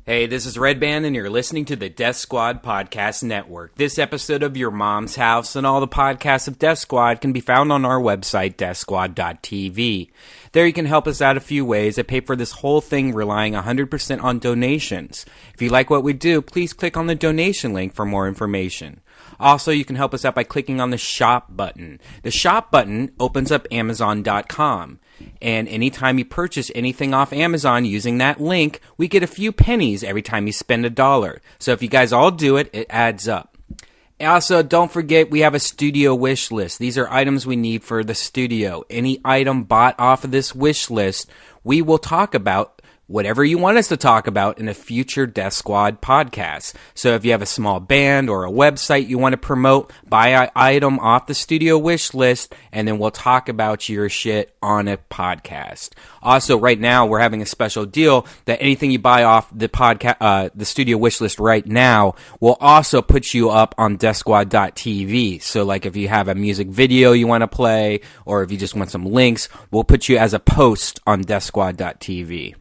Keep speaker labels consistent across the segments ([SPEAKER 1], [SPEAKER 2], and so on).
[SPEAKER 1] Hey, this is Redban, and you're listening to the Death Squad Podcast Network. This episode of Your Mom's House and all the podcasts of Death Squad can be found on our website, deathsquad.tv. There you can help us out a few ways. I pay for this whole thing relying 100% on donations. If you like what we do, please click on the donation link for more information. Also, you can help us out by clicking on the shop button. The shop button opens up Amazon.com. And anytime you purchase anything off Amazon using that link, we get a few pennies every time you spend $1. So if you guys all do it, it adds up. Also, don't forget we have a studio wish list. These are items we need for the studio. Any item bought off of this wish list, we will talk about whatever you want us to talk about in a future Death Squad podcast. So if you have a small band or a website you want to promote, buy an item off the studio wish list, and then we'll talk about your shit on a podcast. Also, right now, we're having a special deal that anything you buy off the podcast, the studio wish list right now, will also put you up on deathsquad.tv. So like if you have a music video you want to play, or if you just want some links, we'll put you as a post on deathsquad.tv.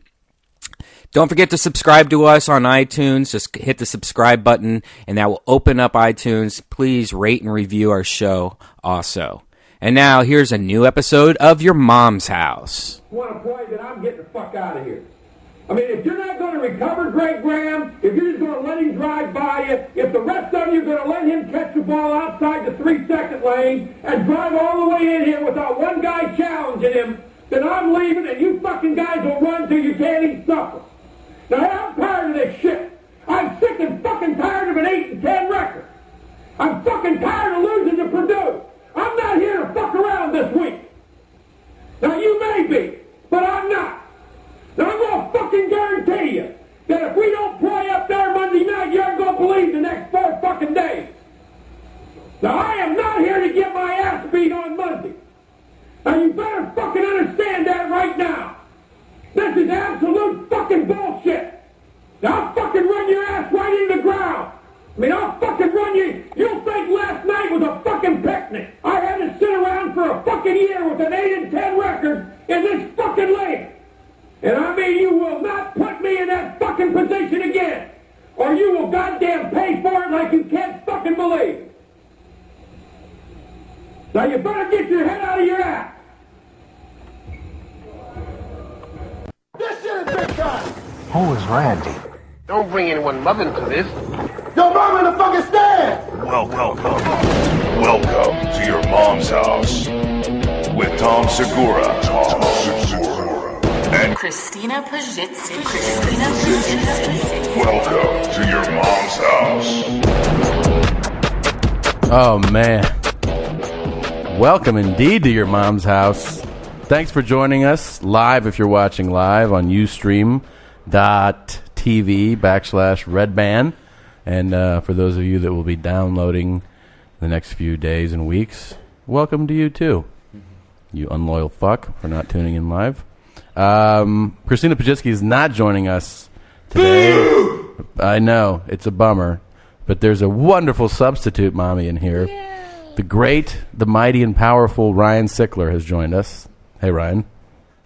[SPEAKER 1] Don't forget to subscribe to us on iTunes. Just hit the subscribe button, and that will open up iTunes. Please rate and review our show also. And now, here's a new episode of Your Mom's House.
[SPEAKER 2] I want to play that I'm getting the fuck out of here. I mean, if you're not going to recover Greg Graham, if you're just going to let him drive by you, if the rest of you are going to let him catch the ball outside the 3-second lane and drive all the way in here without one guy challenging him, then I'm leaving, and you fucking guys will run till you can't even suffer. Now, I'm tired of this shit. I'm sick and fucking tired of an 8-10 record. I'm fucking tired of losing to Purdue. I'm not here to fuck around this week. Now, you may be, but I'm not. Now, I'm going to fucking guarantee you that if we don't play up there Monday night, you aren't going to believe the next 4 fucking days. Now, I am not here to get my ass beat on Monday. Now, you better fucking understand that right now. This is absolute fucking bullshit. Now, I'll fucking run your ass right into the ground. I mean, I'll fucking run you. You'll think last night was a fucking picnic. I had to sit around for a fucking year with an 8-10 record in this fucking league. And I mean, you will not put me in that fucking position again. Or you will goddamn pay for it like you can't fucking believe. Now, you better get your head out of your ass. This shit is big time!
[SPEAKER 3] Who is Randy?
[SPEAKER 4] Don't bring anyone mother into this.
[SPEAKER 2] Yo, mom in the fucking stand!
[SPEAKER 5] Welcome to Your Mom's House with Tom Segura. And
[SPEAKER 6] Christina Pajitsky.
[SPEAKER 5] welcome to Your Mom's House.
[SPEAKER 7] Oh, man. Welcome indeed to Your Mom's House. Thanks for joining us live if you're watching live on ustream.tv/Redban. And for those of you that will be downloading the next few days and weeks, welcome to you too. You unloyal fuck for not tuning in live. Christina Pajitsky is not joining us today. I know, it's a bummer. But there's a wonderful substitute mommy in here. Yay. The great, the mighty, and powerful Ryan Sickler has joined us. Hey, Ryan.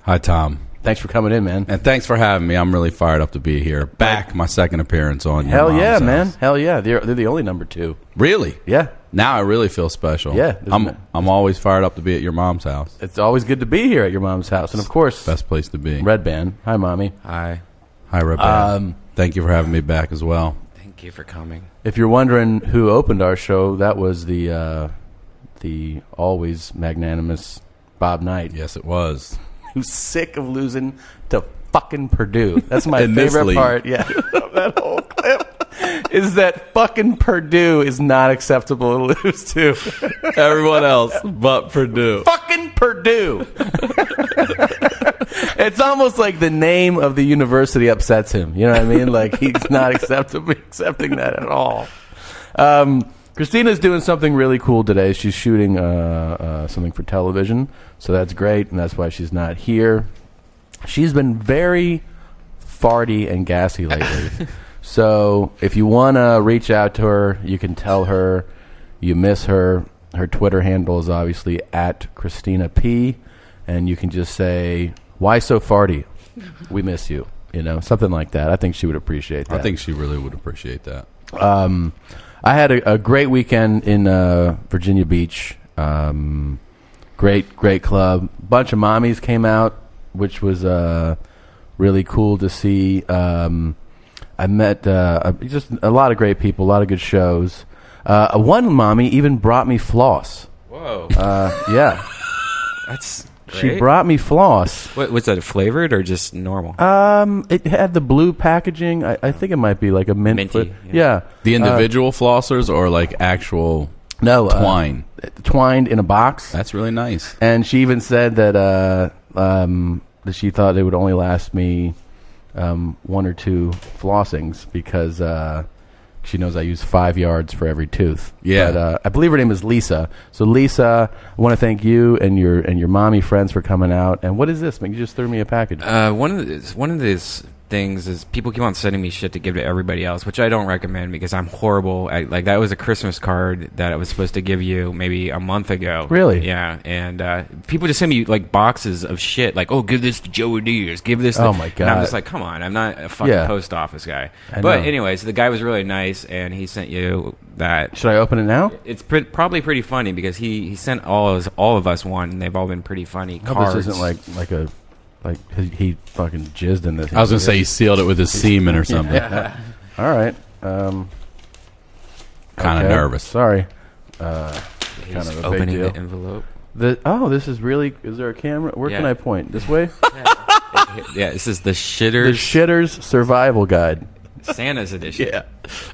[SPEAKER 8] Hi, Tom.
[SPEAKER 7] Thanks for coming in, man.
[SPEAKER 8] And thanks for having me. I'm really fired up to be here. Back, my second appearance on Your
[SPEAKER 7] Hell
[SPEAKER 8] Mom's
[SPEAKER 7] yeah,
[SPEAKER 8] House.
[SPEAKER 7] man. Hell yeah. They're the only number 2.
[SPEAKER 8] Really?
[SPEAKER 7] Yeah.
[SPEAKER 8] Now I really feel special.
[SPEAKER 7] Yeah.
[SPEAKER 8] I'm always fired up to be at Your Mom's House.
[SPEAKER 7] It's always good to be here at Your Mom's House. And, of course,
[SPEAKER 8] Best place to be.
[SPEAKER 7] Redban. Hi, Mommy.
[SPEAKER 1] Hi.
[SPEAKER 8] Hi, Redban. Thank you for having me back as well.
[SPEAKER 1] Thank you for coming.
[SPEAKER 7] If you're wondering who opened our show, that was the always magnanimous Bob Knight.
[SPEAKER 8] Yes, it was.
[SPEAKER 7] Who's sick of losing to fucking Purdue. That's my
[SPEAKER 8] In this
[SPEAKER 7] favorite
[SPEAKER 8] league.
[SPEAKER 7] part. Yeah, of that whole clip is that fucking Purdue is not acceptable to lose to.
[SPEAKER 8] Everyone else but Purdue.
[SPEAKER 7] Fucking Purdue. It's almost like the name of the university upsets him. You know what I mean? Like he's not accepting that at all. Christina's doing something really cool today. She's shooting something for television, so that's great, and that's why she's not here. She's been very farty and gassy lately. So if you want to reach out to her, you can tell her you miss her. Her Twitter handle is obviously @ChristinaP, and you can just say, "Why so farty? We miss you." You know, something like that. I think she would appreciate that.
[SPEAKER 8] I think she really would appreciate that.
[SPEAKER 7] I had a great weekend in Virginia Beach. Great club. Bunch of mommies came out, which was really cool to see. I met just a lot of great people, a lot of good shows. One mommy even brought me floss.
[SPEAKER 1] Whoa.
[SPEAKER 7] Yeah.
[SPEAKER 1] That's great.
[SPEAKER 7] She brought me floss.
[SPEAKER 1] What, was that flavored or just normal?
[SPEAKER 7] It had the blue packaging. I think it might be like a
[SPEAKER 1] Minty,
[SPEAKER 7] yeah.
[SPEAKER 8] The individual flossers or like actual twine?
[SPEAKER 7] Twined in a box.
[SPEAKER 8] That's really nice.
[SPEAKER 7] And she even said that she thought it would only last me 1 or 2 flossings because she knows I use 5 yards for every tooth.
[SPEAKER 8] Yeah.
[SPEAKER 7] But I believe her name is Lisa. So Lisa, I want to thank you and your mommy friends for coming out. And what is this? You just threw me a package.
[SPEAKER 1] One of these things is people keep on sending me shit to give to everybody else, which I don't recommend because I'm horrible. Like that was a Christmas card that I was supposed to give you maybe a month ago.
[SPEAKER 7] Really?
[SPEAKER 1] Yeah. And people just send me like boxes of shit, like, oh, give this to Joe Diaz, give this.
[SPEAKER 7] Oh my God.
[SPEAKER 1] And I'm just like, come on, I'm not a fucking post office guy.
[SPEAKER 7] I
[SPEAKER 1] But
[SPEAKER 7] know.
[SPEAKER 1] anyways, the guy was really nice, and he sent you that.
[SPEAKER 7] Should I open it now?
[SPEAKER 1] It's probably pretty funny because he sent all of us one, and they've all been pretty funny
[SPEAKER 7] I hope
[SPEAKER 1] cards.
[SPEAKER 7] this isn't like he fucking jizzed in this.
[SPEAKER 8] I was going to say he sealed it with his semen or something.
[SPEAKER 7] All right.
[SPEAKER 8] Kind of
[SPEAKER 7] Okay.
[SPEAKER 8] nervous.
[SPEAKER 7] Sorry.
[SPEAKER 1] He's
[SPEAKER 7] kind of a big
[SPEAKER 1] opening
[SPEAKER 7] deal.
[SPEAKER 1] the envelope.
[SPEAKER 7] This is really. Is there a camera? Where can
[SPEAKER 1] Yeah.
[SPEAKER 7] I point? This way.
[SPEAKER 1] Yeah, this is the
[SPEAKER 7] The
[SPEAKER 1] shitters
[SPEAKER 7] Shitter's Survival Guide.
[SPEAKER 1] Santa's edition.
[SPEAKER 8] Yeah.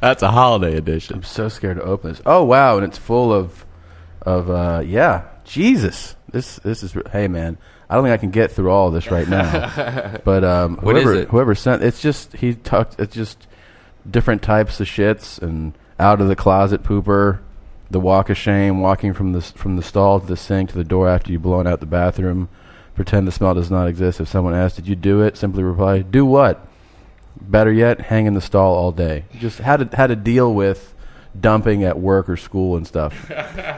[SPEAKER 8] That's a holiday edition.
[SPEAKER 7] I'm so scared to open this. Oh wow, and it's full of yeah. Jesus, this is. Hey man, I don't think I can get through all of this right now. But
[SPEAKER 1] What is it?
[SPEAKER 7] whoever sent it's just it's just different types of shits and out of the closet pooper, the walk of shame, walking from the stall to the sink to the door after you've blown out the bathroom. Pretend the smell does not exist. If someone asks, "Did you do it?" Simply reply, "Do what?" Better yet, hang in the stall all day. Just how to deal with dumping at work or school and stuff.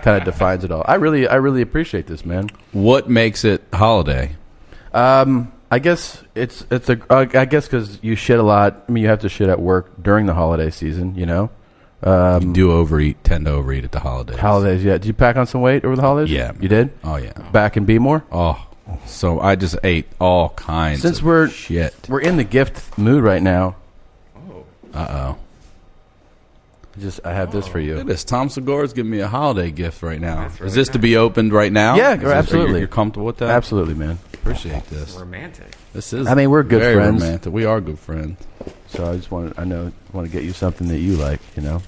[SPEAKER 7] Kind of defines it all. I really appreciate this, man.
[SPEAKER 8] What makes it holiday?
[SPEAKER 7] I guess I guess because you shit a lot. I mean, you have to shit at work during the holiday season. You know,
[SPEAKER 8] You do tend to overeat at the holidays.
[SPEAKER 7] holidays. Yeah. Did you pack on some weight over the holidays?
[SPEAKER 8] Yeah.
[SPEAKER 7] You did.
[SPEAKER 8] Oh, yeah.
[SPEAKER 7] Back and be more.
[SPEAKER 8] Oh, so I just ate all kinds
[SPEAKER 7] Since
[SPEAKER 8] of
[SPEAKER 7] we're
[SPEAKER 8] shit.
[SPEAKER 7] we're in the gift mood right now.
[SPEAKER 8] Uh-oh.
[SPEAKER 7] I have this for
[SPEAKER 8] Look
[SPEAKER 7] you.
[SPEAKER 8] at this. Tom Segura's giving me a holiday gift right now. Is this to be opened right now?
[SPEAKER 7] Yeah,
[SPEAKER 8] Is this-
[SPEAKER 7] absolutely.
[SPEAKER 8] You're comfortable with that?
[SPEAKER 7] Absolutely, man.
[SPEAKER 8] Appreciate this.
[SPEAKER 1] Romantic.
[SPEAKER 8] This is.
[SPEAKER 7] I mean, we're good
[SPEAKER 8] very
[SPEAKER 7] friends.
[SPEAKER 8] Romantic. We are good friends.
[SPEAKER 7] So I just want to get you something that you like. You know.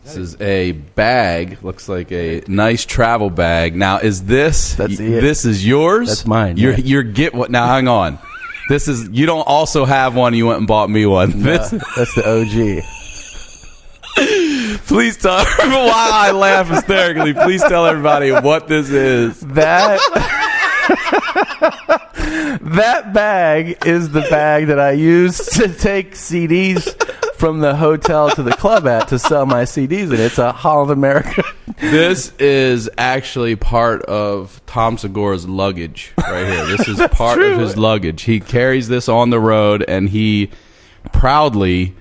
[SPEAKER 8] This is a bag. Looks like a nice travel bag. Now, is this?
[SPEAKER 7] That's it.
[SPEAKER 8] This is yours.
[SPEAKER 7] That's mine,
[SPEAKER 8] You're
[SPEAKER 7] yeah.
[SPEAKER 8] you're get what? Now, hang on. This is. You don't also have one. You went and bought me one. This.
[SPEAKER 7] That's the OG.
[SPEAKER 8] Please tell why I laugh hysterically. Please tell everybody what this is.
[SPEAKER 7] That bag is the bag that I use to take CDs from the hotel to the club to sell my CDs, and it's a Holland America.
[SPEAKER 8] This is actually part of Tom Segura's luggage right here. This is part of his luggage. He carries this on the road, and he proudly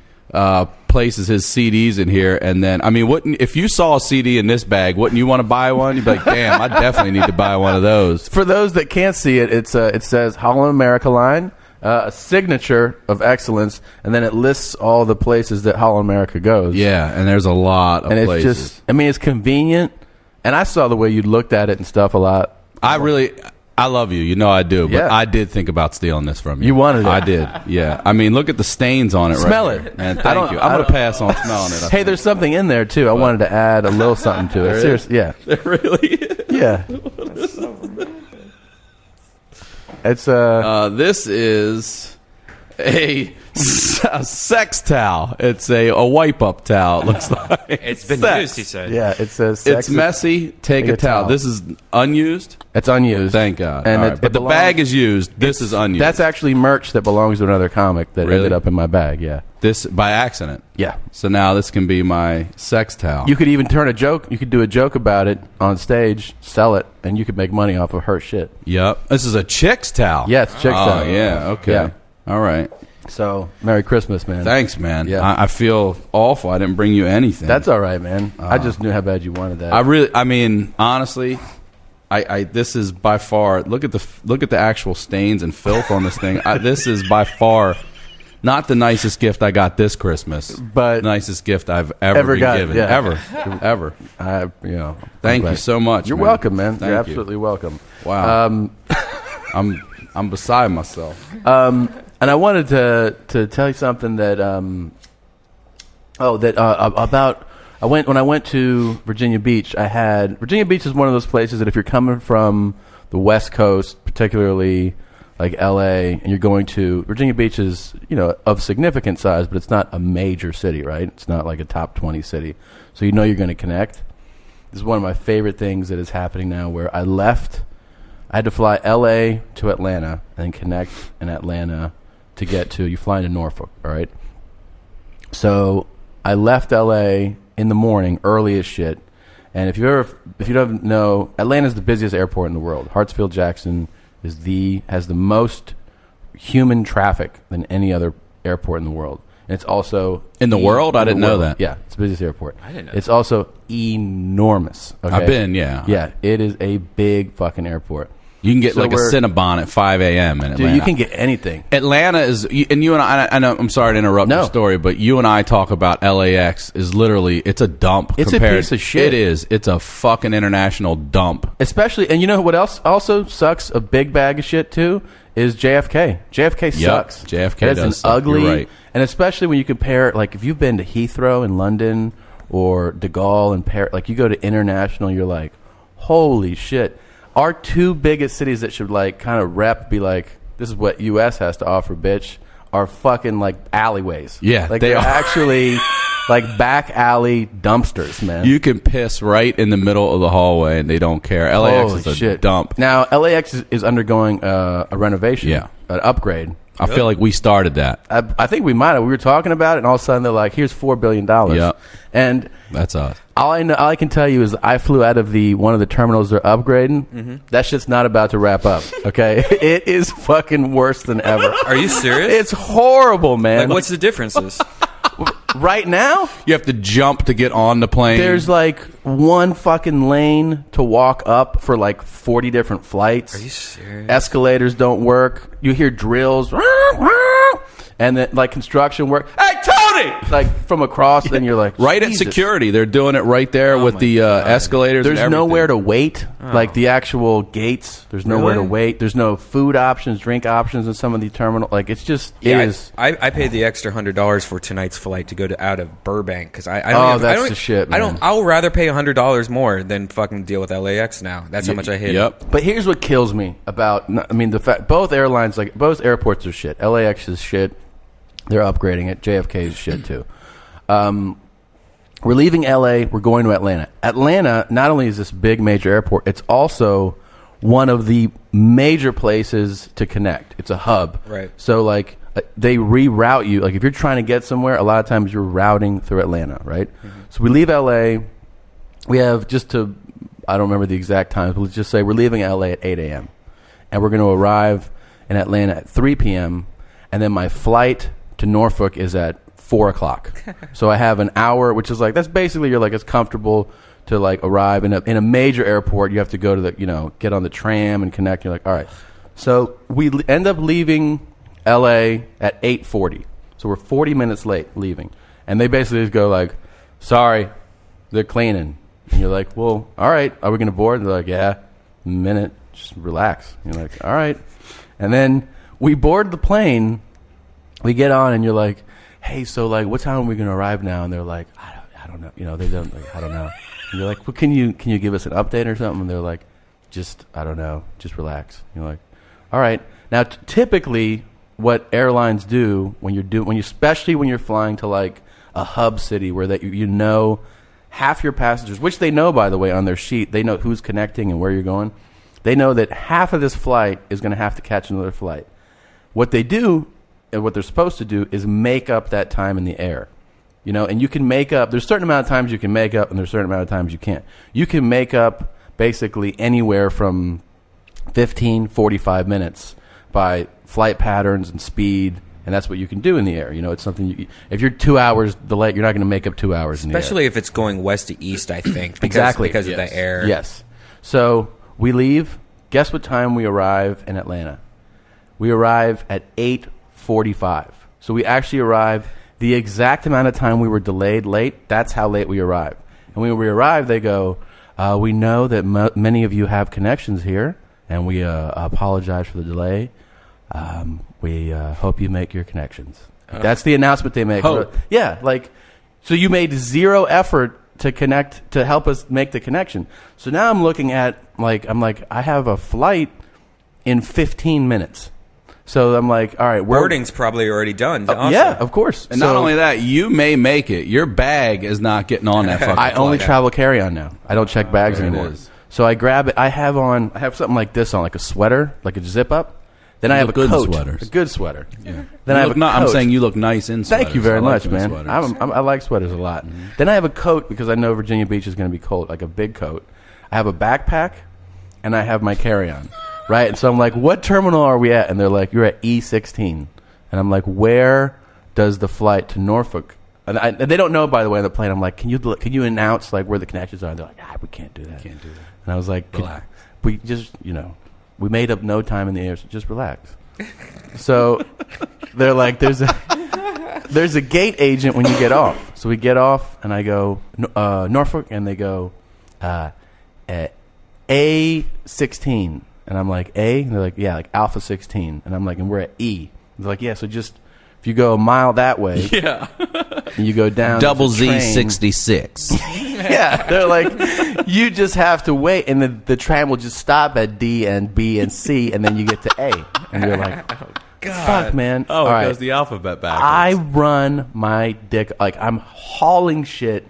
[SPEAKER 8] places his CDs in here. And then, I mean, if you saw a CD in this bag, wouldn't you want to buy one? You'd be like, damn, I definitely need to buy one of those.
[SPEAKER 7] For those that can't see it, it says Holland America line, a signature of excellence, and then it lists all the places that Holland America goes.
[SPEAKER 8] Yeah, and there's a lot of
[SPEAKER 7] and it's
[SPEAKER 8] places.
[SPEAKER 7] just, I mean, it's convenient, and I saw the way you looked at it and stuff a lot.
[SPEAKER 8] I love you. You know I do. But
[SPEAKER 7] Yeah.
[SPEAKER 8] I did think about stealing this from you.
[SPEAKER 7] You wanted it.
[SPEAKER 8] I did. Yeah. I mean, look at the stains on it.
[SPEAKER 7] Smell
[SPEAKER 8] right
[SPEAKER 7] it.
[SPEAKER 8] here. And
[SPEAKER 7] I
[SPEAKER 8] thank
[SPEAKER 7] don't-
[SPEAKER 8] you.
[SPEAKER 7] I
[SPEAKER 8] I'm going
[SPEAKER 7] don't-
[SPEAKER 8] to pass on smelling it.
[SPEAKER 7] Hey, there's something in there too. I wanted to add a little something to it.
[SPEAKER 8] There is?
[SPEAKER 7] Seriously, yeah,
[SPEAKER 8] really?
[SPEAKER 7] yeah. It's
[SPEAKER 8] This is a sex towel. It's a wipe up towel. It looks like
[SPEAKER 1] It's been
[SPEAKER 8] Sex.
[SPEAKER 1] used, he said.
[SPEAKER 7] yeah. It says
[SPEAKER 8] It's messy. Take a towel. This is unused.
[SPEAKER 7] It's unused.
[SPEAKER 8] Thank God.
[SPEAKER 7] And
[SPEAKER 8] All
[SPEAKER 7] it-
[SPEAKER 8] right. But
[SPEAKER 7] it
[SPEAKER 8] the
[SPEAKER 7] belongs-
[SPEAKER 8] bag is used. This is unused.
[SPEAKER 7] That's actually merch that belongs to another comic that
[SPEAKER 8] Really?
[SPEAKER 7] ended up in my bag. Yeah.
[SPEAKER 8] this by accident.
[SPEAKER 7] Yeah.
[SPEAKER 8] So now this can be my sex towel.
[SPEAKER 7] You could even turn a joke. You could do a joke about it on stage, sell it, and you could make money off of her shit.
[SPEAKER 8] Yep. This is a chick's towel.
[SPEAKER 7] Yeah, it's chick's towel.
[SPEAKER 8] Oh, yeah. Okay.
[SPEAKER 7] Yeah.
[SPEAKER 8] All right.
[SPEAKER 7] So, Merry Christmas, man.
[SPEAKER 8] Thanks, man.
[SPEAKER 7] Yeah.
[SPEAKER 8] I feel awful. I didn't bring you anything.
[SPEAKER 7] That's all right, man. I just knew how bad you wanted that.
[SPEAKER 8] I mean, honestly, this is by far. Look at the actual stains and filth on this thing. This is by far not the nicest gift I got this Christmas,
[SPEAKER 7] but
[SPEAKER 8] the nicest gift I've ever been
[SPEAKER 7] got,
[SPEAKER 8] given.
[SPEAKER 7] yeah.
[SPEAKER 8] Ever. Thank you so much.
[SPEAKER 7] You're
[SPEAKER 8] man.
[SPEAKER 7] welcome, man.
[SPEAKER 8] Thank
[SPEAKER 7] You're absolutely welcome.
[SPEAKER 8] Wow. I'm beside myself.
[SPEAKER 7] And I wanted to tell you something that about when I went to Virginia Beach. Virginia Beach is one of those places that if you're coming from the West Coast, particularly like LA, and you're going to Virginia Beach is of significant size, but it's not a major city, right? It's not like a top 20 city, so you're going to connect. This is one of my favorite things that is happening now, where I had to fly LA to Atlanta and then connect in Atlanta to get to, you fly into Norfolk, all right? So I left LA in the morning, early as shit. And if you don't know, Atlanta's the busiest airport in the world. Hartsfield-Jackson has the most human traffic than any other airport in the world. And it's also
[SPEAKER 8] in the world? I didn't know that.
[SPEAKER 7] Yeah, it's the busiest airport.
[SPEAKER 1] I didn't know
[SPEAKER 7] It's also enormous. Okay?
[SPEAKER 8] I've been, yeah.
[SPEAKER 7] Yeah, it is a big fucking airport.
[SPEAKER 8] You can get
[SPEAKER 7] So
[SPEAKER 8] like a Cinnabon at 5 a.m. in Atlanta.
[SPEAKER 7] Dude, you can get anything.
[SPEAKER 8] Atlanta is, and you and I know, I'm sorry to interrupt your story, but you and I talk about LAX is literally, it's a dump.
[SPEAKER 7] It's a piece of shit.
[SPEAKER 8] It is. It's a fucking international dump.
[SPEAKER 7] Especially, and you know what else also sucks a big bag of shit too? Is JFK. JFK sucks.
[SPEAKER 8] JFK
[SPEAKER 7] It's
[SPEAKER 8] does
[SPEAKER 7] an
[SPEAKER 8] suck.
[SPEAKER 7] ugly,
[SPEAKER 8] You're right.
[SPEAKER 7] and especially when you compare, like if you've been to Heathrow in London or De Gaulle in Paris, like you go to international, you're like, holy shit. Our two biggest cities that should like kind of be like, this is what U.S. has to offer, bitch, are fucking like alleyways.
[SPEAKER 8] Yeah,
[SPEAKER 7] like
[SPEAKER 8] they
[SPEAKER 7] they're
[SPEAKER 8] are.
[SPEAKER 7] actually like back alley dumpsters, man.
[SPEAKER 8] You can piss right in the middle of the hallway and they don't care. LAX
[SPEAKER 7] Holy
[SPEAKER 8] is a
[SPEAKER 7] shit.
[SPEAKER 8] dump.
[SPEAKER 7] Now, LAX is undergoing a renovation,
[SPEAKER 8] Yeah.
[SPEAKER 7] an upgrade.
[SPEAKER 8] I feel like we started that.
[SPEAKER 7] I think we might have. We were talking about it, and all of a sudden they're like, "Here's $4 billion."
[SPEAKER 8] Yep.
[SPEAKER 7] And
[SPEAKER 8] That's us.
[SPEAKER 7] all I can tell you is I flew out of one of the terminals they're upgrading.
[SPEAKER 1] Mm-hmm.
[SPEAKER 7] That shit's not about to wrap up. Okay, it is fucking worse than ever.
[SPEAKER 1] Are you serious?
[SPEAKER 7] It's horrible, man.
[SPEAKER 1] Like, what's the differences?
[SPEAKER 7] Right now?
[SPEAKER 8] You have to jump to get on the plane.
[SPEAKER 7] There's like one fucking lane to walk up for like 40 different flights.
[SPEAKER 1] Are you serious?
[SPEAKER 7] Escalators don't work. You hear drills. And then like construction work. Hey, Tony! Like from across, then you're like,
[SPEAKER 8] right at
[SPEAKER 7] Jesus.
[SPEAKER 8] security. They're doing it right there with
[SPEAKER 1] my
[SPEAKER 8] the
[SPEAKER 1] God.
[SPEAKER 8] escalators.
[SPEAKER 7] There's
[SPEAKER 8] and everything.
[SPEAKER 7] nowhere to wait. Like the actual gates. There's nowhere to
[SPEAKER 1] Really?
[SPEAKER 7] wait. There's no food options, drink options in some of the terminal. Like it's just,
[SPEAKER 1] Yeah,
[SPEAKER 7] it is.
[SPEAKER 1] I paid the extra $100 for tonight's flight to go out of Burbank because I
[SPEAKER 7] Oh,
[SPEAKER 1] don't.
[SPEAKER 7] that's the shit, man.
[SPEAKER 1] I'll rather pay $100 more than fucking deal with LAX now. That's how much I hate.
[SPEAKER 8] Yep.
[SPEAKER 7] But here's what kills me about, I mean, the fact, both airlines, like both airports are shit. LAX is shit. They're upgrading it. JFK is shit too. We're leaving LA. We're going to Atlanta. Atlanta, not only is this big major airport, it's also one of the major places to connect. It's a hub.
[SPEAKER 1] Right.
[SPEAKER 7] So like they reroute you. Like if you're trying to get somewhere, a lot of times you're routing through Atlanta, right? Mm-hmm. So we leave LA. We have I don't remember the exact times, but let's just say we're leaving LA at 8 a.m. and we're going to arrive in Atlanta at 3 p.m. and then my flight to Norfolk is at 4 o'clock. So I have an hour, which is like, that's basically, you're like, it's comfortable to like arrive in a major airport. You have to go to get on the tram and connect. You're like, all right. So we end up leaving LA at 8:40. So we're 40 minutes late leaving. And they basically just go like, sorry, they're cleaning. And you're like, well, all right, are we going to board? And they're like, yeah, a minute, just relax. And you're like, all right. And then we board the plane. We get on and you're like, hey, so like, what time are we going to arrive now? And they're like, I don't know. They don't, like, I don't know. And you're like, well, can you give us an update or something? And they're like, I don't know, just relax. And you're like, all right. Now, typically what airlines do especially when you're flying to like a hub city where that you know half your passengers, which they know, by the way, on their sheet, they know who's connecting and where you're going. They know that half of this flight is going to have to catch another flight. What they do and what they're supposed to do is make up that time in the air. You know, and you can make up, there's a certain amount of times you can make up, and there's a certain amount of times you can't. You can make up basically anywhere from 15, 45 minutes by flight patterns and speed, and that's what you can do in the air. You know, it's something, if you're 2 hours delayed, you're not going to make up 2 hours in the air.
[SPEAKER 1] Especially if it's going west to east, I think.
[SPEAKER 7] Exactly.
[SPEAKER 1] Because of the air.
[SPEAKER 7] Yes. So we leave. Guess what time we arrive in Atlanta? We arrive at 8:45. So we actually arrive the exact amount of time we were delayed late. That's how late we arrived. And when we arrived, they go, we know that many of you have connections here, and we apologize for the delay. We hope you make your connections. That's the announcement they make.
[SPEAKER 8] Hope.
[SPEAKER 7] Yeah, like, so you made zero effort to connect, to help us make the connection. So now I'm looking at, I have a flight in 15 minutes. So I'm like, all right,
[SPEAKER 1] boarding's probably already done.
[SPEAKER 7] Yeah, of course.
[SPEAKER 8] And not only that, you may make it. Your bag is not getting on that fucking
[SPEAKER 7] I only
[SPEAKER 8] flight.
[SPEAKER 7] travel carry-on now. I don't check bags
[SPEAKER 8] There it
[SPEAKER 7] anymore.
[SPEAKER 8] is.
[SPEAKER 7] So I grab it. I have something like this on, like a sweater, like a zip-up. Then I have a
[SPEAKER 8] good
[SPEAKER 7] coat.
[SPEAKER 8] sweaters.
[SPEAKER 7] A good sweater.
[SPEAKER 8] Yeah.
[SPEAKER 7] Then I have a coat.
[SPEAKER 8] I'm saying you look nice in sweaters.
[SPEAKER 7] Thank you very
[SPEAKER 8] I like
[SPEAKER 7] much, man.
[SPEAKER 8] sweaters.
[SPEAKER 7] I like sweaters a lot.
[SPEAKER 8] Mm-hmm.
[SPEAKER 7] Then I have a coat because I know Virginia Beach is going to be cold, like a big coat. I have a backpack, and I have my carry-on, right? And so I'm like, what terminal are we at? And they're like, you're at E16. And I'm like, where does the flight to Norfolk? And they don't know, by the way, on the plane. I'm like, can you announce like where the connections are? And they're like, we can't do that.
[SPEAKER 8] Can't do that.
[SPEAKER 7] And I was like,
[SPEAKER 8] Relax.
[SPEAKER 7] We just, we made up no time in the air, so just relax. So they're like, there's a gate agent when you get off. So we get off, and I go, Norfolk, and they go, A16. And I'm like, A? And they're like, yeah, like Alpha 16. And I'm like, and we're at E. They're like, yeah, so just, if you go a mile that way,
[SPEAKER 8] Yeah.
[SPEAKER 7] and you go down
[SPEAKER 8] Double
[SPEAKER 7] there's a train.
[SPEAKER 8] Z66.
[SPEAKER 7] Yeah, they're like, you just have to wait, and the train will just stop at D and B and C, and then you get to A. And you're like, fuck, man.
[SPEAKER 8] Oh,
[SPEAKER 7] All
[SPEAKER 8] it
[SPEAKER 7] right.
[SPEAKER 8] goes the alphabet backwards.
[SPEAKER 7] I run my dick, like I'm hauling shit,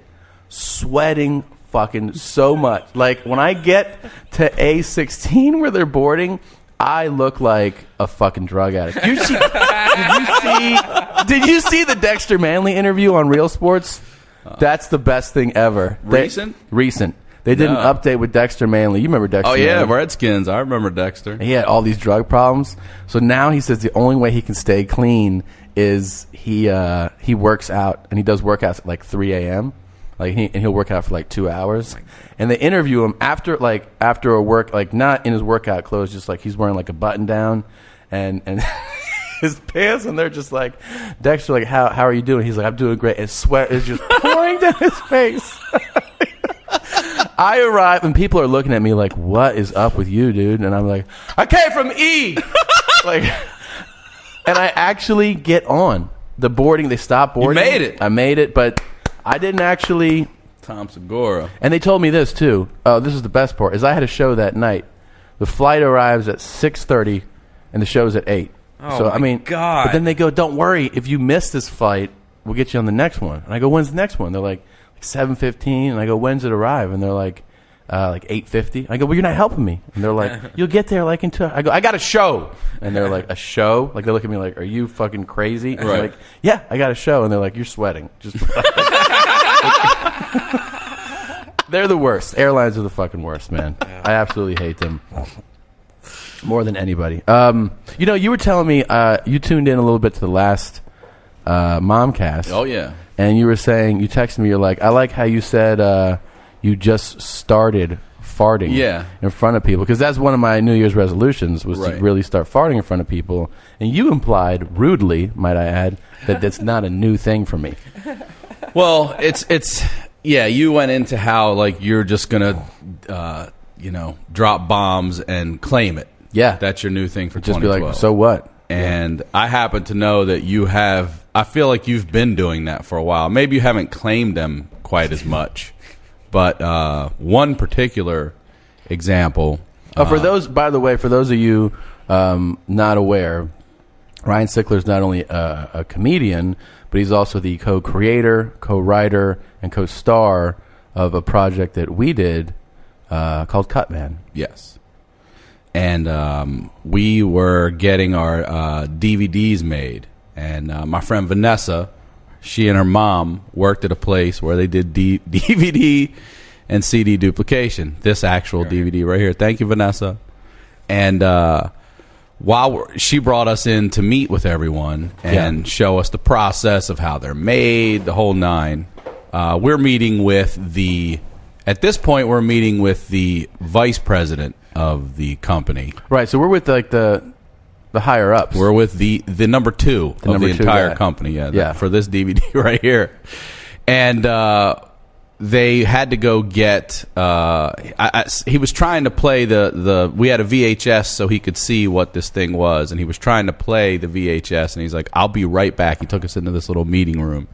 [SPEAKER 7] sweating fucking so much. Like when I get to A16 where they're boarding, I look like a fucking drug addict. Did you see the Dexter Manley interview on Real Sports? That's the best thing ever.
[SPEAKER 8] Recent?
[SPEAKER 7] Recent. They did an
[SPEAKER 8] No.
[SPEAKER 7] update with Dexter Manley. You remember Dexter
[SPEAKER 8] Oh, yeah,
[SPEAKER 7] Manley?
[SPEAKER 8] Redskins. I remember Dexter.
[SPEAKER 7] He had all these drug problems. So now he says the only way he can stay clean is he works out, and he does workouts at like 3 a.m. And he'll work out for like 2 hours. And they interview him after a work, like not in his workout clothes, just like he's wearing like a button down and his pants, and they're just like, Dexter, like, how are you doing? He's like, I'm doing great. And sweat is just pouring down his face. I arrive, and people are looking at me like, what is up with you, dude? And I'm like, I came from E! And I actually get on the boarding. They stop boarding.
[SPEAKER 8] You made it.
[SPEAKER 7] I made it, but I didn't actually.
[SPEAKER 8] Tom Segura.
[SPEAKER 7] And they told me this, too. Oh, this is the best part, is I had a show that night. The flight arrives at 6:30, and the show's at 8.
[SPEAKER 1] Oh,
[SPEAKER 7] so,
[SPEAKER 1] my God.
[SPEAKER 7] But then they go, don't worry. If you miss this flight, we'll get you on the next one. And I go, when's the next one? They're like 7:15. And I go, when's it arrive? And they're like 8:50. I go, well, you're not helping me. And they're like, you'll get there like in 2 hours. I go, I got a show. And they're like, a show? Like, they look at me like, are you fucking crazy? And I'm like, yeah, I got a show. And they're like, you're sweating. Just they're the worst. Airlines are the fucking worst, man. I absolutely hate them more than anybody. You were telling me you tuned in a little bit to the last Momcast.
[SPEAKER 8] Oh, yeah.
[SPEAKER 7] And you were saying, you texted me, you're like, I like how you said you just started farting in front of people. Because that's one of my New Year's resolutions, was to really start farting in front of people. And you implied, rudely, might I add, that that's not a new thing for me.
[SPEAKER 8] Well, it's you went into how, like, you're just going to, drop bombs and claim it.
[SPEAKER 7] Yeah.
[SPEAKER 8] That's your new thing for
[SPEAKER 7] Just
[SPEAKER 8] 2012.
[SPEAKER 7] be like, so what?
[SPEAKER 8] And I happen to know that you have, I feel like you've been doing that for a while. Maybe you haven't claimed them quite as much. But one particular example.
[SPEAKER 7] For those, by the way, for those of you not aware, Ryan Sickler is not only a comedian, but he's also the co-creator, co-writer, and co-star of a project that we did called Cutman.
[SPEAKER 8] Yes. And we were getting our DVDs made. And my friend Vanessa, she and her mom worked at a place where they did DVD and CD duplication. This actual DVD right here. Thank you, Vanessa. And she brought us in to meet with everyone and show us the process of how they're made, the whole nine. We're meeting with at this point, we're meeting with the vice president of the company.
[SPEAKER 7] Right, so we're with like the higher ups.
[SPEAKER 8] We're with the number two of the entire company. For this DVD right here. And they had to go get he was trying to play we had a VHS so he could see what this thing was, and he was trying to play the VHS, and he's like, I'll be right back. He took us into this little meeting room,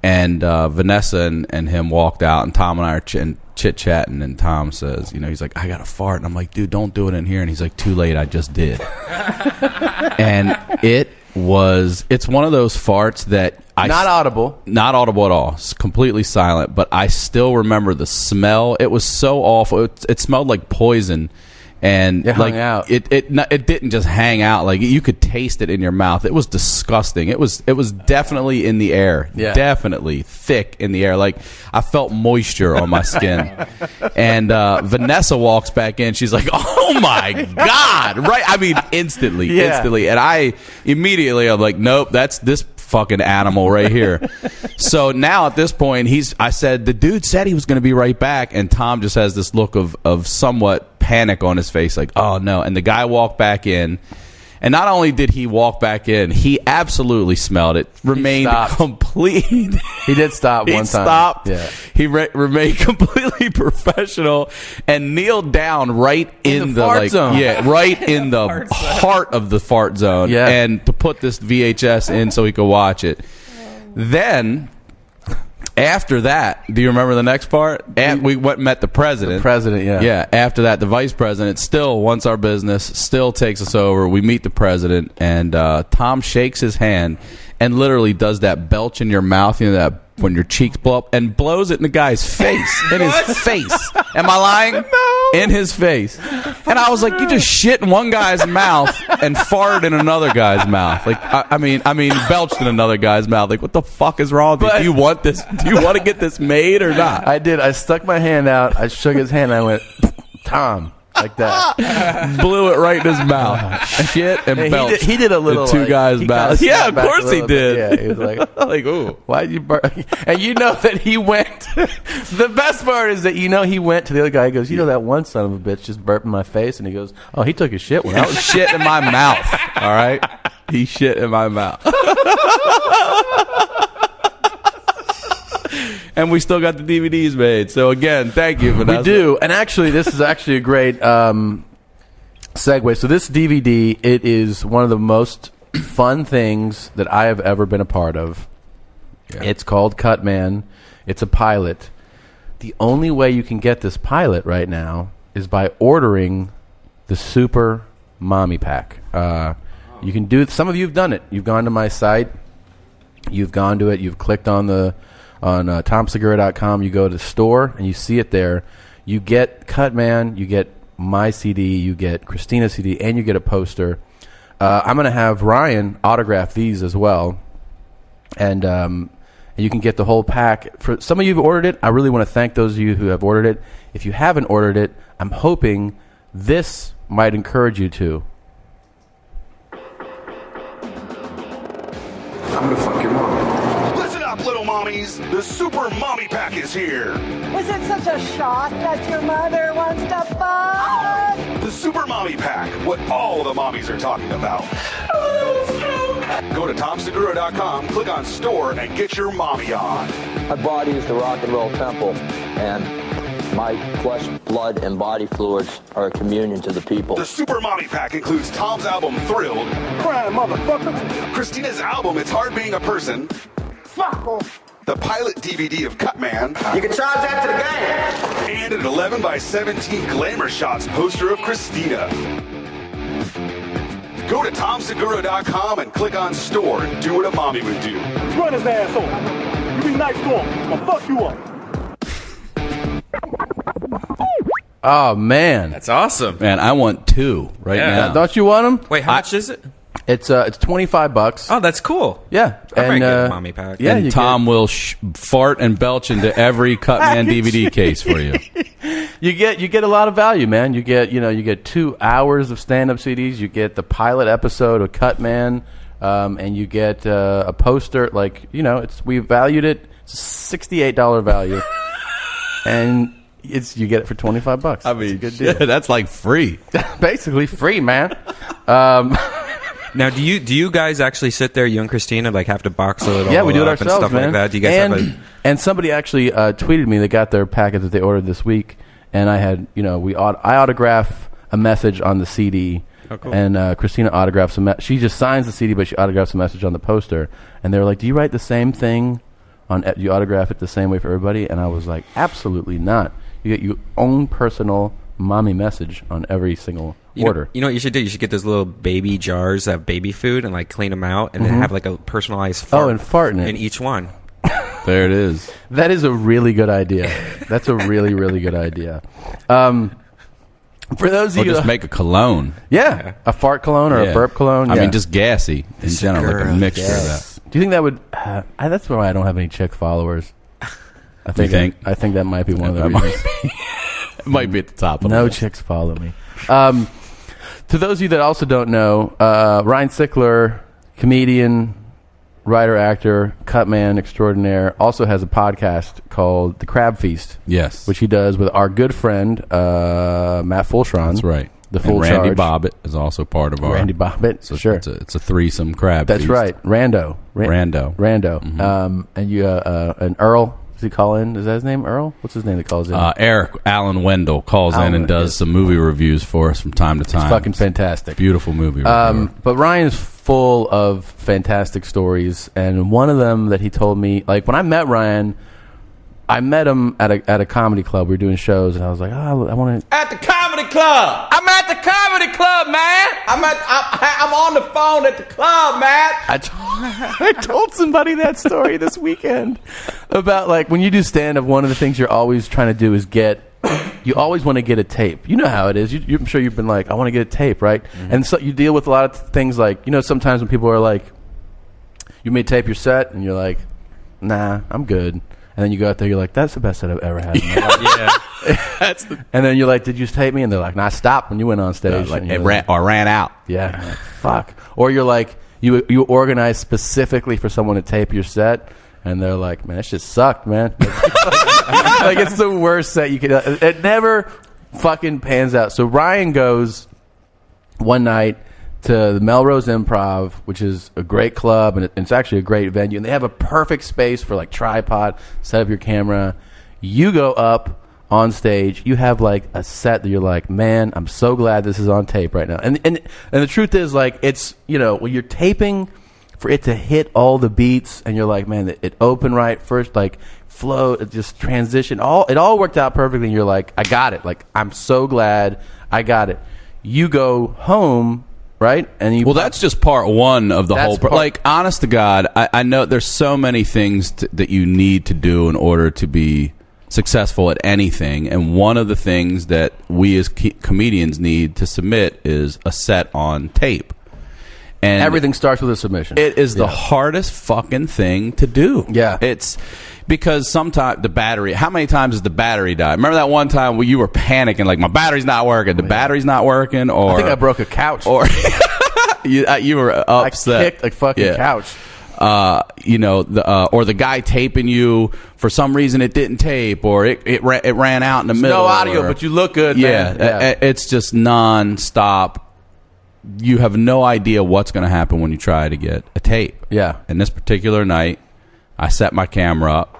[SPEAKER 8] and Vanessa and him walked out, and Tom and I are chit-chatting, and Tom says, he's like, I got a fart, and I'm like, dude, don't do it in here. And he's like, too late, I just did. And it's one of those farts that not audible at all. It's completely silent, but I still remember the smell. It was so awful. It smelled like poison, and
[SPEAKER 7] it hung out.
[SPEAKER 8] It didn't just hang out. Like, you could taste it in your mouth. It was disgusting. It was definitely in the air.
[SPEAKER 7] Yeah.
[SPEAKER 8] Definitely thick in the air. Like, I felt moisture on my skin. And Vanessa walks back in. She's like, oh my God. Right? I mean, instantly. And I'm like, nope, that's this fucking animal right here. So now at this point, I said, the dude said he was going to be right back, and Tom just has this look of somewhat panic on his face, like, oh no. And the guy walked back in, and not only did he walk back in, he absolutely smelled it. Remained complete.
[SPEAKER 7] He did stop one time. He
[SPEAKER 8] stopped.
[SPEAKER 7] Yeah.
[SPEAKER 8] He remained completely professional and kneeled down right in the
[SPEAKER 7] fart zone.
[SPEAKER 8] Yeah, right in the heart of the fart zone.
[SPEAKER 7] Yeah.
[SPEAKER 8] And to put this VHS in so he could watch it. Then, after that, do you remember the next part? And we went and met the president.
[SPEAKER 7] The president, yeah.
[SPEAKER 8] Yeah, after that, the vice president still wants our business, still takes us over. We meet the president, and Tom shakes his hand and literally does that belch in your mouth, that when your cheeks blow up, and blows it in the guy's face. In his face. Am I lying?
[SPEAKER 7] No.
[SPEAKER 8] In his face. And I was like, you just shit in one guy's mouth and farted in another guy's mouth. Like, I mean, belched in another guy's mouth. Like, what the fuck is wrong with you? Do you want this? Do you want to get this made or not?
[SPEAKER 7] I did. I stuck my hand out. I shook his hand. And I went, Tom. Like that.
[SPEAKER 8] Blew it right in his mouth. Shit and belched.
[SPEAKER 7] He did a little.
[SPEAKER 8] Two guys' mouths. Yeah, of course he did.
[SPEAKER 7] Yeah, he was like,
[SPEAKER 8] ooh.
[SPEAKER 7] Why'd you burn? And that he went. The best part is that he went to the other guy. He goes, that one son of a bitch just burped in my face. And he goes, oh, he took his shit when I was
[SPEAKER 8] shit in my mouth. All right? He shit in my mouth. And we still got the DVDs made. So, again, thank you for that.
[SPEAKER 7] We do. And actually, this is actually a great segue. So this DVD, it is one of the most fun things that I have ever been a part of. Yeah. It's called Cut Man. It's a pilot. The only way you can get this pilot right now is by ordering the Super Mommy Pack. You can do it. Some of you have done it. You've gone to my site. You've gone to it. You've clicked on TomSegura.com. You go to the store and you see it there. You get Cut Man, you get my CD, you get Christina's CD, and you get a poster. I'm going to have Ryan autograph these as well. And you can get the whole pack. For some of you who ordered it, I really want to thank those of you who have ordered it. If you haven't ordered it, I'm hoping this might encourage you to.
[SPEAKER 5] I'm going to fuck your mom. Listen up, little mommies. The Super Mommy Pack is here.
[SPEAKER 3] Is it such a shock that your mother wants to fuck?
[SPEAKER 5] The Super Mommy Pack, what all the mommies are talking about. Go to TomSegura.com, click on store, and get your mommy on.
[SPEAKER 6] My body is the rock and roll temple, and my flesh, blood, and body fluids are a communion to the people.
[SPEAKER 5] The Super Mommy Pack includes Tom's album, Thrilled.
[SPEAKER 2] Crying motherfucker.
[SPEAKER 5] Christina's album, It's Hard Being a Person.
[SPEAKER 2] Fuck off.
[SPEAKER 5] The pilot DVD of Cut Man.
[SPEAKER 6] You can charge that to the game.
[SPEAKER 5] And an 11x17 glamour shots poster of Christina. Go to TomSegura.com and click on store and do what a mommy would do.
[SPEAKER 2] Run his ass over. You be nice to him. I'll fuck you up.
[SPEAKER 7] Oh, man.
[SPEAKER 1] That's awesome.
[SPEAKER 8] Man, I want two right now.
[SPEAKER 7] Don't you want them?
[SPEAKER 1] Wait, how much is it?
[SPEAKER 7] It's $25.
[SPEAKER 1] Oh, that's cool.
[SPEAKER 7] Yeah,
[SPEAKER 1] I might get a mommy pack.
[SPEAKER 7] Yeah,
[SPEAKER 8] and Tom will fart and belch into every Cutman DVD case for you.
[SPEAKER 7] You get a lot of value, man. You get 2 hours of stand-up CDs. You get the pilot episode of Cutman, and you get a poster. We valued it. It's a $68 value, and you get it for $25.
[SPEAKER 8] I mean,
[SPEAKER 7] it's a good deal.
[SPEAKER 8] That's like free.
[SPEAKER 7] Basically free, man.
[SPEAKER 1] Now, do you guys actually sit there, you and Christina, have to box it all
[SPEAKER 7] Yeah, we do it
[SPEAKER 1] up
[SPEAKER 7] ourselves,
[SPEAKER 1] and stuff
[SPEAKER 7] man.
[SPEAKER 1] like that? Do you guys
[SPEAKER 7] and somebody actually tweeted me. They got their packet that they ordered this week, and I had I autograph a message on the CD.
[SPEAKER 1] Oh, cool.
[SPEAKER 7] And Christina autographs she just signs the CD, but she autographs a message on the poster. And they were like, "Do you write the same thing you autograph it the same way for everybody?" And I was like, "Absolutely not. You get your own personal mommy message on every single order."
[SPEAKER 1] You know what you should do? You should get those little baby jars of baby food and clean them out, and then have a personalized fart.
[SPEAKER 7] Oh, and fart in it.
[SPEAKER 1] In each one.
[SPEAKER 8] There it is.
[SPEAKER 7] That is a really good idea. That's a really, really good idea. For those of you,
[SPEAKER 8] just make a cologne.
[SPEAKER 7] Yeah, a fart cologne or a burp cologne.
[SPEAKER 8] I mean, just gassy in general, like a mixture of that.
[SPEAKER 7] Do you think that would? That's why I don't have any chick followers. I think that might be one of the reasons.
[SPEAKER 8] It might be at the top of the list.
[SPEAKER 7] Chicks follow me. To those of you that also don't know, Ryan Sickler, comedian, writer, actor, cutman extraordinaire, also has a podcast called The Crab Feast.
[SPEAKER 8] Yes.
[SPEAKER 7] Which he does with our good friend, Matt Fulshron.
[SPEAKER 8] That's right.
[SPEAKER 7] The Full
[SPEAKER 8] and Randy
[SPEAKER 7] Charge.
[SPEAKER 8] Bobbitt is also part of our...
[SPEAKER 7] Randy Bobbitt,
[SPEAKER 8] so
[SPEAKER 7] sure.
[SPEAKER 8] It's a threesome crab
[SPEAKER 7] That's
[SPEAKER 8] feast.
[SPEAKER 7] right. Rando.
[SPEAKER 8] Mm-hmm.
[SPEAKER 7] And you, and Earl, does he call in? Is that his name, Earl? What's his name that calls in?
[SPEAKER 8] Eric Allen Wendell calls in and does some movie reviews for us from time to time.
[SPEAKER 7] It's fucking fantastic.
[SPEAKER 8] Beautiful movie reviewer.
[SPEAKER 7] But Ryan's full of fantastic stories, and one of them that he told me, when I met Ryan, I met him at a comedy club. We were doing shows, and I was like, I want to...
[SPEAKER 8] At the comedy club! I'm at the comedy club, man! I'm on the phone at the club, man!
[SPEAKER 7] I told somebody that story this weekend about, when you do stand-up, one of the things you're always trying to do is you always want to get a tape. You know how it is. I'm sure you've been like, I want to get a tape, right? Mm-hmm. And so you deal with a lot of things sometimes when people are like, you may tape your set, and you're like, nah, I'm good. And then you go out there, you're like, that's the best set I've ever had in my life.
[SPEAKER 8] Yeah.
[SPEAKER 7] And then you're like, did you take me? And they're like, nah, stop when you went on stage.
[SPEAKER 8] Ran out.
[SPEAKER 7] Yeah. Fuck. Or you're like, you organize specifically for someone to tape your set, and they're like, man, that shit sucked, man. It's the worst set you could. It never fucking pans out. So Ryan goes one night to the Melrose Improv, which is a great club, and it's actually a great venue. And they have a perfect space for tripod, set up your camera. You go up on stage. You have a set that you're like, man, I'm so glad this is on tape right now. And the truth is, it's when you're taping for it to hit all the beats, and you're like, man, it opened right first, flow, it just transition. It all worked out perfectly. And you're like, I got it. I'm so glad I got it. You go home. Right? And
[SPEAKER 8] that's just part one of the whole... honest to God, I know there's so many things that you need to do in order to be successful at anything. And one of the things that we as comedians need to submit is a set on tape. And
[SPEAKER 7] everything starts with a submission.
[SPEAKER 8] It is the hardest fucking thing to do.
[SPEAKER 7] Yeah.
[SPEAKER 8] It's... Because sometimes the battery... How many times has the battery died? Remember that one time where you were panicking, my battery's not working, the bather's not working, or...
[SPEAKER 7] I think I broke a couch.
[SPEAKER 8] Or you were upset.
[SPEAKER 7] I kicked a fucking couch.
[SPEAKER 8] Or the guy taping you, for some reason it didn't tape, or it ran out in the middle.
[SPEAKER 7] No audio, but you look good, man.
[SPEAKER 8] Yeah. It's just non-stop. You have no idea what's going to happen when you try to get a tape.
[SPEAKER 7] Yeah.
[SPEAKER 8] And this particular night, I set my camera up,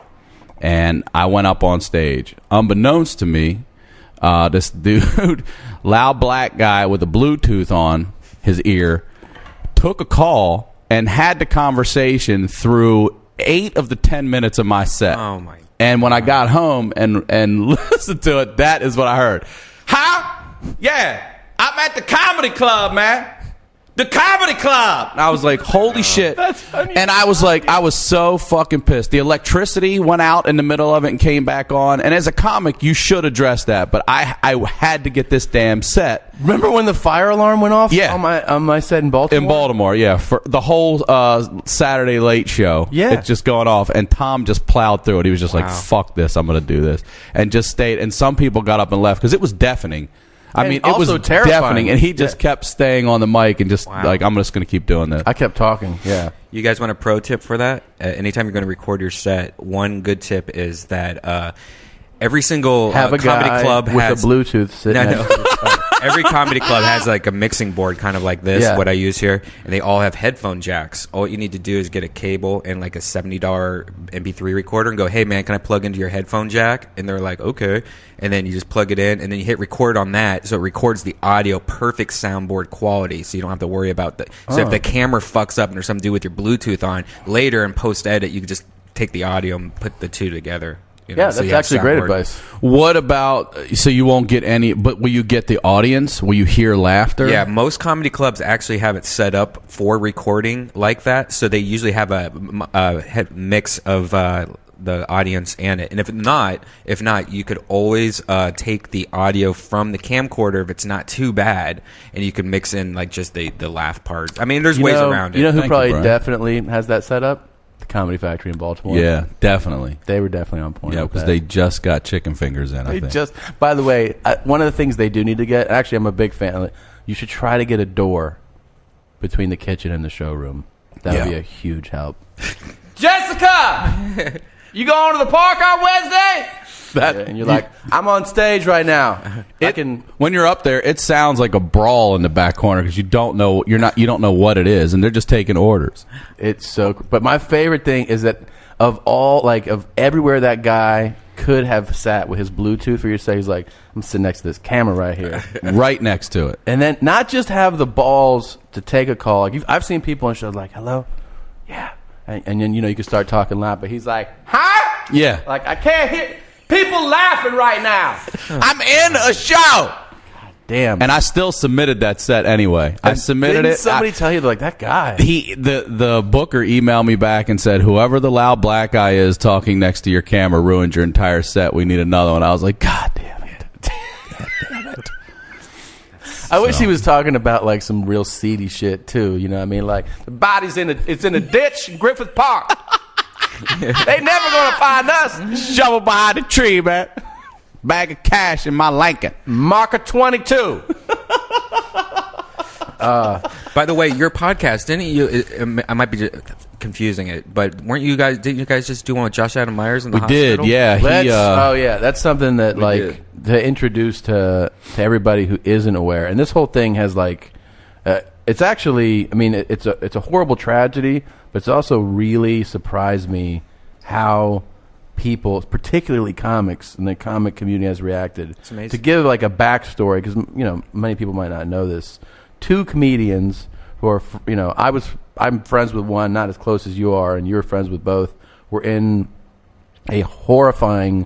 [SPEAKER 8] and I went up on stage. Unbeknownst to me, this dude, loud black guy with a Bluetooth on his ear, took a call and had the conversation through 8 of the 10 minutes of my set.
[SPEAKER 1] Oh, my God.
[SPEAKER 8] And when I got home and listened to it, that is what I heard. How? Yeah, I'm at the comedy club, man. the comedy club. And I was like, holy shit. And I was like, I was so fucking pissed. The electricity went out in the middle of it and came back on. And as a comic, you should address that. But I had to get this damn set.
[SPEAKER 7] Remember when the fire alarm went off?
[SPEAKER 8] Yeah.
[SPEAKER 7] On my set in Baltimore?
[SPEAKER 8] In Baltimore, yeah. For the whole Saturday Late Show.
[SPEAKER 7] Yeah.
[SPEAKER 8] It's just going off. And Tom just plowed through it. He was just like, fuck this. I'm going to do this. And just stayed. And some people got up and left because it was deafening. I mean, it was
[SPEAKER 7] terrifying.
[SPEAKER 8] deafening, and he just kept staying on the mic and just like, I'm just going to keep doing this.
[SPEAKER 7] I kept talking, yeah.
[SPEAKER 1] You guys want a pro tip for that? Anytime you're going to record your set, one good tip is that every single
[SPEAKER 7] Have a
[SPEAKER 1] comedy
[SPEAKER 7] guy
[SPEAKER 1] club
[SPEAKER 7] with
[SPEAKER 1] has
[SPEAKER 7] a Bluetooth sitting next to his
[SPEAKER 1] every comedy club has like a mixing board kind of like this, what I use here, and they all have headphone jacks. All you need to do is get a cable and like a $70 MP3 recorder and go, hey man, can I plug into your headphone jack? And they're like, okay. And then you just plug it in and then you hit record on that, so it records the audio perfect soundboard quality, so you don't have to worry about that. So if the camera fucks up and there's something to do with your Bluetooth on, later in post edit you can just take the audio and put the two together. You know,
[SPEAKER 7] yeah, that's actually great advice.
[SPEAKER 8] What about, so you won't get any, but will you get the audience? Will you hear laughter?
[SPEAKER 1] Yeah, most comedy clubs actually have it set up for recording like that, so they usually have a mix of the audience and it. And if not, you could always take the audio from the camcorder if it's not too bad, and you can mix in like just the laugh part. I mean, there's ways around it.
[SPEAKER 7] You know who probably definitely has that set up? The Comedy Factory in Baltimore.
[SPEAKER 8] Yeah, definitely.
[SPEAKER 7] They were definitely on point.
[SPEAKER 8] Yeah, because they just got chicken fingers in. I think.
[SPEAKER 7] By the way, one of the things they do need to get. Actually, I'm a big fan of it. You should try to get a door between the kitchen and the showroom. That would be a huge help. Jessica, you going to the park on Wednesday? And you're like, I'm on stage right now.
[SPEAKER 8] When you're up there, it sounds like a brawl in the back corner because you don't know what it is, and they're just taking orders.
[SPEAKER 7] It's so. But my favorite thing is that of everywhere that guy could have sat with his Bluetooth for your set, he's like, I'm sitting next to this camera right here,
[SPEAKER 8] right next to it,
[SPEAKER 7] and then not just have the balls to take a call. Like I've seen people on shows like, hello, yeah, and then you can start talking loud, but he's like, huh,
[SPEAKER 8] yeah,
[SPEAKER 7] like I can't hear. People laughing right now.
[SPEAKER 8] I'm in a show.
[SPEAKER 7] God damn.
[SPEAKER 8] And I still submitted that set anyway. I submitted it.
[SPEAKER 7] Somebody tell you like that guy.
[SPEAKER 8] The booker emailed me back and said, whoever the loud black guy is talking next to your camera ruined your entire set. We need another one. I was like, God damn it. God damn it.
[SPEAKER 7] I wish he was talking about like some real seedy shit too. You know what I mean? Like the body's in a ditch in Griffith Park. They never gonna find us.
[SPEAKER 8] Shovel behind the tree, man. Bag of cash in my Lincoln.
[SPEAKER 7] Marker 22.
[SPEAKER 1] By the way, your podcast, didn't you? I might be confusing it, but didn't you guys just do one with Josh Adam Myers in the hospital?
[SPEAKER 8] We did, yeah.
[SPEAKER 7] That's something that to introduce to everybody who isn't aware. And this whole thing has it's actually, I mean, it's a horrible tragedy, but it's also really surprised me how people, particularly comics and the comic community, has reacted.
[SPEAKER 1] It's amazing.
[SPEAKER 7] To give like a backstory, because many people might not know this. Two comedians who are, I'm friends with one, not as close as you are, and you're friends with both, were in a horrifying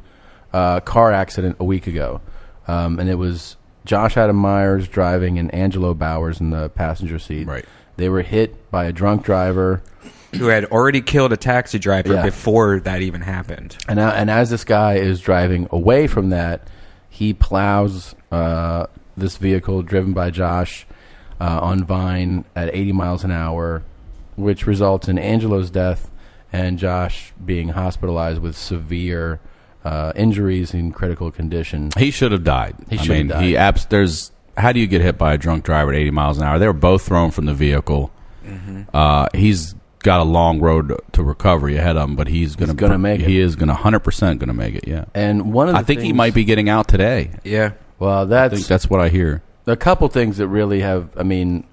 [SPEAKER 7] car accident a week ago, and it was Josh Adam Myers driving and Angelo Bowers in the passenger seat.
[SPEAKER 8] Right.
[SPEAKER 7] They were hit by a drunk driver
[SPEAKER 1] who had already killed a taxi driver before that even happened.
[SPEAKER 7] And as this guy is driving away from that, he plows this vehicle driven by Josh on Vine at 80 miles an hour, which results in Angelo's death and Josh being hospitalized with severe injuries in critical condition.
[SPEAKER 8] He should have died.
[SPEAKER 7] He should have died.
[SPEAKER 8] How do you get hit by a drunk driver at 80 miles an hour? They were both thrown from the vehicle. Mm-hmm. He's got a long road to recovery ahead of him, but he's going to make it. He is going to 100% going to make it. Yeah.
[SPEAKER 7] And I
[SPEAKER 8] think he might be getting out today.
[SPEAKER 1] Yeah.
[SPEAKER 7] Well,
[SPEAKER 8] I think that's what I hear.
[SPEAKER 7] A couple things that really have. I mean,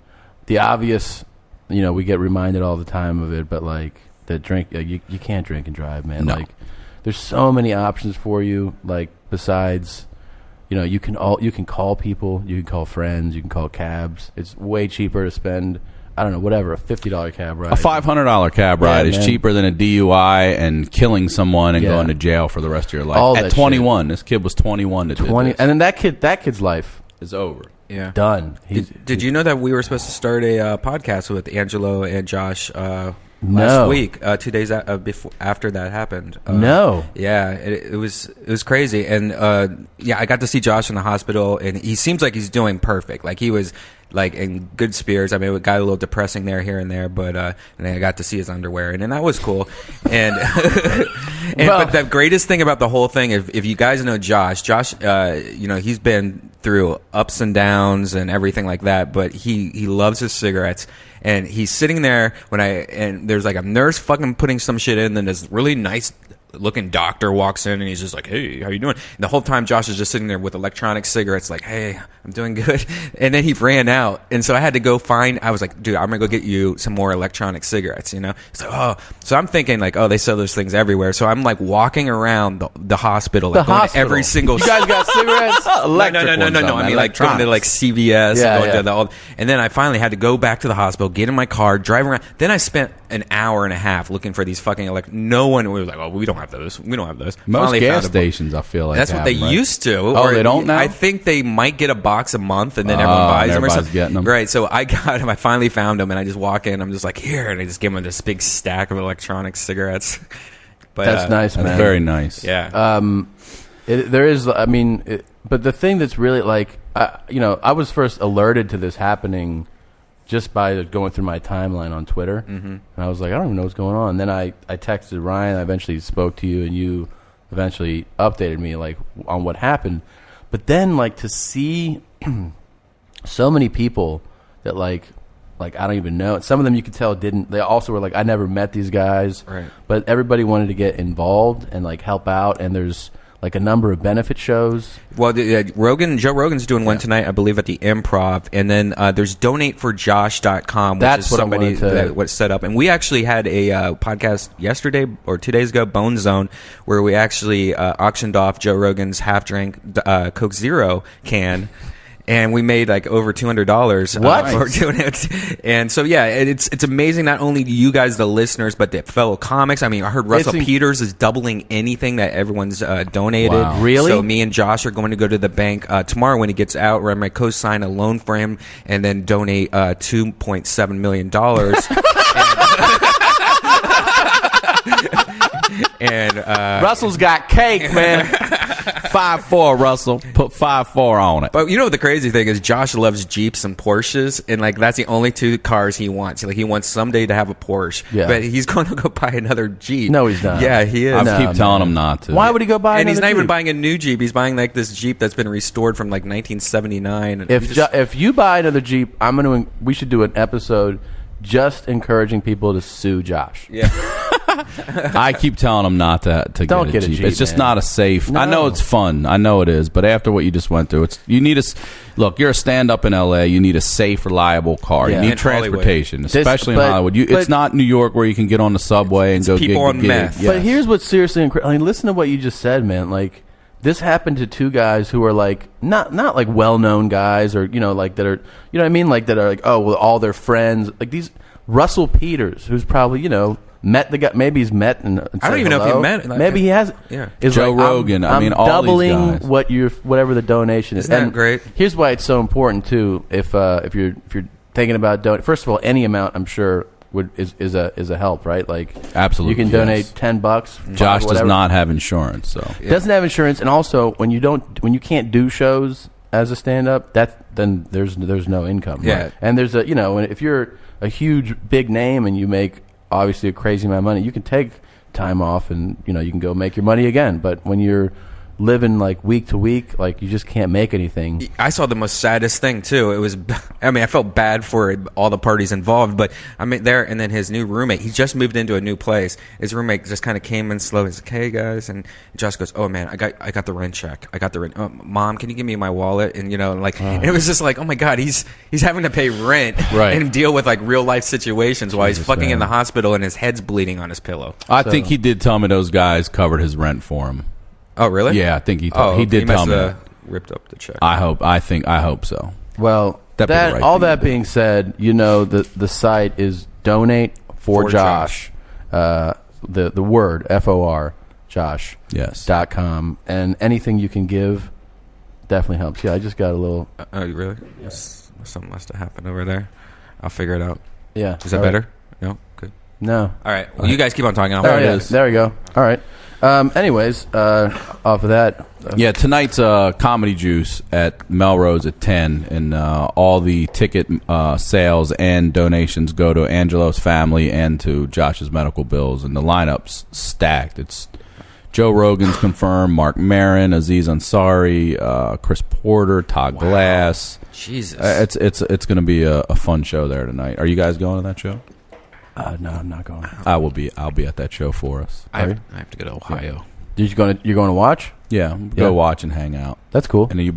[SPEAKER 7] the obvious. We get reminded all the time of it, but like the drink, you can't drink and drive, man.
[SPEAKER 8] No.
[SPEAKER 7] Like, there's so many options for you. Like besides, you can call people, you can call friends, you can call cabs. It's way cheaper to spend. I don't know, whatever, a $50 cab ride.
[SPEAKER 8] A $500 cab ride is cheaper than a DUI and killing someone and going to jail for the rest of your life. At 21, this kid was 21 to
[SPEAKER 7] 20, and then that kid's life
[SPEAKER 8] is over.
[SPEAKER 1] Yeah.
[SPEAKER 7] done.
[SPEAKER 1] Did you know that we were supposed to start a podcast with Angelo and Josh
[SPEAKER 7] No.
[SPEAKER 1] last week? 2 days after that happened.
[SPEAKER 7] No.
[SPEAKER 1] Yeah, it was crazy, and I got to see Josh in the hospital, and he seems like he's doing perfect. Like he was like in good spirits. I mean, it got a little depressing here and there, but and I got to see his underwear, and that was cool. And, but the greatest thing about the whole thing, if you guys know Josh, he's been through ups and downs and everything like that, but he loves his cigarettes. And he's sitting there and there's like a nurse fucking putting some shit in, and then this really nice looking doctor walks in, and he's just like, "Hey, how you doing?" And the whole time Josh is just sitting there with electronic cigarettes, like, "Hey, I'm doing good." And then he ran out, and so I had to go I was like, "Dude, I'm gonna go get you some more electronic cigarettes," you know? So so I'm thinking like, oh, they sell those things everywhere. So I'm like walking around the hospital, like going to every single.
[SPEAKER 7] You guys got cigarettes?
[SPEAKER 1] No. I mean, like going to like CVS, and going to and then I finally had to go back to the hospital, get in my car, drive around. Then I spent an hour and a half looking for these fucking no one was like, "Oh, we don't have those. We don't have those."
[SPEAKER 8] Most
[SPEAKER 1] Finally
[SPEAKER 8] gas stations, I feel like
[SPEAKER 1] that's what they used to.
[SPEAKER 8] Oh, they don't now?
[SPEAKER 1] I think they might get a box a month, and then everyone buys them or something.
[SPEAKER 8] Getting them.
[SPEAKER 1] Right. So I got them. I finally found them, and I just walk in. I'm just like, "Here," and I just give them this big stack of electronic cigarettes. But
[SPEAKER 7] that's nice, man.
[SPEAKER 8] That's very nice.
[SPEAKER 1] Yeah.
[SPEAKER 7] There is. I mean, but the thing that's really like, I was first alerted to this happening just by going through my timeline on Twitter, and I was like, I don't even know what's going on. And then I texted Ryan. I eventually spoke to you, and you eventually updated me like on what happened. But then like to see so many people that like I don't even know. Some of them you could tell didn't. They also were like, I never met these guys,
[SPEAKER 1] right? But
[SPEAKER 7] everybody wanted to get involved and like help out. And there's like a number of benefit shows.
[SPEAKER 1] Well, Joe Rogan's doing one tonight, I believe, at the Improv, and then there's donateforjosh.com, which
[SPEAKER 7] That's
[SPEAKER 1] is
[SPEAKER 7] what
[SPEAKER 1] somebody that was set up. And we actually had a podcast yesterday or 2 days ago, Bone Zone, where we actually auctioned off Joe Rogan's half-drink Coke Zero can. And we made like over $200 for doing it. And so, yeah, it's amazing. Not only do you guys, the listeners, but the fellow comics. I mean, I heard Russell Peters is doubling anything that everyone's donated.
[SPEAKER 7] Wow. Really?
[SPEAKER 1] So me and Josh are going to go to the bank tomorrow when he gets out, where I might co-sign a loan for him and then donate $2.7 million. And
[SPEAKER 8] Russell's got cake, man. 5-4, Russell. Put 5-4 on it.
[SPEAKER 1] But you know what the crazy thing is? Josh loves Jeeps and Porsches, and like that's the only two cars he wants. Like he wants someday to have a Porsche, but he's going to go buy another Jeep.
[SPEAKER 7] No, he's not.
[SPEAKER 1] Yeah, he is.
[SPEAKER 8] I keep telling him not to.
[SPEAKER 7] Why would he go buy?
[SPEAKER 1] And he's not
[SPEAKER 7] Jeep?
[SPEAKER 1] even buying a new Jeep. He's buying like this Jeep that's been restored from like 1979. And
[SPEAKER 7] if you buy another Jeep, we should do an episode just encouraging people to sue Josh.
[SPEAKER 1] Yeah.
[SPEAKER 8] I keep telling him not to
[SPEAKER 7] Don't
[SPEAKER 8] get a Jeep. It's just
[SPEAKER 7] man.
[SPEAKER 8] not a safe.
[SPEAKER 7] No.
[SPEAKER 8] I know it's fun. I know it is. But after what you just went through, you need look. You're a stand-up in L.A. You need a safe, reliable car.
[SPEAKER 7] Yeah.
[SPEAKER 8] You need
[SPEAKER 1] In
[SPEAKER 8] transportation,
[SPEAKER 1] Hollywood.
[SPEAKER 8] especially in Hollywood. It's not New York where you can get on the subway and go
[SPEAKER 1] people on
[SPEAKER 8] gig.
[SPEAKER 1] meth.
[SPEAKER 8] Yes.
[SPEAKER 7] But here's what's seriously incredible. I mean, listen to what you just said, man. Like this happened to two guys who are like not like well-known guys, or like that are what I mean, like that are like all their friends, like these Russell Peters, who's probably met the guy. Maybe he's met and
[SPEAKER 1] I don't even know if he met. Like,
[SPEAKER 7] maybe he has.
[SPEAKER 1] Yeah.
[SPEAKER 7] Is
[SPEAKER 8] Joe
[SPEAKER 7] like,
[SPEAKER 8] Rogan.
[SPEAKER 7] I'm
[SPEAKER 8] I mean, all
[SPEAKER 7] doubling
[SPEAKER 8] these guys.
[SPEAKER 7] whatever the donation is.
[SPEAKER 1] Isn't that great?
[SPEAKER 7] Here's why it's so important too. If you're thinking about donating, first of all, any amount I'm sure is a help, right? Like
[SPEAKER 8] Absolutely,
[SPEAKER 7] you can donate $10.
[SPEAKER 8] Josh
[SPEAKER 7] whatever.
[SPEAKER 8] does not have insurance, so
[SPEAKER 7] Doesn't have insurance, and also when you can't do shows as a stand-up, then there's no income.
[SPEAKER 1] Yeah.
[SPEAKER 7] Right? And there's if you're a huge big name and you make obviously a crazy amount of money, you can take time off and you can go make your money again. But when you're living like week to week, like you just can't make anything.
[SPEAKER 1] I saw the most saddest thing too. It was, I mean, I felt bad for all the parties involved, but I mean there, and then his new roommate, he just moved into a new place. His roommate just kind of came in slow. He's like, "Hey guys," and Josh goes, "Oh man, I got the rent check. I got the rent. Mom, can you give me my wallet?" And and it was just like, oh my god, he's having to pay rent and deal with like real life situations while he's fucking in the hospital and his head's bleeding on his pillow.
[SPEAKER 8] I think he did tell me those guys covered his rent for him.
[SPEAKER 1] Oh really?
[SPEAKER 8] Yeah, I think he did tell me that.
[SPEAKER 1] Ripped up the check.
[SPEAKER 8] I hope so.
[SPEAKER 7] Well,
[SPEAKER 8] That'd be the right
[SPEAKER 7] all
[SPEAKER 8] thing to
[SPEAKER 7] that
[SPEAKER 8] do.
[SPEAKER 7] being said, the site is donate for Josh. The word FOR Josh.
[SPEAKER 8] Yes.
[SPEAKER 7] .com, and anything you can give definitely helps. Yeah, I just got a little.
[SPEAKER 1] Oh, really? Something must have happened over there. I'll figure it out.
[SPEAKER 7] Yeah.
[SPEAKER 1] Is that better? No? Good.
[SPEAKER 7] No.
[SPEAKER 1] All right. Well, you guys keep on talking.
[SPEAKER 7] There it is. There we go. All right. Anyways, off of that.
[SPEAKER 8] Yeah, tonight's Comedy Juice at Melrose at 10, and all the ticket sales and donations go to Angelo's family and to Josh's medical bills, and the lineup's stacked. It's Joe Rogan's confirmed, Mark Maron, Aziz Ansari, Chris Porter, Todd Glass.
[SPEAKER 1] Jesus.
[SPEAKER 8] It's going to be a fun show there tonight. Are you guys going to that show?
[SPEAKER 7] No, I'm not going.
[SPEAKER 8] I'll be at that show for us.
[SPEAKER 1] I have to go to Ohio.
[SPEAKER 7] You're going to watch?
[SPEAKER 8] Yeah, go watch and hang out.
[SPEAKER 7] That's cool.
[SPEAKER 8] And then you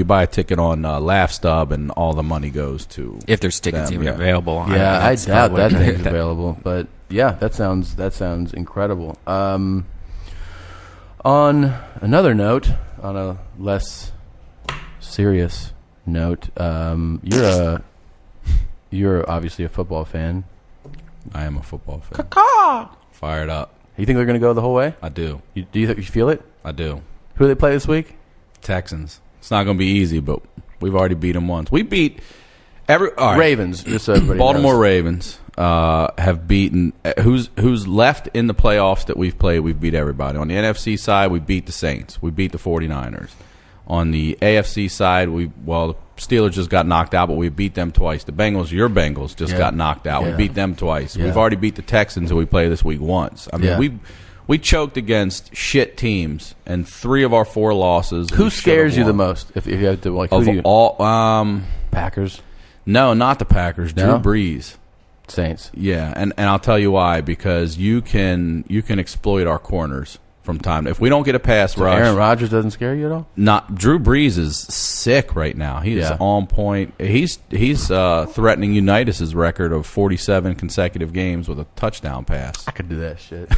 [SPEAKER 8] buy a ticket on Laugh Stub, and all the money goes to
[SPEAKER 1] if there's tickets even available.
[SPEAKER 7] Yeah, I doubt that thing's available. But yeah, that sounds incredible. On another note, on a less serious note, you're obviously a football fan.
[SPEAKER 8] I am a football fan. Fired up.
[SPEAKER 7] You think they're going to go the whole way?
[SPEAKER 8] I do.
[SPEAKER 7] Do you feel it?
[SPEAKER 8] I do.
[SPEAKER 7] Who do they play this week?
[SPEAKER 8] Texans. It's not going to be easy, but we've already beat them once. We beat
[SPEAKER 7] Ravens. Just so everybody
[SPEAKER 8] Baltimore
[SPEAKER 7] knows.
[SPEAKER 8] Ravens have beaten who's left in the playoffs that we've played. We've beat everybody. On the NFC side, we beat the Saints. We beat the 49ers. On the AFC side, the Steelers just got knocked out, but we beat them twice. The Bengals, your Bengals, just got knocked out.
[SPEAKER 7] Yeah.
[SPEAKER 8] We beat them twice.
[SPEAKER 7] Yeah.
[SPEAKER 8] We've already beat the Texans, who we play this week once. I mean, we choked against shit teams, and 3 of our 4 losses.
[SPEAKER 7] Who scares you the most? If you have to, Packers?
[SPEAKER 8] No, not the Packers.
[SPEAKER 7] No?
[SPEAKER 8] Drew Brees.
[SPEAKER 7] Saints.
[SPEAKER 8] Yeah, and I'll tell you why. Because you can exploit our corners from time. If we don't get a pass rush,
[SPEAKER 7] Aaron Rodgers doesn't scare you at all?
[SPEAKER 8] Not Drew Brees is sick right now. He is on point. He's threatening Unitas' record of 47 consecutive games with a touchdown pass.
[SPEAKER 7] I could do that shit.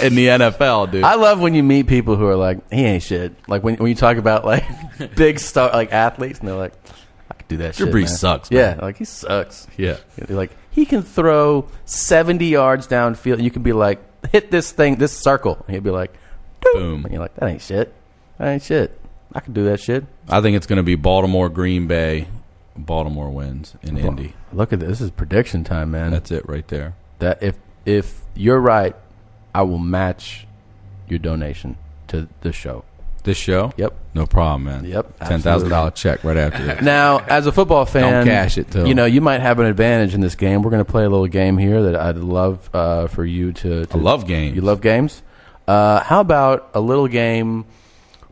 [SPEAKER 8] In the NFL, dude.
[SPEAKER 7] I love when you meet people who are like, he ain't shit. Like when you talk about like big star like athletes, and they're like, I could do that shit.
[SPEAKER 8] Drew Brees
[SPEAKER 7] man.
[SPEAKER 8] sucks, man.
[SPEAKER 7] Yeah, like he sucks.
[SPEAKER 8] Yeah.
[SPEAKER 7] They're like, he can throw 70 yards downfield, and you can be like, hit this circle. And he'll be like,
[SPEAKER 8] boom.
[SPEAKER 7] And you're like, that ain't shit. I can do that shit.
[SPEAKER 8] I think it's going to be Baltimore, Green Bay. Baltimore wins in Indy.
[SPEAKER 7] Look at this. This is prediction time, man.
[SPEAKER 8] That's it right there.
[SPEAKER 7] That if you're right, I will match your donation to the show.
[SPEAKER 8] This show?
[SPEAKER 7] Yep.
[SPEAKER 8] No problem, man.
[SPEAKER 7] Yep.
[SPEAKER 8] $10,000 check right after this.
[SPEAKER 7] Now, as a football fan,
[SPEAKER 8] don't cash it too.
[SPEAKER 7] You might have an advantage in this game. We're going to play a little game here that I'd love for you to.
[SPEAKER 8] I love games.
[SPEAKER 7] You love games? How about a little game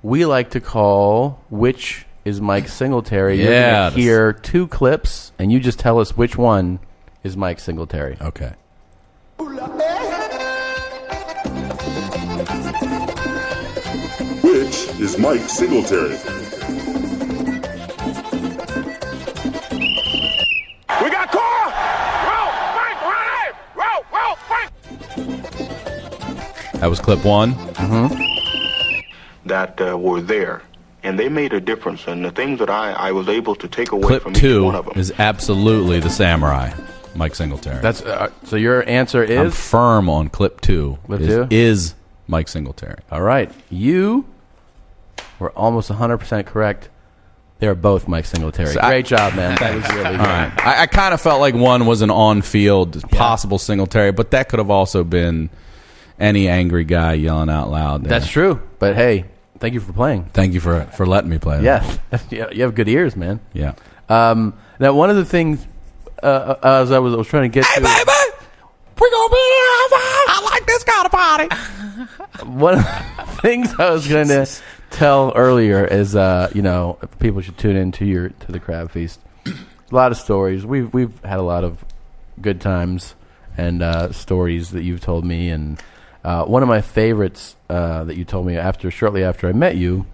[SPEAKER 7] we like to call Which is Mike Singletary? You're going to hear 2 clips, and you just tell us which one is Mike Singletary.
[SPEAKER 8] Okay.
[SPEAKER 9] Which is Mike Singletary?
[SPEAKER 2] We got car! Roll, Frank, ride! Roll, Frank!
[SPEAKER 8] That was clip 1.
[SPEAKER 10] That were there, and they made a difference. And the things that I was able to take away
[SPEAKER 8] Clip
[SPEAKER 10] from each
[SPEAKER 8] 2
[SPEAKER 10] one of them
[SPEAKER 8] is absolutely the Samurai, Mike Singletary.
[SPEAKER 7] That's so your answer is?
[SPEAKER 8] I'm firm on clip 2.
[SPEAKER 7] Clip 2?
[SPEAKER 8] Is Mike Singletary.
[SPEAKER 7] All right. You were almost 100% correct. They're both Mike Singletary.
[SPEAKER 8] So
[SPEAKER 7] Great job, man. That was really good.
[SPEAKER 8] All right. I kind of felt like one was an on-field possible Singletary, but that could have also been any angry guy yelling out loud there.
[SPEAKER 7] That's true. But hey, thank you for playing.
[SPEAKER 8] Thank you for letting me play.
[SPEAKER 7] Yeah. You have good ears, man.
[SPEAKER 8] Yeah.
[SPEAKER 7] Now, one of the things as I was trying to get to...
[SPEAKER 8] baby! We're going to be I like this kind of party.
[SPEAKER 7] One of the things I was going to tell earlier is, people should tune in to the Crab Feast. A lot of stories. We've had a lot of good times and stories that you've told me. And one of my favorites that you told me shortly after I met you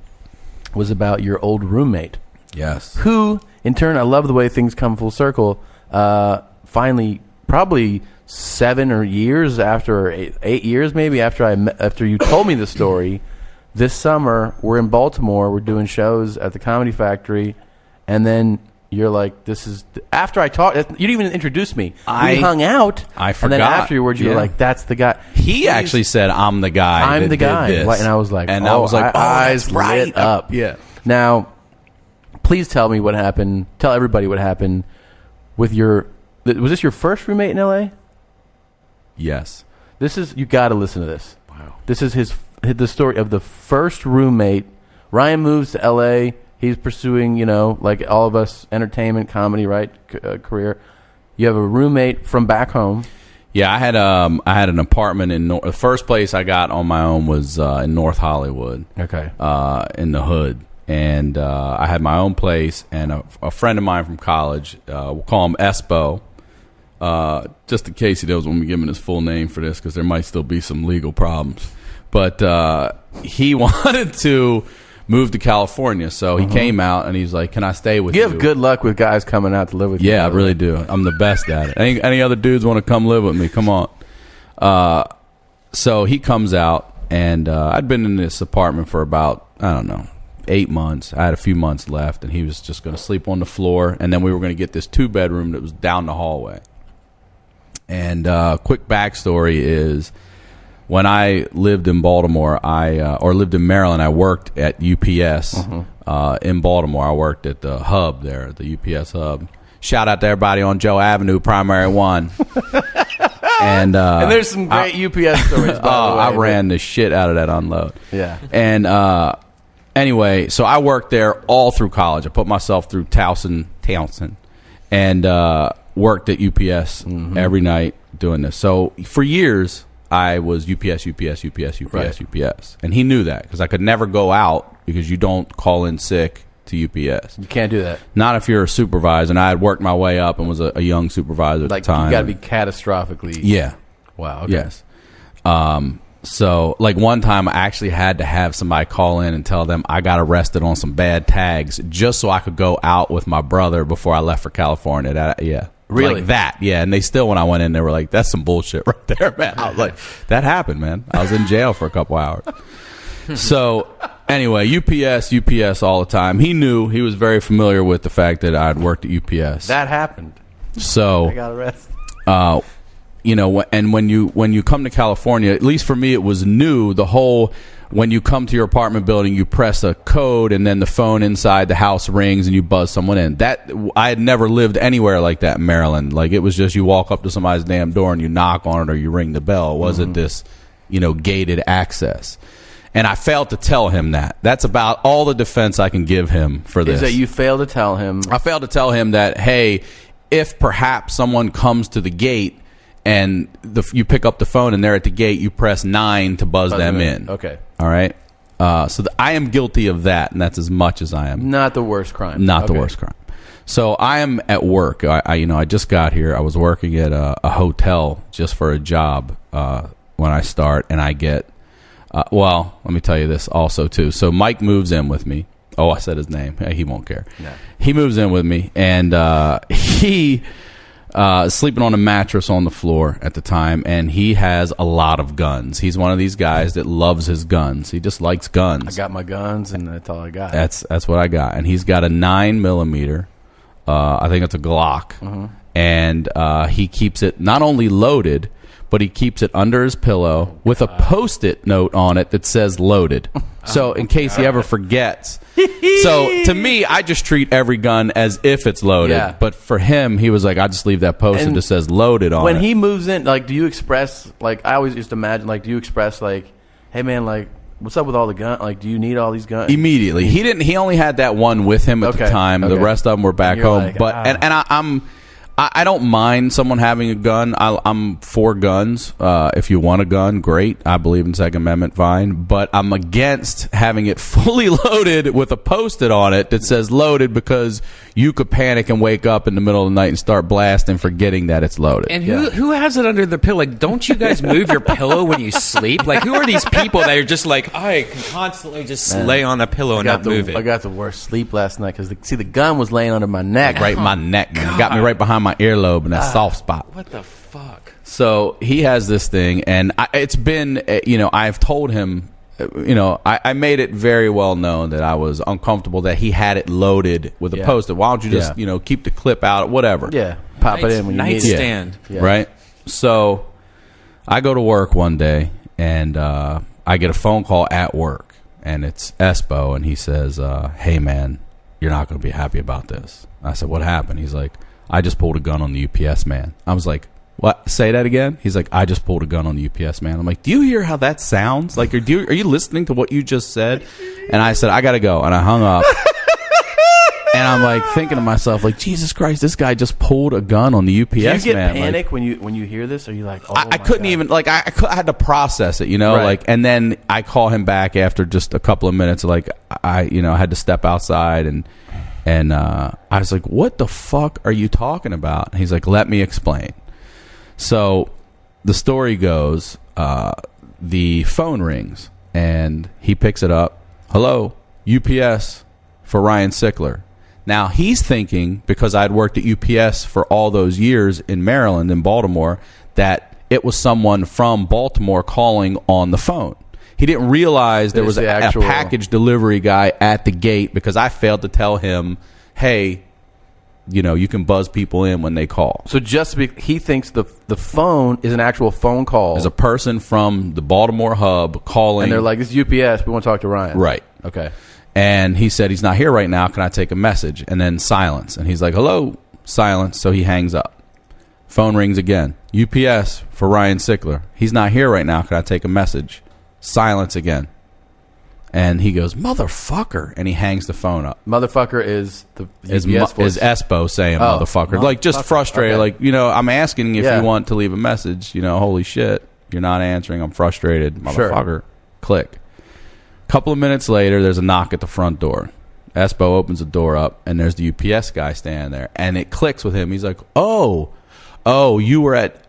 [SPEAKER 7] was about your old roommate.
[SPEAKER 8] Yes.
[SPEAKER 7] Who, in turn, I love the way things come full circle. Finally, probably 7 or years after 8 years maybe after you told me the story, this summer we're in Baltimore, we're doing shows at the Comedy Factory, and then you're like, this is after I talked, you didn't even introduce me. We hung out.
[SPEAKER 8] I forgot.
[SPEAKER 7] And then afterwards you were like, that's the guy.
[SPEAKER 8] He actually said, I'm the guy.
[SPEAKER 7] I'm the guy.
[SPEAKER 8] Did this.
[SPEAKER 7] And I was like,
[SPEAKER 8] and I was like,
[SPEAKER 7] eyes
[SPEAKER 8] that's right
[SPEAKER 7] lit up.
[SPEAKER 8] Yeah.
[SPEAKER 7] Now, please tell me what happened. Tell everybody what happened with your. Was this your first roommate in L.A.?
[SPEAKER 8] Yes.
[SPEAKER 7] You got to listen to this.
[SPEAKER 8] Wow.
[SPEAKER 7] This is the story of the first roommate. Ryan moves to L.A. He's pursuing, like all of us, entertainment, comedy, right, career. You have a roommate from back home.
[SPEAKER 8] Yeah, I had an apartment in the first place I got on my own was in North Hollywood.
[SPEAKER 7] Okay.
[SPEAKER 8] In the hood, and I had my own place, and a friend of mine from college, we'll call him Espo, just in case he doesn't want me giving his full name for this because there might still be some legal problems. But he wanted to move to California, so he came out and he's like, "Can I stay with you?"
[SPEAKER 7] You have good luck with guys coming out to live with you.
[SPEAKER 8] Yeah, I really do. I'm the best at it. Any other dudes want to come live with me? Come on. So he comes out, and I'd been in this apartment for about, I don't know, 8 months. I had a few months left, and he was just going to sleep on the floor, and then we were going to get this 2-bedroom that was down the hallway. And quick backstory is, when I lived in Baltimore, or lived in Maryland, I worked at UPS in Baltimore. I worked at the hub there, the UPS hub. Shout out to everybody on Joe Avenue, Primary 1. And
[SPEAKER 7] there's some great UPS stories, by the way.
[SPEAKER 8] I ran the shit out of that unload.
[SPEAKER 7] Yeah.
[SPEAKER 8] And anyway, so I worked there all through college. I put myself through Towson, and worked at UPS every night doing this. So for years, I was UPS, UPS. And he knew that because I could never go out because you don't call in sick to UPS.
[SPEAKER 7] You can't do that.
[SPEAKER 8] Not if you're a supervisor. And I had worked my way up and was a young supervisor at the time.
[SPEAKER 7] You got to be catastrophically.
[SPEAKER 8] Yeah.
[SPEAKER 7] Wow. Okay.
[SPEAKER 8] Yes. So, like, one time I actually had to have somebody call in and tell them I got arrested on some bad tags just so I could go out with my brother before I left for California. Yeah.
[SPEAKER 7] Really?
[SPEAKER 8] Like that. Yeah. And they still, when I went in, they were like, that's some bullshit right there, man. I was like, that happened, man. I was in jail for a couple hours. So, anyway, UPS all the time. He knew, he was very familiar with the fact that I had worked at UPS.
[SPEAKER 7] That happened.
[SPEAKER 8] So,
[SPEAKER 7] I got arrested.
[SPEAKER 8] And when you come to California, at least for me, it was new. The whole, when you come to your apartment building, you press a code and then the phone inside the house rings and you buzz someone in. That, I had never lived anywhere like that in Maryland. Like, it was just you walk up to somebody's damn door and you knock on it or you ring the bell. It wasn't this, gated access. And I failed to tell him that. That's about all the defense I can give him for this.
[SPEAKER 7] Is that you failed to tell him?
[SPEAKER 8] I failed to tell him that, hey, if perhaps someone comes to the gate and you pick up the phone and they're at the gate, you press 9 to buzz them in.
[SPEAKER 7] Okay.
[SPEAKER 8] All right? So I am guilty of that, and that's as much as I am.
[SPEAKER 7] Not the worst crime.
[SPEAKER 8] Not the worst crime. So I am at work. I just got here. I was working at a hotel just for a job when I start, and I get... let me tell you this also, too. So Mike moves in with me. Oh, I said his name. He won't care.
[SPEAKER 7] No.
[SPEAKER 8] He moves in with me, and he... sleeping on a mattress on the floor at the time, and he has a lot of guns. He's one of these guys that loves his guns. He just likes guns.
[SPEAKER 7] I got my guns, and that's all I got.
[SPEAKER 8] That's what I got. And he's got a 9mm. I think it's a Glock. And he keeps it not only loaded, but he keeps it under his pillow with a Post-it note on it that says loaded. So in case he ever forgets. So to me, I just treat every gun as if it's loaded.
[SPEAKER 7] Yeah.
[SPEAKER 8] But for him, he was like, I just leave that Post-it that says loaded on it.
[SPEAKER 7] When he moves in, like, do you express, like, I always used to imagine, like, do you express, like, hey, man, like, what's up with all the guns? Like, do you need all these guns?
[SPEAKER 8] Immediately. He only had that one with him at the time. The rest of them were back home.
[SPEAKER 7] Like,
[SPEAKER 8] I don't mind someone having a gun. I'm for guns. If you want a gun, great. I believe in Second Amendment, fine. But I'm against having it fully loaded with a Post-it on it that says loaded, because you could panic and wake up in the middle of the night and start blasting, forgetting that it's loaded.
[SPEAKER 1] And who has it under their pillow? Like, don't you guys move your pillow when you sleep? Like, who are these people that are just like, I can constantly just lay on a pillow and not move it?
[SPEAKER 7] I got the worst sleep last night because, the gun was laying under my neck.
[SPEAKER 8] Right in my neck. Man. It got me right behind my earlobe and that soft spot.
[SPEAKER 1] What the fuck?
[SPEAKER 8] So he has this thing, and it's been, I've told him, I made it very well known that I was uncomfortable that he had it loaded with a Post-it. Why don't you just, keep the clip out, whatever.
[SPEAKER 7] Yeah, pop it in when you need it.
[SPEAKER 1] Nightstand.
[SPEAKER 8] Yeah. Right? So I go to work one day, and I get a phone call at work, and it's Espo, and he says, hey, man, you're not going to be happy about this. I said, what happened? He's like, I just pulled a gun on the UPS man. I was like, what? Say that again? He's like, I just pulled a gun on the UPS man. I'm like, do you hear how that sounds? Like, are you listening to what you just said? And I said, I got to go. And I hung up. And I'm like thinking to myself, like, Jesus Christ, this guy just pulled a gun on the UPS man.
[SPEAKER 7] Do you get
[SPEAKER 8] man.
[SPEAKER 7] panic
[SPEAKER 8] like,
[SPEAKER 7] when you hear this? Are you like, oh,
[SPEAKER 8] I couldn't God. Even like I had to process it,
[SPEAKER 7] Right.
[SPEAKER 8] like, and then I call him back after just a couple of minutes. Like I had to step outside and I was like, what the fuck are you talking about? And he's like, let me explain. So the story goes, the phone rings and he picks it up. Hello, UPS for Ryan Sickler. Now, he's thinking, because I'd worked at UPS for all those years in Maryland and Baltimore, that it was someone from Baltimore calling on the phone. He didn't realize there was a package delivery guy at the gate, because I failed to tell him, hey, you can buzz people in when they call.
[SPEAKER 7] So he thinks the phone is an actual phone call.
[SPEAKER 8] There's a person from the Baltimore hub calling.
[SPEAKER 7] And they're like, this is UPS. We want to talk to Ryan.
[SPEAKER 8] Right.
[SPEAKER 7] Okay.
[SPEAKER 8] And he said, he's not here right now. Can I take a message? And then silence. And he's like, hello, silence. So he hangs up. Phone rings again. UPS for Ryan Sickler. He's not here right now. Can I take a message? Silence again. And he goes, motherfucker. And he hangs the phone up.
[SPEAKER 7] Motherfucker is the
[SPEAKER 8] is
[SPEAKER 7] UPS voice.
[SPEAKER 8] Espo saying motherfucker. Like, just frustrated.
[SPEAKER 7] Okay.
[SPEAKER 8] Like, I'm asking if you want to leave a message. Holy shit. You're not answering. I'm frustrated. Motherfucker. Sure. Click. Couple of minutes later, there's a knock at the front door. Espo opens the door up, and there's the UPS guy standing there. And it clicks with him. He's like, you were at,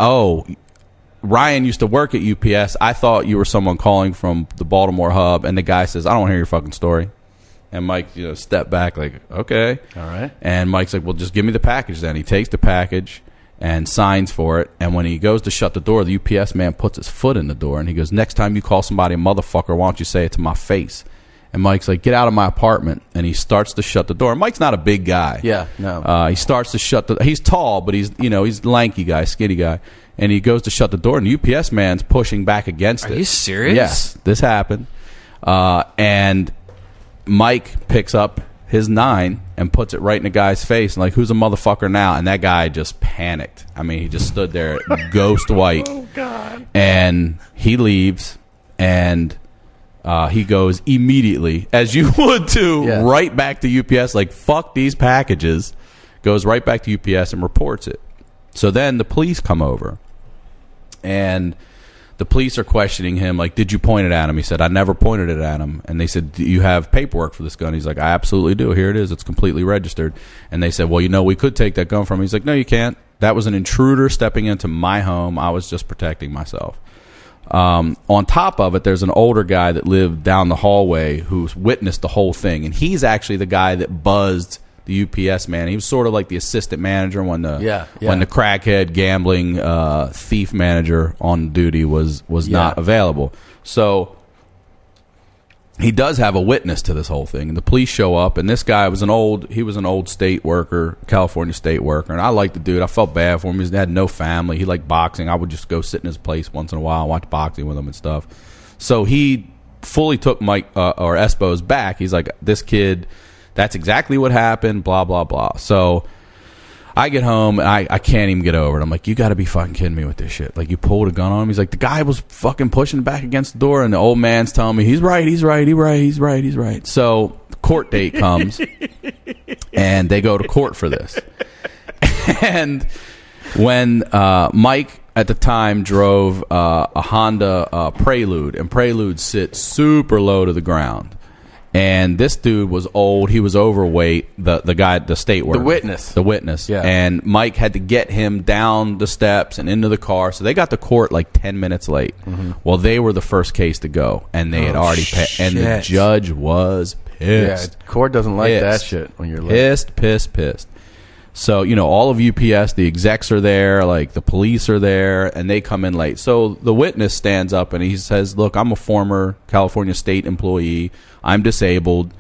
[SPEAKER 8] Ryan used to work at UPS. I thought you were someone calling from the Baltimore hub. And the guy says, I don't want to hear your fucking story. And Mike, stepped back like, okay.
[SPEAKER 7] All right.
[SPEAKER 8] And Mike's like, well, just give me the package then. He takes the package and signs for it. And when he goes to shut the door, the UPS man puts his foot in the door. And he goes, next time you call somebody a motherfucker, why don't you say it to my face? And Mike's like, get out of my apartment. And he starts to shut the door. And Mike's not a big guy.
[SPEAKER 7] Yeah, no.
[SPEAKER 8] He starts to shut he's tall, but he's a lanky guy, skinny guy. And he goes to shut the door, and the UPS man's pushing back against it.
[SPEAKER 1] Are you serious?
[SPEAKER 8] Yes, this happened. And Mike picks up his 9 and puts it right in the guy's face. And like, who's a motherfucker now? And that guy just panicked. I mean, he just stood there ghost white.
[SPEAKER 7] Oh, God.
[SPEAKER 8] And he leaves, and he goes immediately, as you would too, right back to UPS, like, fuck these packages. Goes right back to UPS and reports it. So then the police come over, and the police are questioning him, like, did you point it at him? He said, I never pointed it at him. And they said, do you have paperwork for this gun? He's like, I absolutely do. Here it is. It's completely registered. And they said, well, we could take that gun from him. He's like, no, you can't. That was an intruder stepping into my home. I was just protecting myself. On top of it, there's an older guy that lived down the hallway who's witnessed the whole thing. And he's actually the guy that buzzed the UPS man. He was sort of like the assistant manager when the crackhead gambling thief manager on duty was not available. So he does have a witness to this whole thing. And the police show up, and this guy was an old state worker, California state worker. And I liked the dude. I felt bad for him. He had no family. He liked boxing. I would just go sit in his place once in a while and watch boxing with him and stuff. So he fully took Mike or Espo's back. He's like, this kid, that's exactly what happened, blah, blah, blah. So I get home, and I can't even get over it. I'm like, you got to be fucking kidding me with this shit. Like, you pulled a gun on him? He's like, the guy was fucking pushing back against the door, and the old man's telling me, he's right. So the court date comes, and they go to court for this. And when Mike at the time drove a Honda Prelude, and Prelude sits super low to the ground. And this dude was old. He was overweight. The guy, the state worker. The witness. Yeah. And Mike had to get him down the steps and into the car. So they got to court like 10 minutes late. Mm-hmm. Well, they were the first case to go. And they had already and the judge was pissed.
[SPEAKER 7] Yeah, court doesn't like that shit when you're late.
[SPEAKER 8] Pissed. So, all of UPS, the execs are there, like the police are there, and they come in late. So the witness stands up and he says, look, I'm a former California state employee. I'm disabled.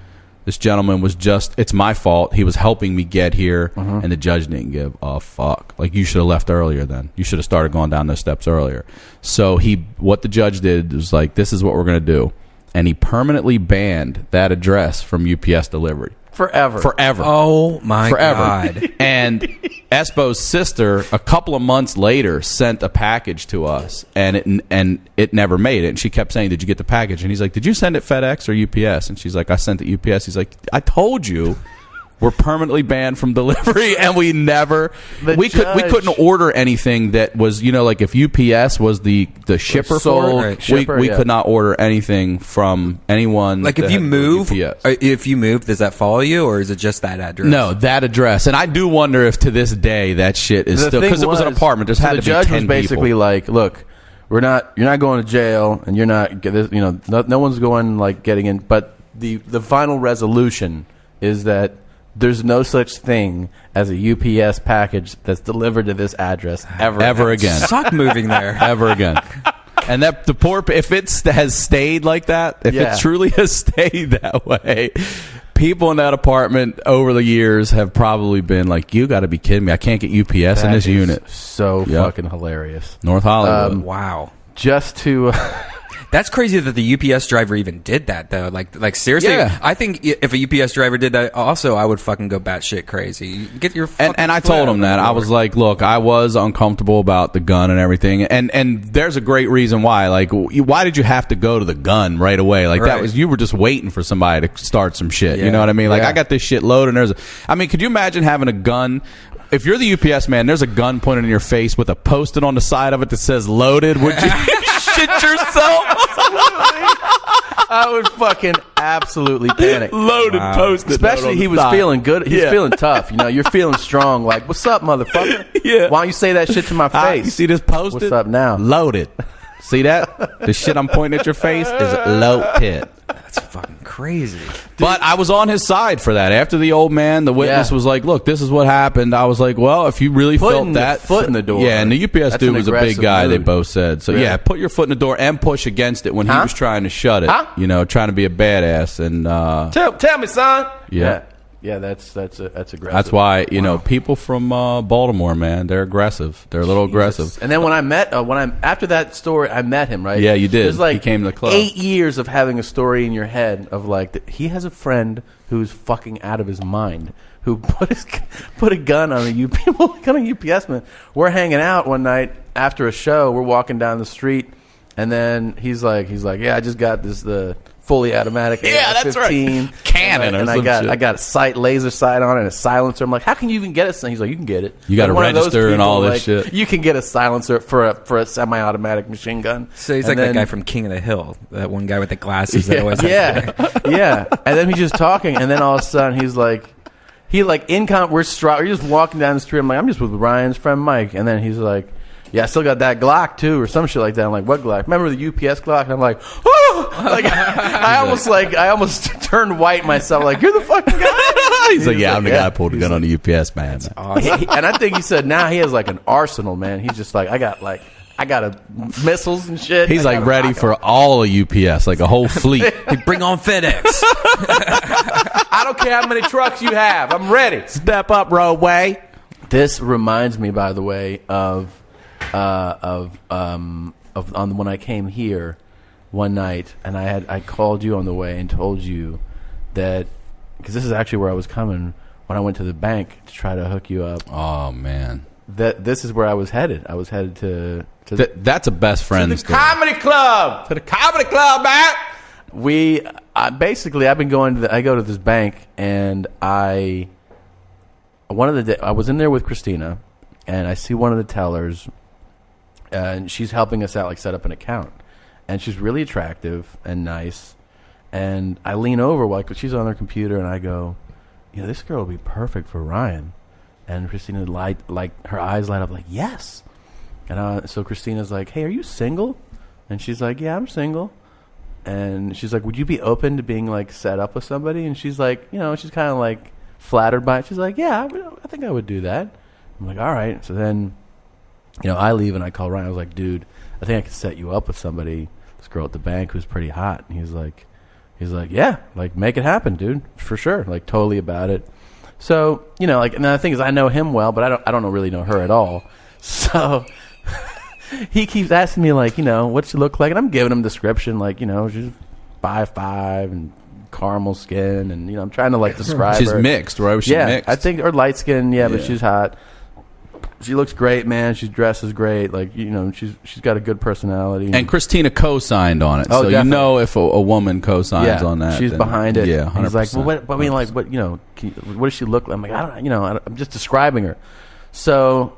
[SPEAKER 8] This gentleman was it's my fault. He was helping me get here, and the judge didn't give a fuck. Like, you should have left earlier then. You should have started going down those steps earlier. So what the judge did was like, this is what we're going to do. And he permanently banned that address from UPS delivery.
[SPEAKER 7] Forever.
[SPEAKER 1] Oh my God.
[SPEAKER 8] And Espo's sister, a couple of months later, sent a package to us, and it never made it. And she kept saying, "Did you get the package?" And he's like, "Did you send it FedEx or UPS?" And she's like, "I sent it UPS." He's like, "I told you." We're permanently banned from delivery, and we couldn't order anything that was, like if UPS was the shipper for it, we could not order anything from anyone.
[SPEAKER 1] Like if you move, does that follow you, or is it just that address?
[SPEAKER 8] No, that address. And I do wonder if to this day that shit is still, because it was an apartment. There's had to be 10 people. The judge was
[SPEAKER 7] basically like, look, you're not going to jail, and you're not, no one's going like getting in. But the final resolution is that there's no such thing as a UPS package that's delivered to this address ever again.
[SPEAKER 1] Suck moving there.
[SPEAKER 8] Ever again. And that the poor, if it has stayed like that, if it truly has stayed that way, people in that apartment over the years have probably been like, you got to be kidding me. I can't get UPS in this unit.
[SPEAKER 7] So fucking hilarious.
[SPEAKER 8] North Hollywood.
[SPEAKER 1] Wow.
[SPEAKER 7] Just to...
[SPEAKER 1] That's crazy that the UPS driver even did that, though. Like seriously, I think if a UPS driver did that, also I would fucking go batshit crazy. Get your
[SPEAKER 8] and I told him that. I was like, look, I was uncomfortable about the gun and everything, and there's a great reason why. Like, why did you have to go to the gun right away? Like that was, you were just waiting for somebody to start some shit. You know what I mean? Like I got this shit loaded, and could you imagine having a gun? If you're the UPS man, there's a gun pointed in your face with a Post-it on the side of it that says "loaded." Would you shit yourself?
[SPEAKER 7] I would fucking absolutely panic.
[SPEAKER 8] Loaded Post-it.
[SPEAKER 7] Especially he was feeling good. He's feeling tough. You're feeling strong. Like, what's up, motherfucker?
[SPEAKER 8] Yeah.
[SPEAKER 7] Why don't you say that shit to my face?
[SPEAKER 8] You see this Post-it?
[SPEAKER 7] What's up now?
[SPEAKER 8] Loaded. See that? The shit I'm pointing at your face is loaded.
[SPEAKER 1] That's fucking crazy.
[SPEAKER 8] But I was on his side for that. After the old man, the witness was like, look, this is what happened. I was like, well, if you really felt that.
[SPEAKER 7] Foot in the door.
[SPEAKER 8] Yeah, and the UPS dude was a big guy, they both said. So, put your foot in the door and push against it when he was trying to shut it. Trying to be a badass. And
[SPEAKER 7] tell me, son.
[SPEAKER 8] Yeah.
[SPEAKER 7] Yeah, that's aggressive.
[SPEAKER 8] That's why people from Baltimore, man, they're aggressive. They're a little aggressive.
[SPEAKER 7] And then when after that story, I met him. Right?
[SPEAKER 8] Yeah, you did.
[SPEAKER 7] It was like
[SPEAKER 8] he came to the club.
[SPEAKER 7] 8 years of having a story in your head of like he has a friend who's fucking out of his mind, who put a gun on a UPS man. We're hanging out one night after a show. We're walking down the street, and then he's like, yeah, I just got the fully automatic.
[SPEAKER 8] Yeah, that's
[SPEAKER 7] 15,
[SPEAKER 8] right. Cannon,
[SPEAKER 7] and I got a laser sight on it and a silencer. I'm like, how can you even get it? He's like, you can get it.
[SPEAKER 8] You got to register and all this shit.
[SPEAKER 7] You can get a silencer for a semi-automatic machine gun.
[SPEAKER 1] So he's like that guy from King of the Hill, that one guy with the glasses. That always
[SPEAKER 7] yeah. And then he's just talking, and then all of a sudden he's like, we're just walking down the street. I'm like, I'm just with Ryan's friend Mike, and then he's like, yeah, I still got that Glock too, or some shit like that. I'm like, what Glock? Remember the UPS Glock? And I'm like, oh! Like, I almost turned white myself. Like, you're the fucking guy.
[SPEAKER 8] He's like, yeah, I'm the guy who pulled a gun on the UPS man.
[SPEAKER 7] That's awesome. And I think he said now he has like an arsenal, man. He's just like, I got missiles and shit.
[SPEAKER 8] He's like ready for all of UPS, like a whole fleet.
[SPEAKER 1] Bring on FedEx.
[SPEAKER 7] I don't care how many trucks you have. I'm ready.
[SPEAKER 8] Step up, roadway.
[SPEAKER 7] This reminds me, by the way, of when I came here one night, and I called you on the way and told you that, because this is actually where I was coming when I went to the bank to try to hook you up.
[SPEAKER 8] Oh man,
[SPEAKER 7] that this is where I was headed. I was headed to
[SPEAKER 8] that's a best friend.
[SPEAKER 7] To the comedy club.
[SPEAKER 8] To the comedy club, man.
[SPEAKER 7] I've been going to I go to this bank, and I was in there with Christina, and I see one of the tellers. And she's helping us out, like set up an account, and she's really attractive and nice. And I lean over while she's on her computer, and I go, this girl would be perfect for Ryan. And Christina her eyes light up, like, yes. And so Christina's like, hey, are you single? And she's like, yeah, I'm single. And she's like, would you be open to being like set up with somebody? And she's like, she's kind of like flattered by it. She's like, yeah, I think I would do that. I'm like, all right. So then, I leave and I call Ryan. I was like, dude, I think I could set you up with somebody, this girl at the bank who's pretty hot. And he's like, yeah, like make it happen, dude, for sure. Like totally about it. So, and the thing is I know him well, but I don't really know her at all. So he keeps asking me like, what's she look like? And I'm giving him a description, like, she's 5'5" and caramel skin, and I'm trying to like describe
[SPEAKER 8] she's
[SPEAKER 7] her.
[SPEAKER 8] Mixed, right? She's mixed.
[SPEAKER 7] I think, or light skin, but she's hot. She looks great, man. She dresses great. Like, she's got a good personality.
[SPEAKER 8] And Christina co-signed on it,
[SPEAKER 7] so
[SPEAKER 8] definitely. If a woman co-signs on that,
[SPEAKER 7] she's behind it.
[SPEAKER 8] Yeah, 100%.
[SPEAKER 7] And he's like, well, what does she look like? I'm like, I'm just describing her. So,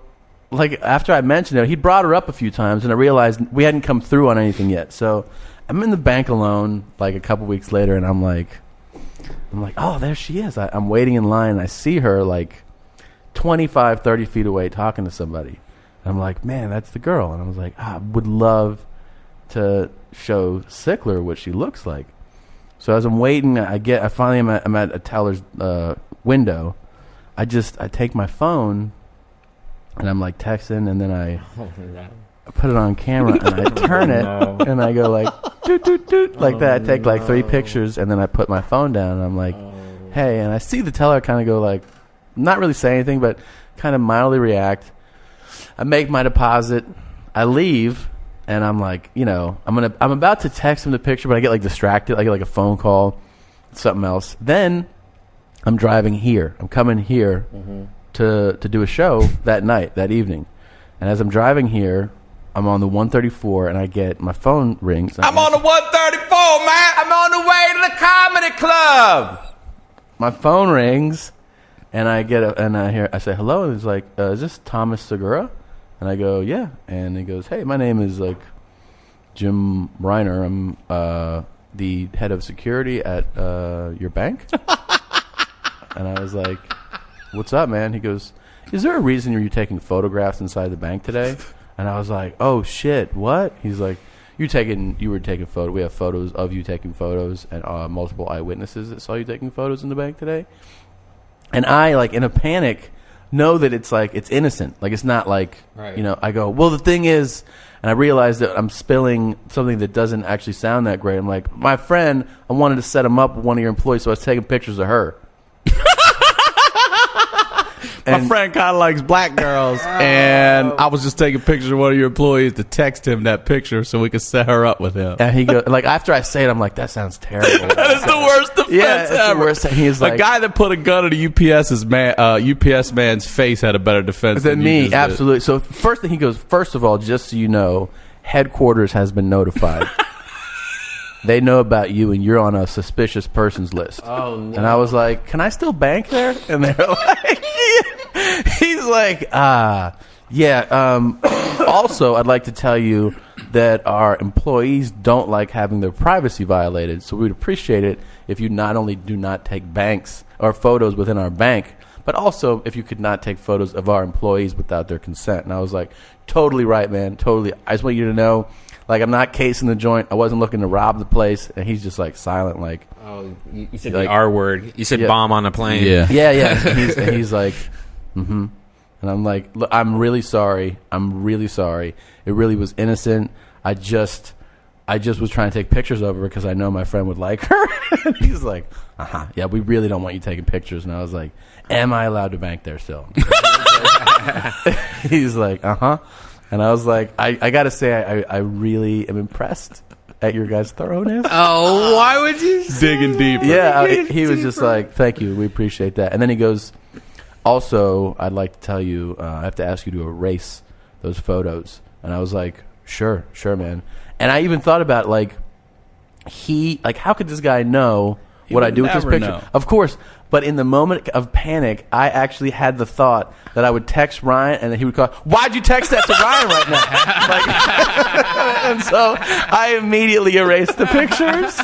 [SPEAKER 7] like, after I mentioned it, he brought her up a few times, and I realized we hadn't come through on anything yet. So I'm in the bank alone, like a couple weeks later, and I'm like, oh, there she is. I'm waiting in line, and I see her like 25, 30 feet away talking to somebody. And I'm like, man, that's the girl. And I was like, I would love to show Sickler what she looks like. So as I'm waiting, I'm at a teller's window. I take my phone and I'm like texting, and then I put it on camera and I turn it and I go like doot doot doot like that. I take like 3 pictures and then I put my phone down and I'm like, hey, and I see the teller kind of go like, not really say anything, but kind of mildly react. I make my deposit. I leave, and I'm like, I'm about to text him the picture, but I get like distracted. I get like a phone call, something else. Then I'm driving here. I'm coming here to do a show that evening. And as I'm driving here, I'm on the 134, and I get my phone rings.
[SPEAKER 1] I'm on the 134, man. I'm on the way to the comedy club.
[SPEAKER 7] My phone rings. And I say hello, and he's like, is this Thomas Segura? And I go, yeah. And he goes, hey, my name is like Jim Reiner. I'm the head of security at your bank. And I was like, what's up, man? He goes, is there a reason you're taking photographs inside the bank today? And I was like, oh shit, what? He's like, you were taking photos. We have photos of you taking photos, and multiple eyewitnesses that saw you taking photos in the bank today. And I, like, in a panic, know that it's like, it's innocent. Like, it's not like, I go, well, the thing is, and I realize that I'm spilling something that doesn't actually sound that great. I'm like, my friend, I wanted to set him up with one of your employees, so I was taking pictures of her.
[SPEAKER 8] My friend kind of likes black girls, and I was just taking pictures of one of your employees to text him that picture so we could set her up with him.
[SPEAKER 7] And he goes, like, after I say it, I'm like, that sounds terrible.
[SPEAKER 8] That is the worst defense ever.
[SPEAKER 7] The worst. He's like,
[SPEAKER 8] a guy that put a gun at a UPS man's face had a better defense than
[SPEAKER 7] me. Absolutely. So first thing he goes, first of all, just so you know, headquarters has been notified. They know about you, and you're on a suspicious persons list.
[SPEAKER 1] Oh, no.
[SPEAKER 7] And I was like, can I still bank there? And they're like, he's like, yeah. Also, I'd like to tell you that our employees don't like having their privacy violated, so we'd appreciate it if you not only do not take banks or photos within our bank, but also if you could not take photos of our employees without their consent. And I was like, totally right, man, totally. I just want you to know, like, I'm not casing the joint. I wasn't looking to rob the place. And he's just like silent, like,
[SPEAKER 1] oh, you said
[SPEAKER 7] like,
[SPEAKER 1] the R word. You said bomb on a plane.
[SPEAKER 7] Yeah. He's like, mm-hmm. And I'm like, look, I'm really sorry. It really was innocent. I just was trying to take pictures of her because I know my friend would like her. And he's like, yeah, we really don't want you taking pictures. And I was like, am I allowed to bank there still? He's like, And I was like, I got to say, I really am impressed at your guys' thoroughness.
[SPEAKER 1] Oh, why would you
[SPEAKER 8] digging deeper?
[SPEAKER 7] Yeah, he was just like, thank you, we appreciate that. And then he goes, also, I'd like to tell you, I have to ask you to erase those photos. And I was like, sure, man. And I even thought about, like, how could this guy know what I do with this picture?
[SPEAKER 8] Know.
[SPEAKER 7] Of course. But in the moment of panic, I actually had the thought that I would text Ryan, and then he would call, why'd you text that to Ryan right now? And so I immediately erased the pictures.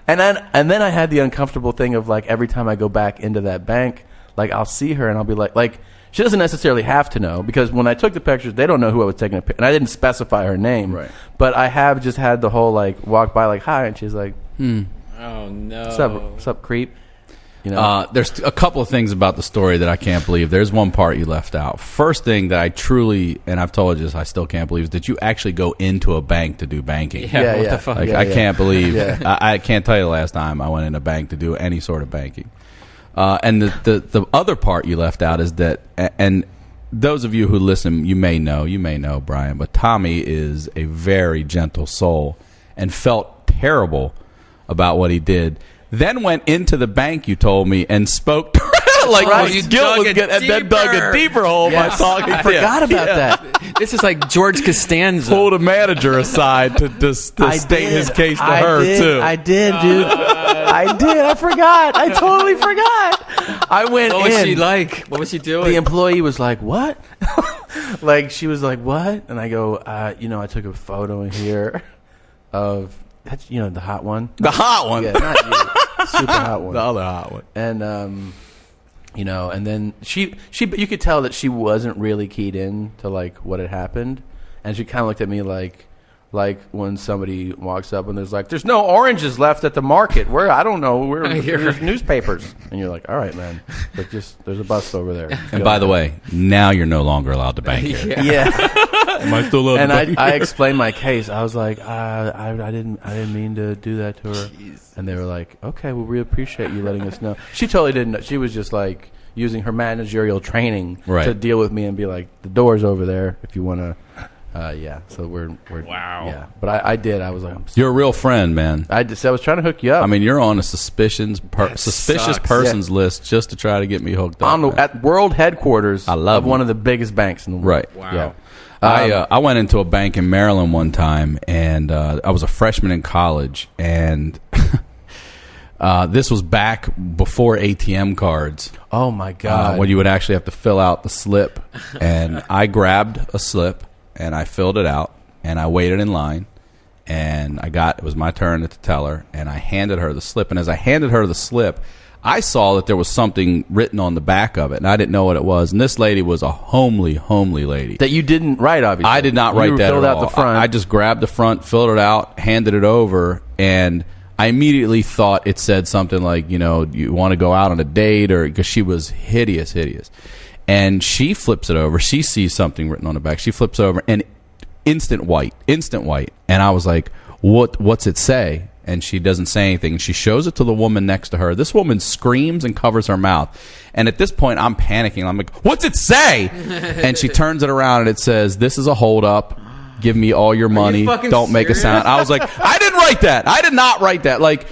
[SPEAKER 7] And then I had the uncomfortable thing of, like, every time I go back into that bank, like, I'll see her and I'll be like, she doesn't necessarily have to know, because when I took the pictures, they don't know who I was taking a picture. And I didn't specify her name.
[SPEAKER 8] Right.
[SPEAKER 7] But I have just had the whole, like, walk by, like, hi, and she's like,
[SPEAKER 1] oh, no.
[SPEAKER 7] What's up, creep? You know?
[SPEAKER 8] There's a couple of things about the story that I can't believe. There's one part you left out. First thing that I truly, and I've told you this, I still can't believe, is that you actually go into a bank to do banking.
[SPEAKER 1] Yeah, what the fuck?
[SPEAKER 8] Like, I can't believe. I can't tell you the last time I went in a bank to do any sort of banking. And the other part you left out is that, and those of you who listen, you may know, Brian, but Tommy is a very gentle soul and felt terrible about what he did. then went into the bank, you told me, and spoke like
[SPEAKER 1] right.
[SPEAKER 8] his guilt was good, and then dug a deeper hole by talking.
[SPEAKER 7] I forgot about that.
[SPEAKER 1] This is like George Costanza.
[SPEAKER 8] Pulled a manager aside to state his case to her, too.
[SPEAKER 7] I did, dude. I did. I forgot. I totally forgot. I went in.
[SPEAKER 1] What was she like? What was she doing?
[SPEAKER 7] The employee was like, what? Like, she was like, what? And I go, I took a photo in here of, that's, the hot one.
[SPEAKER 8] The hot one.
[SPEAKER 7] Yeah, not you. Super hot one.
[SPEAKER 8] The other hot one.
[SPEAKER 7] And, and then she, you could tell that she wasn't really keyed in to, like, what had happened. And she kind of looked at me like when somebody walks up and there's no oranges left at the market. Where, I don't know, there's newspapers. And you're like, all right, man, but there's a bus over there.
[SPEAKER 8] And by the way, now you're no longer allowed to bank here.
[SPEAKER 7] Yeah.
[SPEAKER 8] Am I still allowed to bank here?
[SPEAKER 7] I explained my case. I was like, I didn't mean to do that to her. Jeez. And they were like, okay, well, we appreciate you letting us know. She totally didn't know. She was just like using her managerial training to deal with me and be like, the door's over there if you want to. So we're
[SPEAKER 1] wow.
[SPEAKER 7] Yeah, but I did. I was like,
[SPEAKER 8] you're a real friend, man.
[SPEAKER 7] I was trying to hook you up.
[SPEAKER 8] I mean, you're on a suspicious persons list just to try to get me hooked up.
[SPEAKER 7] At world headquarters
[SPEAKER 8] of
[SPEAKER 7] one of the biggest banks in the world.
[SPEAKER 8] Right.
[SPEAKER 1] Wow.
[SPEAKER 8] Yeah. I went into a bank in Maryland one time, and I was a freshman in college, and this was back before ATM cards.
[SPEAKER 7] Oh my God!
[SPEAKER 8] When you would actually have to fill out the slip, and I grabbed a slip. And I filled it out, and I waited in line, and it was my turn to tell her, and I handed her the slip. And as I handed her the slip, I saw that there was something written on the back of it, and I didn't know what it was. And this lady was a homely lady.
[SPEAKER 7] That you didn't write, obviously.
[SPEAKER 8] I did not write that
[SPEAKER 7] filled
[SPEAKER 8] at
[SPEAKER 7] out
[SPEAKER 8] all.
[SPEAKER 7] the front.
[SPEAKER 8] I just grabbed the front, filled it out, handed it over, and I immediately thought it said something like, you want to go out on a date, or because she was hideous. And she flips it over. She sees something written on the back. She flips over, and instant white. And I was like, what's it say? And she doesn't say anything. And she shows it to the woman next to her. This woman screams and covers her mouth. And at this point, I'm panicking. I'm like, what's it say? And she turns it around, and it says, this is a holdup. Give me all your money. Don't make a sound. I was like, I didn't write that. I did not write that. Like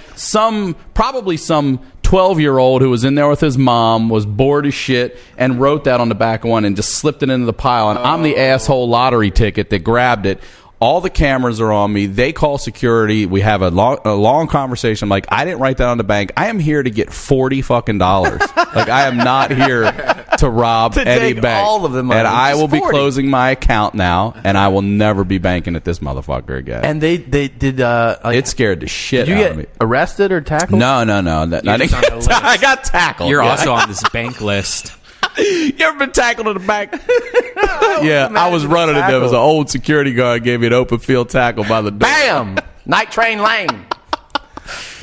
[SPEAKER 8] probably some 12-year-old who was in there with his mom, was bored as shit, and wrote that on the back of one and just slipped it into the pile. And I'm the asshole lottery ticket that grabbed it. All the cameras are on me. They call security. We have a long conversation. I'm like, I didn't write that on the bank. I am here to get $40 fucking. Like, I am not here to rob any bank.
[SPEAKER 7] All of the money.
[SPEAKER 8] And I will be closing my account now, and I will never be banking at this motherfucker again.
[SPEAKER 7] And they did.
[SPEAKER 8] It scared the shit out of me.
[SPEAKER 7] Arrested or tackled?
[SPEAKER 8] No. I got tackled.
[SPEAKER 1] You're also on this bank list.
[SPEAKER 8] You ever been tackled in the back? Yeah, I was running and there was an old security guard gave me an open field tackle by the door.
[SPEAKER 7] Bam! Night train lane.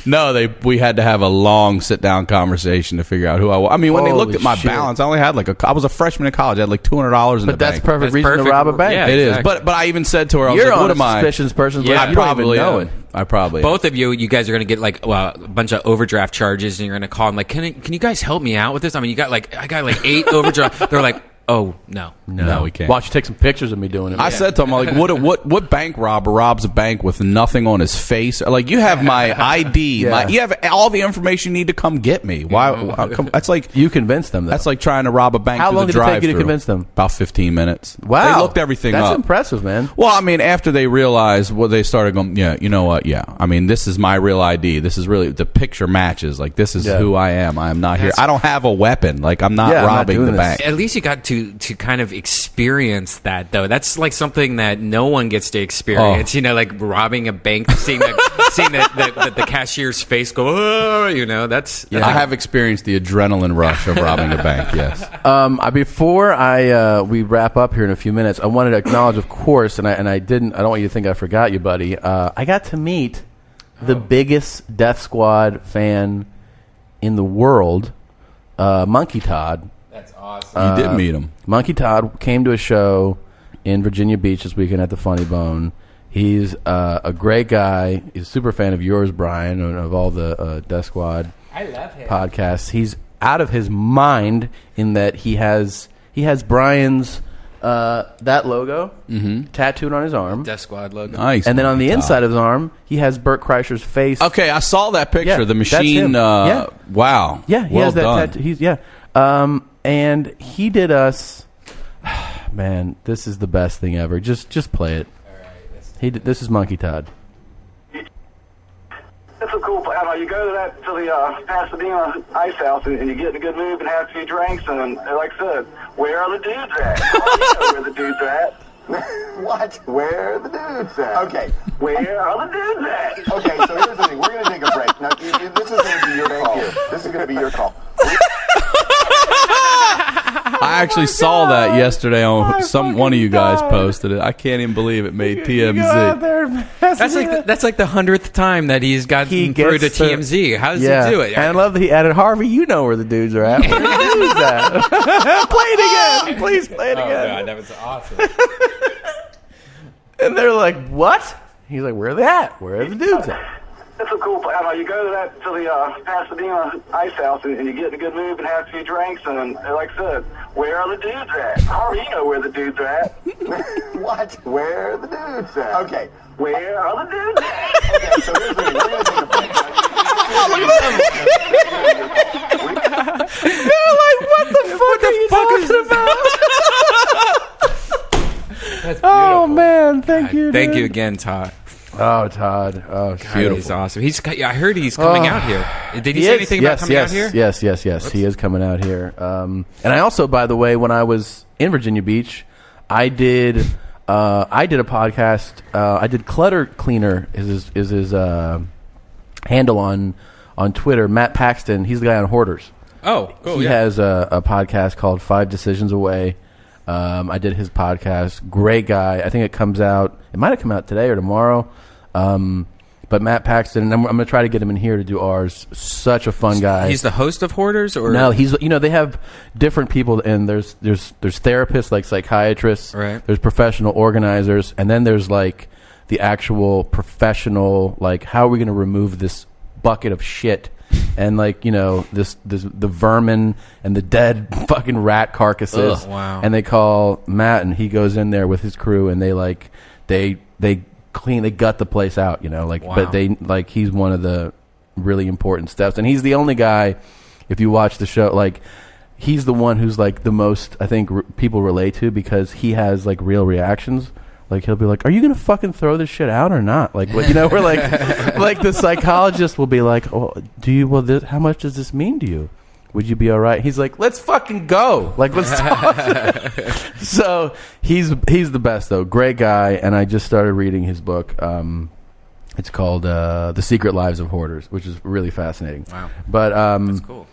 [SPEAKER 8] No, we had to have a long sit-down conversation to figure out who I was. I mean, when they looked at my balance, I only had I was a freshman in college. I had like $200 in the bank.
[SPEAKER 7] But that's perfect reason to rob a bank.
[SPEAKER 1] Yeah,
[SPEAKER 8] it is. But I even said to her, I was
[SPEAKER 7] You're
[SPEAKER 8] like,
[SPEAKER 7] on
[SPEAKER 8] what am I?
[SPEAKER 7] Suspicious person.
[SPEAKER 8] Yeah, I probably
[SPEAKER 7] know it.
[SPEAKER 8] I probably
[SPEAKER 1] Both of you guys are going to get like a bunch of overdraft charges, and you're going to call them like, can you guys help me out with this? I mean, I got like 8 overdraft. They're like, oh no,
[SPEAKER 8] we can't.
[SPEAKER 7] Why don't you take some pictures of me doing it?
[SPEAKER 8] I said to him, like, what bank robber robs a bank with nothing on his face? Like, you have my ID, you have all the information you need to come get me. Why? That's like
[SPEAKER 7] you convinced them. Though.
[SPEAKER 8] That's like trying to rob a bank.
[SPEAKER 7] How long did it take you to
[SPEAKER 8] drive-thru.
[SPEAKER 7] convince them?
[SPEAKER 8] About 15 minutes.
[SPEAKER 7] Wow,
[SPEAKER 8] they looked everything up.
[SPEAKER 7] That's impressive, man.
[SPEAKER 8] Well, I mean, after they realized, they started going, yeah, you know what? Yeah, I mean, this is my real ID. This is really the picture matches. Like, this is who I am. I am not here. I don't have a weapon. Like, I'm not robbing the bank.
[SPEAKER 1] At least you got to kind of experience that, though. That's like something that no one gets to experience. Like robbing a bank, seeing the cashier's face go, oh, that's.
[SPEAKER 8] I have experienced the adrenaline rush of robbing a bank. Yes.
[SPEAKER 7] Before we wrap up here in a few minutes, I wanted to acknowledge, of course, and I didn't. I don't want you to think I forgot you, buddy. I got to meet the biggest Death Squad fan in the world, Monkey Todd.
[SPEAKER 1] That's awesome.
[SPEAKER 8] You did meet him.
[SPEAKER 7] Monkey Todd came to a show in Virginia Beach this weekend at the Funny Bone. He's a great guy. He's a super fan of yours, Brian, and of all the Death Squad podcasts. He's out of his mind in that he has Brian's that logo tattooed on his arm.
[SPEAKER 1] Death Squad logo.
[SPEAKER 8] Nice.
[SPEAKER 7] And then on the inside of his arm, he has Burt Kreischer's face.
[SPEAKER 8] Okay, I saw that picture.
[SPEAKER 7] Yeah,
[SPEAKER 8] the
[SPEAKER 7] that's
[SPEAKER 8] machine.
[SPEAKER 7] him. Yeah.
[SPEAKER 8] Wow.
[SPEAKER 7] Yeah, he
[SPEAKER 8] well
[SPEAKER 7] has that
[SPEAKER 8] done.
[SPEAKER 7] tattoo. And he did us. Man, this is the best thing ever. Just play it. All right, this is Monkey Todd.
[SPEAKER 11] It's a cool place. You go to the Pasadena Ice House and you get in a good mood and have a few drinks and like I said, where are the dudes at? Oh, you know where the dudes are at.
[SPEAKER 12] What? Where are the dudes at? Okay.
[SPEAKER 11] Where are the dudes at?
[SPEAKER 12] Okay, so here's the thing. We're going to take a break. Now, this is going to be your call. This is going to be your call.
[SPEAKER 8] I actually saw that yesterday on one of you guys posted it. I can't even believe it made TMZ.
[SPEAKER 1] That's like the 100th time that he's gotten through to TMZ. How does he do it?
[SPEAKER 7] And I love that he added, Harvey, you know where the dudes are at. Where are the dudes at? Play it again. Please play it again.
[SPEAKER 1] God, that was awesome.
[SPEAKER 7] And they're like, what? He's like, where are they at? Where are the dudes at?
[SPEAKER 11] It's a cool place. You go to the Pasadena Ice House and you get in a good mood and have a few drinks and like I said, where are the dudes at? Oh, you know where the dudes are at.
[SPEAKER 12] What? Where are the dudes at? Okay.
[SPEAKER 11] Where are the dudes at?
[SPEAKER 12] Okay, so here's the thing. We're going to take a break.
[SPEAKER 7] They're like, what the fuck are you talking about?
[SPEAKER 1] That's
[SPEAKER 7] oh, man. Thank you,
[SPEAKER 1] Thank
[SPEAKER 7] dude.
[SPEAKER 1] you again, Todd.
[SPEAKER 7] Oh, Todd. Oh,
[SPEAKER 1] God, he's awesome. I heard he's coming out here. Did he say anything about coming out here?
[SPEAKER 7] Yes. Whoops. He is coming out here. And I also, by the way, when I was in Virginia Beach, I did a podcast. I did Clutter Cleaner is his handle on Twitter. Matt Paxton. He's the guy on Hoarders.
[SPEAKER 1] Oh, cool.
[SPEAKER 7] He has a podcast called 5 Decisions Away. I did his podcast. Great guy. I think it comes out. It might have come out today or tomorrow. But Matt Paxton, and I'm going to try to get him in here to do ours. Such a fun guy.
[SPEAKER 1] He's the host of Hoarders, or
[SPEAKER 7] no? He's they have different people, and there's therapists like psychiatrists.
[SPEAKER 1] Right.
[SPEAKER 7] There's professional organizers, and then there's like the actual professional, like, how are we going to remove this bucket of shit? And like, the vermin and the dead fucking rat carcasses.
[SPEAKER 1] Ugh, wow.
[SPEAKER 7] And they call Matt, and he goes in there with his crew, and they clean, they gut the place out,
[SPEAKER 1] Wow.
[SPEAKER 7] But he's one of the really important steps, and he's the only guy, if you watch the show, like, he's the one who's like the most, I think, people relate to, because he has like real reactions. Like, he'll be like, are you going to fucking throw this shit out or not? Like, we're like, like the psychologist will be like, oh, how much does this mean to you? Would you be all right? He's like, let's fucking go. Like, let's talk. So he's the best, though. Great guy. And I just started reading his book. It's called The Secret Lives of Hoarders, which is really fascinating.
[SPEAKER 1] Wow.
[SPEAKER 7] But
[SPEAKER 1] that's cool.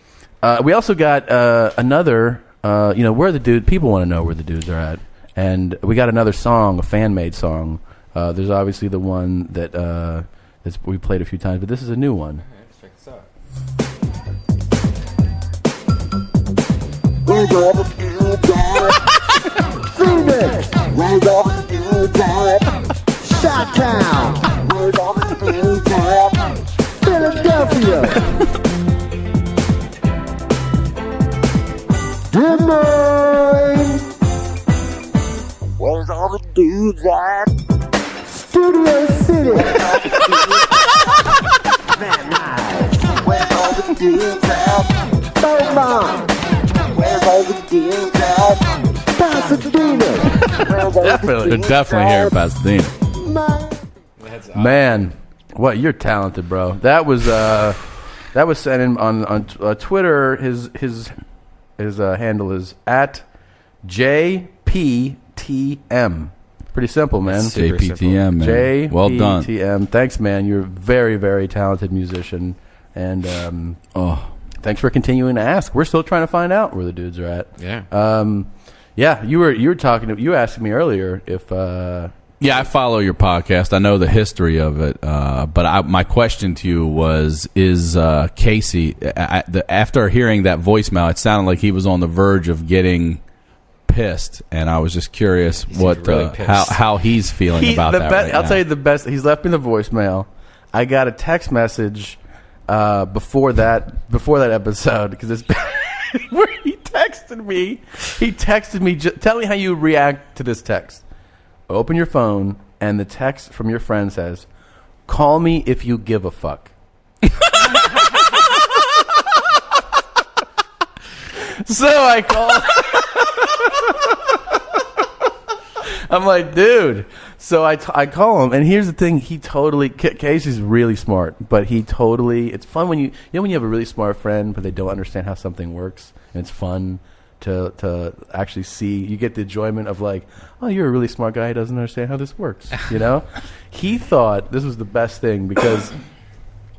[SPEAKER 7] We also got another, where the dude, people want to know where the dudes are at. And we got another song, a fan-made song. There's obviously the one that we played a few times, but this is a new one.
[SPEAKER 1] Okay, let's check this out.
[SPEAKER 13] Where's all the dudes at? Phoenix! Where's all the dudes at? Chi-Town! Where's all the dudes at? Philadelphia! Des Moines! Where's all the dudes at? Studio City! Van Nuys! Where's all the dudes at? Beaumont! Where's all the dudes at? Pasadena!
[SPEAKER 8] They're definitely here in Pasadena.
[SPEAKER 7] Man, what, you're talented, bro. That was sent in on Twitter. His handle is at JPTM. Pretty simple, man.
[SPEAKER 8] JPTM, man.
[SPEAKER 7] JPTM.
[SPEAKER 8] Well done.
[SPEAKER 7] Thanks, man. You're a very, very talented musician, and thanks for continuing to ask. We're still trying to find out where the dudes are at.
[SPEAKER 1] Yeah.
[SPEAKER 7] Yeah. You were talking. You asked me earlier if.
[SPEAKER 8] Yeah, I follow your podcast. I know the history of it, but my question to you was: is Casey? After hearing that voicemail, it sounded like he was on the verge of getting pissed, and I was just curious how he's feeling about that. Right
[SPEAKER 7] I'll
[SPEAKER 8] now.
[SPEAKER 7] tell you the best. He's left me the voicemail. I got a text message before that episode, because it's where he texts. texted me, tell me how you react to this text. Open your phone, and the text from your friend says, "Call me if you give a fuck." So I call. I'm like, dude. So I call him, and here's the thing: Casey's really smart, but it's fun when you have a really smart friend, but they don't understand how something works, and it's fun to actually see. You get the enjoyment of like, oh, you're a really smart guy who doesn't understand how this works. He thought this was the best thing because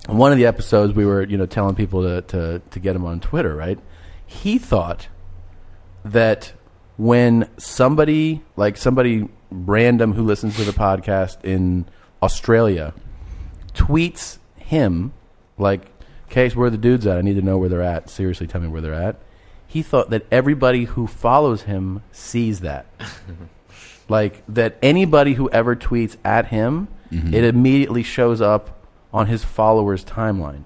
[SPEAKER 7] in one of the episodes we were telling people to get him on Twitter, right? He thought that when somebody random who listens to the podcast in Australia tweets him like, "Case, where are the dudes at? I need to know where they're at. Seriously, tell me where they're at." He thought that everybody who follows him sees that. Like that anybody who ever tweets at him, it immediately shows up on his followers' timeline.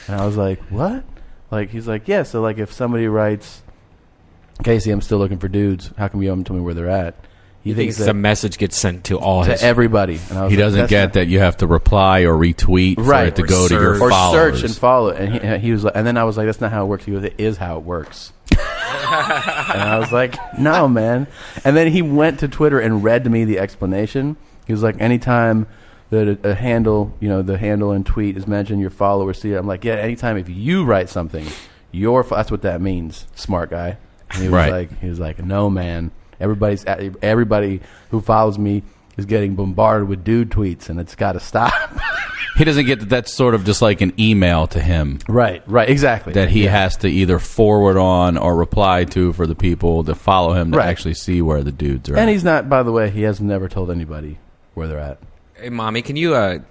[SPEAKER 7] And I was like, what? Like, he's like, yeah, so like if somebody writes, "Casey, I'm still looking for dudes. How come you haven't told me where they're at?"
[SPEAKER 1] He thinks the message gets sent to
[SPEAKER 7] everybody. And
[SPEAKER 8] he doesn't get that you have to reply or retweet for it to go to your followers.
[SPEAKER 7] Or search and follow. And he was like, and then I was like, that's not how it works. He goes, it is how it works. And I was like, no, man. And then he went to Twitter and read to me the explanation. He was like, anytime that a handle, the handle and tweet is mentioned, your followers see it. I'm like, yeah, anytime if you write something, that's what that means, smart guy. And he was like, no, man. Everybody who follows me is getting bombarded with dude tweets, and it's got to stop.
[SPEAKER 8] He doesn't get that. That's sort of just like an email to him.
[SPEAKER 7] Right, exactly.
[SPEAKER 8] That he has to either forward on or reply to for the people to follow him to actually see where the dudes are
[SPEAKER 7] and
[SPEAKER 8] at.
[SPEAKER 7] He's not, by the way, he has never told anybody where they're at.
[SPEAKER 1] Hey, Mommy, can you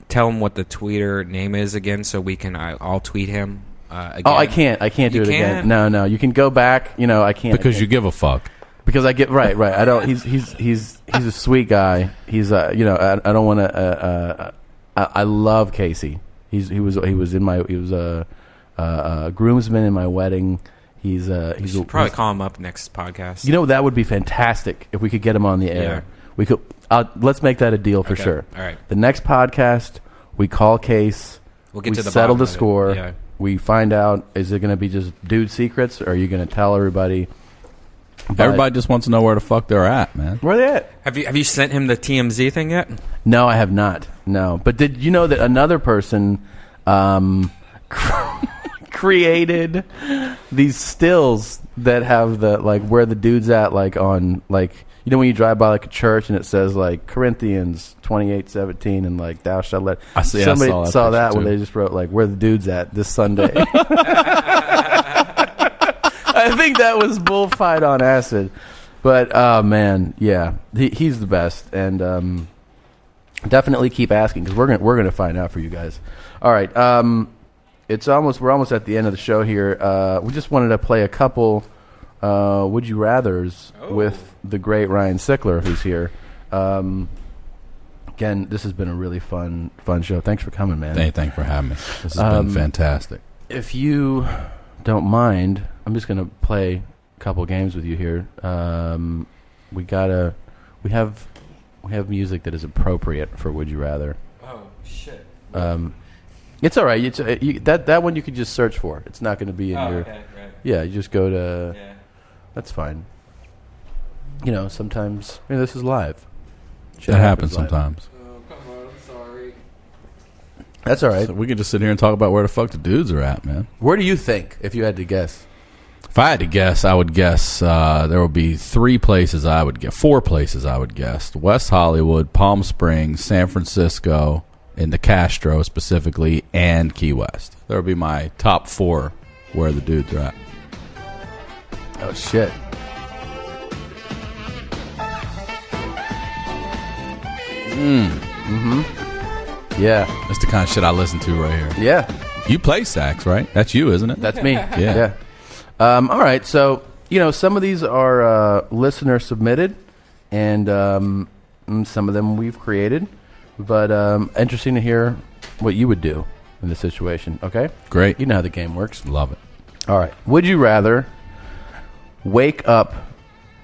[SPEAKER 1] tell him what the tweeter name is again so we can I'll tweet him again?
[SPEAKER 7] Oh, I can't do it again. No, you can go back. I can't.
[SPEAKER 8] Because you give a fuck.
[SPEAKER 7] Because I get right. I don't. He's a sweet guy. He's I don't want to. I love Casey. He was a groomsman in my wedding. We should
[SPEAKER 1] probably call him up next podcast.
[SPEAKER 7] That would be fantastic if we could get him on the air.
[SPEAKER 1] Yeah.
[SPEAKER 7] We could. Let's make that a deal for sure.
[SPEAKER 1] All right.
[SPEAKER 7] The next podcast, we call Case.
[SPEAKER 1] We'll get to the
[SPEAKER 7] settle
[SPEAKER 1] bottom
[SPEAKER 7] the
[SPEAKER 1] of
[SPEAKER 7] score.
[SPEAKER 1] It. Yeah.
[SPEAKER 7] We find out, is it going to be just dude secrets, or are you going to tell everybody? But
[SPEAKER 8] everybody just wants to know where the fuck they're at, man.
[SPEAKER 7] Where they at?
[SPEAKER 1] Have you sent him the TMZ thing yet?
[SPEAKER 7] No, I have not. No, but did you know that another person created these stills that have the where the dude's at, on when you drive by a church and it says Corinthians 28:17 and thou shalt let. Somebody saw that when they just wrote where the dude's at this Sunday. I think that was bullfight on acid, but man, yeah, he's the best, and definitely keep asking because we're gonna find out for you guys. All right, we're almost at the end of the show here. We just wanted to play a couple would you rathers with the great Ryan Sickler, who's here. Again, this has been a really fun show. Thanks for coming, man.
[SPEAKER 8] Hey, thanks for having me. This has been fantastic.
[SPEAKER 7] If you don't mind, I'm just going to play a couple games with you here. We have music that is appropriate for Would You Rather.
[SPEAKER 1] Oh shit.
[SPEAKER 7] It's all right. It's that one you could just search for. It's not going to be in your.
[SPEAKER 1] Okay, right.
[SPEAKER 7] Yeah, you just go to.
[SPEAKER 1] Yeah.
[SPEAKER 7] That's fine. Sometimes this is live.
[SPEAKER 8] That happens sometimes.
[SPEAKER 1] Oh, come on, I'm sorry.
[SPEAKER 7] That's all right.
[SPEAKER 8] So we can just sit here and talk about where the fuck the dudes are at, man.
[SPEAKER 7] Where do you think, if you had to guess?
[SPEAKER 8] If I had to guess, I would guess there would be 4 places I would guess. West Hollywood, Palm Springs, San Francisco, and the Castro specifically, and Key West. There would be my top 4 where the dudes are at.
[SPEAKER 7] Oh, shit. Yeah.
[SPEAKER 8] That's the kind of shit I listen to right here.
[SPEAKER 7] Yeah.
[SPEAKER 8] You play sax, right? That's you, isn't it?
[SPEAKER 7] That's me.
[SPEAKER 8] Yeah.
[SPEAKER 7] All right. So, some of these are listener submitted, and some of them we've created. But interesting to hear what you would do in this situation. Okay?
[SPEAKER 8] Great.
[SPEAKER 7] You know how the game works.
[SPEAKER 8] Love it.
[SPEAKER 7] All right. Would you rather wake up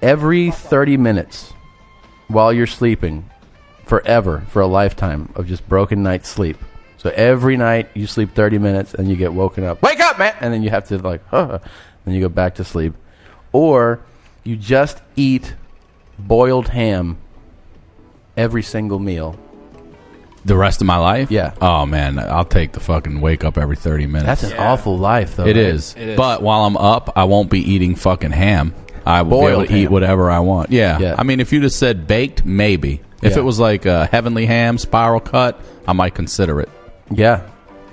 [SPEAKER 7] every 30 minutes while you're sleeping forever, for a lifetime of just broken night sleep. So every night you sleep 30 minutes and you get woken up. Wake up, man! And then you have to then you go back to sleep. Or you just eat boiled ham every single meal.
[SPEAKER 8] The rest of my life?
[SPEAKER 7] Yeah.
[SPEAKER 8] Oh, man. I'll take the fucking wake up every 30 minutes.
[SPEAKER 7] That's an awful life, though.
[SPEAKER 8] It
[SPEAKER 7] right?
[SPEAKER 8] is. But while I'm up, I won't be eating fucking ham. I will be able to eat whatever I want. Yeah. I mean, if you just said baked, maybe. If it was like a heavenly ham, spiral cut, I might consider it.
[SPEAKER 7] Yeah.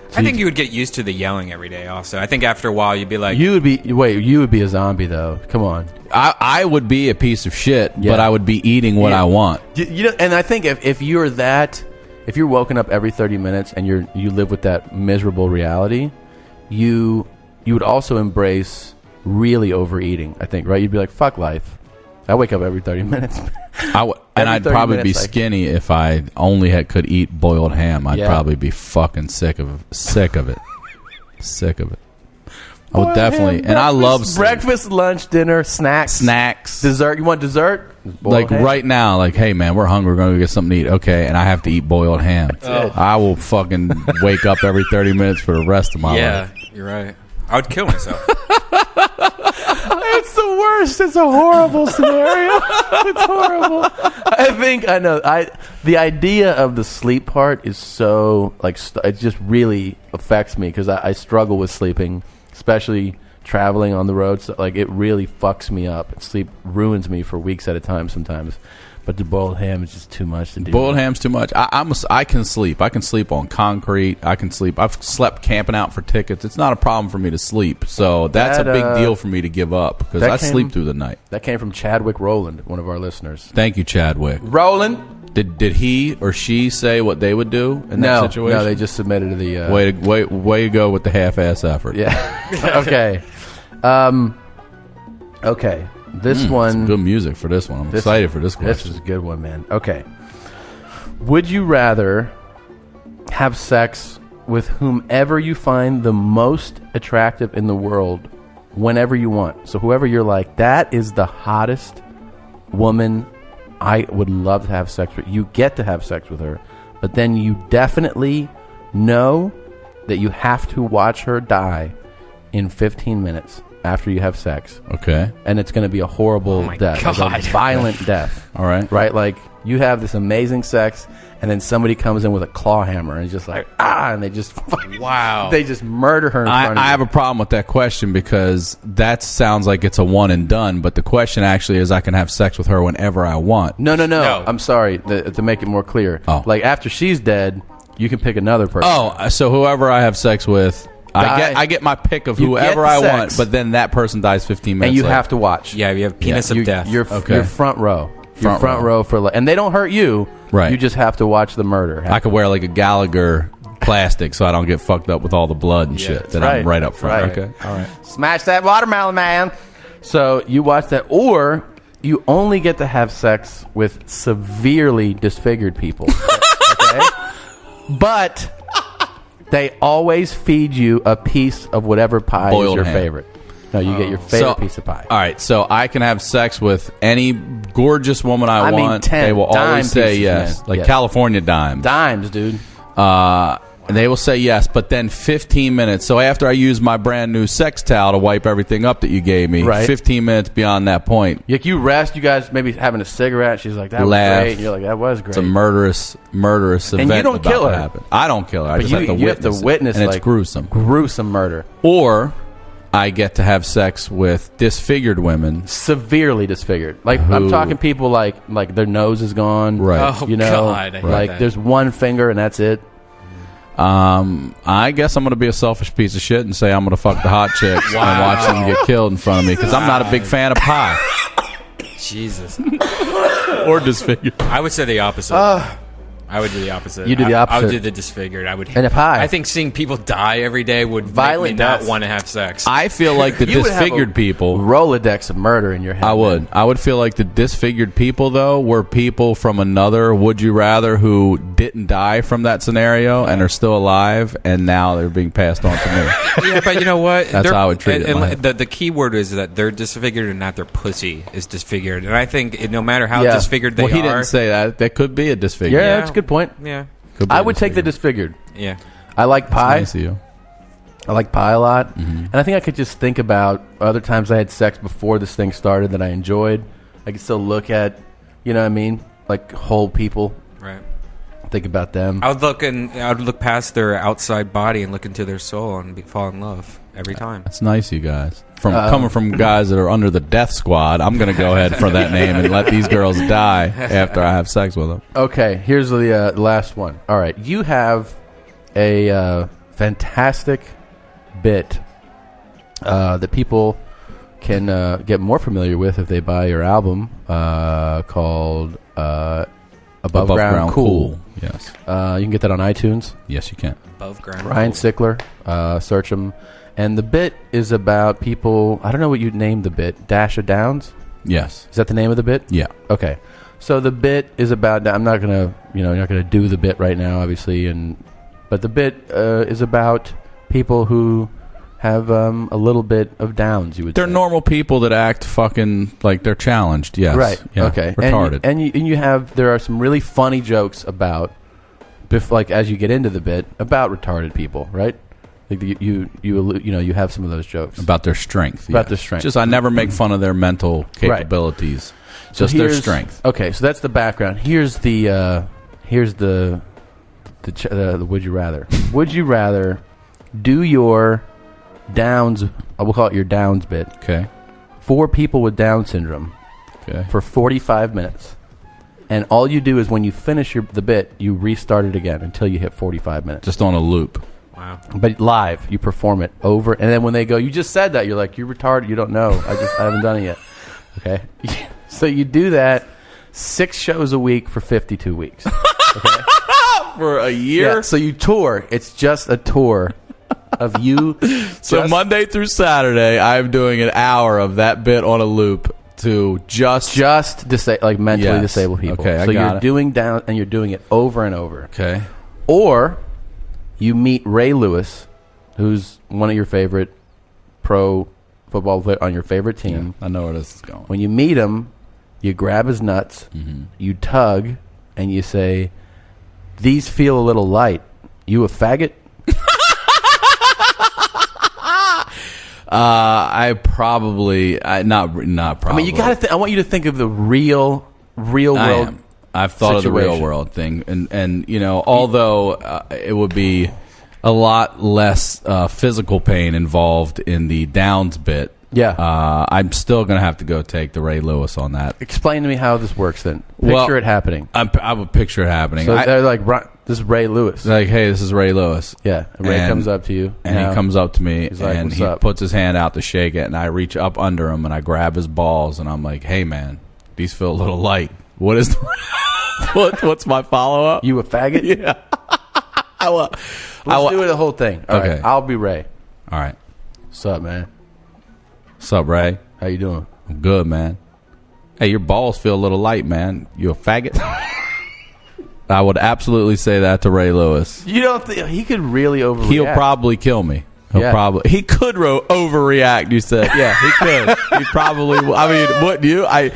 [SPEAKER 1] So I think you would get used to the yelling every day also. I think after a while you'd be like...
[SPEAKER 7] You would be a zombie, though. Come on.
[SPEAKER 8] I would be a piece of shit, but I would be eating what I want.
[SPEAKER 7] You know, and I think if you're woken up every 30 minutes and you live with that miserable reality, you would also embrace really overeating, I think, right? You'd be like, fuck life. I wake up every 30 minutes.
[SPEAKER 8] I'd probably be skinny if I only could eat boiled ham. I'd probably be fucking sick of it. Sick of it. I would definitely. And I love
[SPEAKER 7] breakfast, lunch, dinner, snacks, dessert. You want dessert?
[SPEAKER 8] Like ham. Right now, like, hey man, we're hungry. We're going to get something to eat. Okay, and I have to eat boiled ham. I will fucking wake up every 30 minutes for the rest of my life.
[SPEAKER 1] Yeah, you're right. I would kill myself.
[SPEAKER 7] It's the worst. It's a horrible scenario. It's horrible. I know. The idea of the sleep part is so it just really affects me because I struggle with sleeping, especially traveling on the road. So it really fucks me up. Sleep ruins me for weeks at a time sometimes. But the boiled ham is just too much to do.
[SPEAKER 8] Boiled ham's too much. I can sleep. I can sleep on concrete. I can sleep. I've slept camping out for tickets. It's not a problem for me to sleep. So that's a big deal for me to give up because I sleep through the night.
[SPEAKER 7] That came from Chadwick Rowland, one of our listeners.
[SPEAKER 8] Thank you, Chadwick.
[SPEAKER 7] Rowland.
[SPEAKER 8] Did he or she say what they would do in that situation?
[SPEAKER 7] No, they just submitted to the...
[SPEAKER 8] Way to go with the half-ass effort.
[SPEAKER 7] Yeah. Okay. Okay. This one...
[SPEAKER 8] Some good music for this one. I'm excited for this question.
[SPEAKER 7] This is a good one, man. Okay. Would you rather have sex with whomever you find the most attractive in the world whenever you want? So whoever you're like, that is the hottest woman I would love to have sex with. You get to have sex with her, but then you definitely know that you have to watch her die in 15 minutes. After you have sex.
[SPEAKER 8] Okay.
[SPEAKER 7] And it's going to be a horrible death. Like a violent death.
[SPEAKER 8] All right.
[SPEAKER 7] Right? Like, you have this amazing sex, and then somebody comes in with a claw hammer and is just like, and they just...
[SPEAKER 1] Wow.
[SPEAKER 7] They just murder her in front of you.
[SPEAKER 8] I have a problem with that question because that sounds like it's a one and done, but the question actually is I can have sex with her whenever I want.
[SPEAKER 7] No. I'm sorry. To make it more clear.
[SPEAKER 8] Oh.
[SPEAKER 7] Like, after she's dead, you can pick another person.
[SPEAKER 8] Oh, so whoever I have sex with... I get my pick of whoever I want, but then that person dies 15 minutes
[SPEAKER 7] and you
[SPEAKER 8] later.
[SPEAKER 7] have to watch.
[SPEAKER 1] Yeah, you have penis of death.
[SPEAKER 7] You're front row. You're front row for and they don't hurt you.
[SPEAKER 8] Right.
[SPEAKER 7] You just have to watch the murder.
[SPEAKER 8] I could wear like a Gallagher plastic so I don't get fucked up with all the blood and shit. That I'm right up front.
[SPEAKER 7] Right.
[SPEAKER 8] Okay. All right.
[SPEAKER 7] Smash that watermelon, man. So you watch that, or you only get to have sex with severely disfigured people. Okay. But they always feed you a piece of whatever pie is your favorite. No, you get your favorite piece of pie.
[SPEAKER 8] All right, so I can have sex with any gorgeous woman I want.
[SPEAKER 7] 10
[SPEAKER 8] they will always say
[SPEAKER 7] pieces,
[SPEAKER 8] yes.
[SPEAKER 7] man.
[SPEAKER 8] Like
[SPEAKER 7] Yes.
[SPEAKER 8] California dimes.
[SPEAKER 7] Dimes, dude.
[SPEAKER 8] And they will say yes, but then 15 minutes. So after I use my brand new sex towel to wipe everything up that you gave me,
[SPEAKER 7] Right.
[SPEAKER 8] 15 minutes beyond that point,
[SPEAKER 7] Like you rest, you guys maybe having a cigarette. She's like, that
[SPEAKER 8] Laugh.
[SPEAKER 7] was great. And you're like, that was great.
[SPEAKER 8] it's a murderous event.
[SPEAKER 7] And you don't
[SPEAKER 8] about
[SPEAKER 7] kill
[SPEAKER 8] to
[SPEAKER 7] her.
[SPEAKER 8] happen. I don't kill her. I
[SPEAKER 7] But
[SPEAKER 8] just
[SPEAKER 7] you
[SPEAKER 8] have to witness it. And it's gruesome.
[SPEAKER 7] Gruesome murder.
[SPEAKER 8] Or I get to have sex with disfigured women.
[SPEAKER 7] Severely disfigured. Like I'm talking people like their nose is gone.
[SPEAKER 8] Right.
[SPEAKER 1] Oh,
[SPEAKER 7] You know,
[SPEAKER 1] God, I hate
[SPEAKER 7] like
[SPEAKER 1] that.
[SPEAKER 7] there's one finger and that's it.
[SPEAKER 8] I guess I'm going to be a selfish piece of shit and say I'm going to fuck the hot chicks and watch them get killed in front of me because I'm not a big fan of pie.
[SPEAKER 1] Jesus.
[SPEAKER 8] Or disfigured.
[SPEAKER 1] I would say the opposite. I would do the opposite.
[SPEAKER 7] You do the opposite.
[SPEAKER 1] I would do the disfigured. I would.
[SPEAKER 7] And if I
[SPEAKER 1] think seeing people die every day would
[SPEAKER 7] Violent
[SPEAKER 1] make me not
[SPEAKER 7] deaths.
[SPEAKER 1] want to have sex.
[SPEAKER 8] I feel like the
[SPEAKER 7] You would have
[SPEAKER 8] disfigured
[SPEAKER 7] a
[SPEAKER 8] people.
[SPEAKER 7] Rolodex of murder in your head.
[SPEAKER 8] I would.
[SPEAKER 7] man.
[SPEAKER 8] I would feel like the disfigured people, though, were people from another Would You Rather who didn't die from that scenario and are still alive, and now they're being passed on to me.
[SPEAKER 1] Yeah, but you know what?
[SPEAKER 8] That's how I would treat it in my head.
[SPEAKER 1] The key word is that they're disfigured and not their pussy is disfigured. And I think no matter how disfigured they
[SPEAKER 8] well, he
[SPEAKER 1] are.
[SPEAKER 8] didn't say that. That could be a disfigured.
[SPEAKER 7] Yeah, that's a good point.
[SPEAKER 1] Yeah.
[SPEAKER 7] I would take the disfigured.
[SPEAKER 1] Yeah.
[SPEAKER 7] I like pie.
[SPEAKER 8] Nice of you.
[SPEAKER 7] I like pie a lot. And I think I could just think about other times I had sex before this thing started that I enjoyed. I could still look at, you know what I mean? Like whole people.
[SPEAKER 1] Right.
[SPEAKER 7] Think about them.
[SPEAKER 1] I would look past their outside body and look into their soul and fall in love every time.
[SPEAKER 8] That's nice, you guys. Coming from guys that are under the death squad, I'm going to go ahead for that name and let these girls die after I have sex with them.
[SPEAKER 7] Okay, here's the last one. All right, you have a fantastic bit that people can get more familiar with if they buy your album called Above Ground Cool.
[SPEAKER 8] Yes.
[SPEAKER 7] You can get that on iTunes.
[SPEAKER 8] Yes, you can.
[SPEAKER 1] Above Ground
[SPEAKER 7] Ryan Sickler. Search him. And the bit is about people. I don't know what you'd name the bit. Dash of Downs?
[SPEAKER 8] Yes.
[SPEAKER 7] Is that the name of the bit?
[SPEAKER 8] Yeah.
[SPEAKER 7] Okay. So the bit is about. I'm not gonna, you're not gonna do the bit right now, obviously. But the bit is about people who have a little bit of downs. You would.
[SPEAKER 8] They're
[SPEAKER 7] say.
[SPEAKER 8] normal people that act fucking like they're challenged. Yes.
[SPEAKER 7] Right.
[SPEAKER 8] Yeah.
[SPEAKER 7] Okay.
[SPEAKER 8] Retarded.
[SPEAKER 7] And you have. There are some really funny jokes about, like as you get into the bit about retarded people, right? Like you have some of those jokes
[SPEAKER 8] about their strength.
[SPEAKER 7] About their strength.
[SPEAKER 8] Just I never make fun of their mental capabilities.
[SPEAKER 7] Right.
[SPEAKER 8] Just their strength.
[SPEAKER 7] Okay, so that's the background. Here's the would you rather? Would you rather do your Downs? We'll call it your Downs bit.
[SPEAKER 8] Okay.
[SPEAKER 7] For people with Down syndrome.
[SPEAKER 8] Okay.
[SPEAKER 7] For 45 minutes, and all you do is when you finish the bit, you restart it again until you hit 45 minutes.
[SPEAKER 8] Just on a loop.
[SPEAKER 1] Wow.
[SPEAKER 7] But live, you perform it over, and then when they go, you just said that, you're like, you're retarded, you don't know. I haven't done it yet. Okay? So you do that 6 shows a week for 52 weeks. Okay?
[SPEAKER 8] For a year?
[SPEAKER 7] Yeah, so you tour. It's just a tour of you.
[SPEAKER 8] So Monday through Saturday, I'm doing an hour of that bit on a loop to just
[SPEAKER 7] mentally disabled people.
[SPEAKER 8] Okay,
[SPEAKER 7] so
[SPEAKER 8] I got
[SPEAKER 7] you're
[SPEAKER 8] it.
[SPEAKER 7] doing down, and you're doing it over and over.
[SPEAKER 8] Okay.
[SPEAKER 7] Or you meet Ray Lewis, who's one of your favorite pro football players on your favorite team.
[SPEAKER 8] Yeah, I know where this is going.
[SPEAKER 7] When you meet him, you grab his nuts, you tug, and you say, "These feel a little light. You a faggot?"
[SPEAKER 8] Not probably.
[SPEAKER 7] I mean, you got to. I want you to think of the real world.
[SPEAKER 8] I've thought of the real world thing, and although it would be a lot less physical pain involved in the Downs bit.
[SPEAKER 7] Yeah,
[SPEAKER 8] I'm still gonna have to go take the Ray Lewis on that.
[SPEAKER 7] Explain to me how this works. Then picture it happening.
[SPEAKER 8] I would picture it happening.
[SPEAKER 7] So they're like, "This is Ray Lewis."
[SPEAKER 8] Like, hey, this is Ray Lewis.
[SPEAKER 7] Yeah, and Ray comes up to you,
[SPEAKER 8] and he comes up to me,
[SPEAKER 7] he's like,
[SPEAKER 8] and
[SPEAKER 7] "What's
[SPEAKER 8] he
[SPEAKER 7] up?"
[SPEAKER 8] puts his hand out to shake it, and I reach up under him and I grab his balls, and I'm like, "Hey, man, these feel a little light. What is what's my follow up?
[SPEAKER 7] You a faggot?"
[SPEAKER 8] Yeah.
[SPEAKER 7] Let's do it the whole thing. All
[SPEAKER 8] Okay.
[SPEAKER 7] right, I'll be Ray.
[SPEAKER 8] All right.
[SPEAKER 7] What's up, man?
[SPEAKER 8] What's up, Ray?
[SPEAKER 7] How you doing?
[SPEAKER 8] I'm good, man. Hey, your balls feel a little light, man. You a faggot? I would absolutely say that to Ray Lewis.
[SPEAKER 7] You don't think he could really overreact?
[SPEAKER 8] He'll probably kill me. He could overreact. You said, yeah, he could. He probably. I mean, wouldn't you? I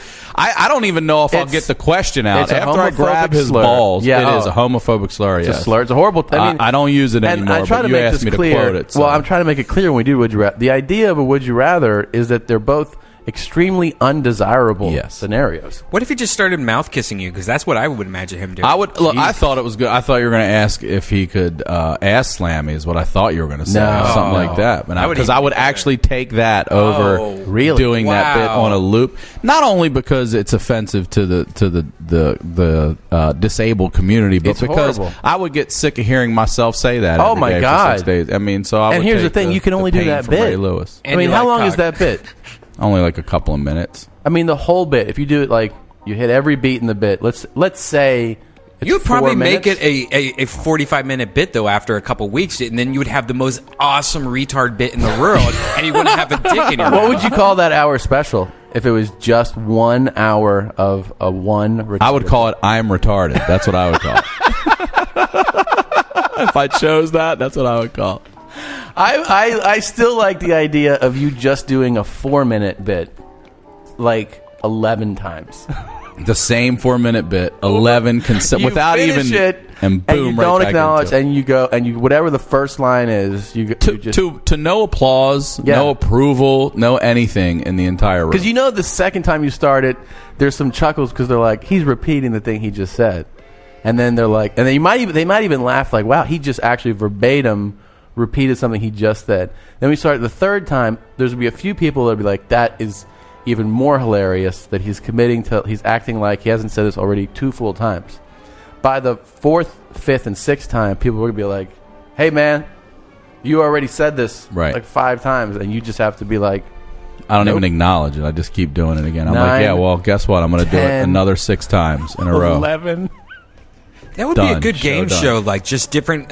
[SPEAKER 8] don't even know if I'll get the question out after I grab his balls.
[SPEAKER 7] Yeah,
[SPEAKER 8] it is a homophobic slur.
[SPEAKER 7] It's a slur. It's a horrible.
[SPEAKER 8] I don't use it anymore.
[SPEAKER 7] I try
[SPEAKER 8] but
[SPEAKER 7] to
[SPEAKER 8] you
[SPEAKER 7] make
[SPEAKER 8] asked
[SPEAKER 7] this
[SPEAKER 8] me
[SPEAKER 7] clear.
[SPEAKER 8] to quote it. So.
[SPEAKER 7] Well, I'm trying to make it clear when we do Would You Rather. The idea of a Would You Rather is that they're both extremely undesirable scenarios.
[SPEAKER 1] What if he just started mouth kissing you? Because that's what I would imagine him doing.
[SPEAKER 8] I would look. I thought it was good. I thought you were going to ask if he could ass slam me. Is what I thought you were going to say.
[SPEAKER 7] No.
[SPEAKER 8] Something like that. Because I would actually take that over doing that bit on a loop. Not only because it's offensive to the disabled community, but
[SPEAKER 7] It's
[SPEAKER 8] because
[SPEAKER 7] horrible.
[SPEAKER 8] I would get sick of hearing myself say that.
[SPEAKER 7] Oh
[SPEAKER 8] every
[SPEAKER 7] my
[SPEAKER 8] day
[SPEAKER 7] God.
[SPEAKER 8] For 6 days. I mean, so I would.
[SPEAKER 7] And here's the
[SPEAKER 8] take
[SPEAKER 7] thing: you can only do
[SPEAKER 8] pain
[SPEAKER 7] that
[SPEAKER 8] from
[SPEAKER 7] bit.
[SPEAKER 8] Ray Lewis.
[SPEAKER 7] I mean, how long is that bit?
[SPEAKER 8] Only like a couple of minutes.
[SPEAKER 7] I mean, the whole bit. If you do it like you hit every beat in the bit. Let's say It's
[SPEAKER 1] You'd probably
[SPEAKER 7] 4
[SPEAKER 1] make
[SPEAKER 7] minutes.
[SPEAKER 1] it a 45-minute bit, though, after a couple weeks, and then you would have the most awesome retard bit in the world, and you wouldn't have a dick in your
[SPEAKER 7] What
[SPEAKER 1] mouth.
[SPEAKER 7] would you call that hour special if it was just 1 hour of a one?
[SPEAKER 8] I would call it I'm retarded. That's what I would call it. If I chose that, that's what I would call it.
[SPEAKER 7] I still like the idea of you just doing a 4-minute bit, like 11 times.
[SPEAKER 8] The same 4-minute bit, 11
[SPEAKER 7] You
[SPEAKER 8] without
[SPEAKER 7] finish
[SPEAKER 8] even
[SPEAKER 7] it,
[SPEAKER 8] and boom,
[SPEAKER 7] you
[SPEAKER 8] right
[SPEAKER 7] don't
[SPEAKER 8] back
[SPEAKER 7] acknowledge,
[SPEAKER 8] into it.
[SPEAKER 7] and you go and you whatever the first line is, you just
[SPEAKER 8] to no applause,
[SPEAKER 7] Yeah.
[SPEAKER 8] no approval, no anything in the entire room.
[SPEAKER 7] because you know the second time you start it, there's some chuckles because they're like he's repeating the thing he just said, and then they're like, and then they might even laugh like, wow, he just actually verbatim repeated something he just said. Then we start the third time. There's gonna be a few people that'll be like, that is even more hilarious that he's acting like he hasn't said this already 2 full times. By the 4th, 5th, and 6th time, people are gonna be like, hey man, you already said this like 5 times, and you just have to be like,
[SPEAKER 8] I don't
[SPEAKER 7] nope.
[SPEAKER 8] even acknowledge it. I just keep doing it again. I'm
[SPEAKER 7] 9,
[SPEAKER 8] like, yeah, well, guess what? I'm going to do it
[SPEAKER 7] 10,
[SPEAKER 8] another 6 times in a row.
[SPEAKER 7] 11.
[SPEAKER 1] That would be a
[SPEAKER 8] Done.
[SPEAKER 1] good game
[SPEAKER 8] Show
[SPEAKER 1] show,
[SPEAKER 8] done.
[SPEAKER 1] like just different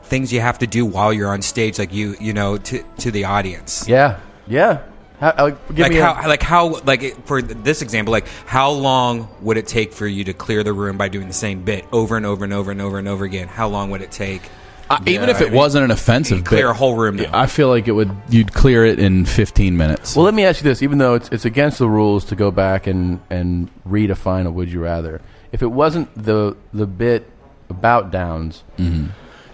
[SPEAKER 1] things you have to do while you're on stage, like you know, to the audience.
[SPEAKER 7] Yeah.
[SPEAKER 1] For this example, like how long would it take for you to clear the room by doing the same bit over and over and over and over and over again? How long would it take?
[SPEAKER 8] Even if it wasn't an offensive bit,
[SPEAKER 1] clear a whole room now.
[SPEAKER 8] I feel like you'd clear it in 15 minutes.
[SPEAKER 7] Well, let me ask you this: even though it's against the rules to go back and redefine a would you rather, if it wasn't the bit about Downs,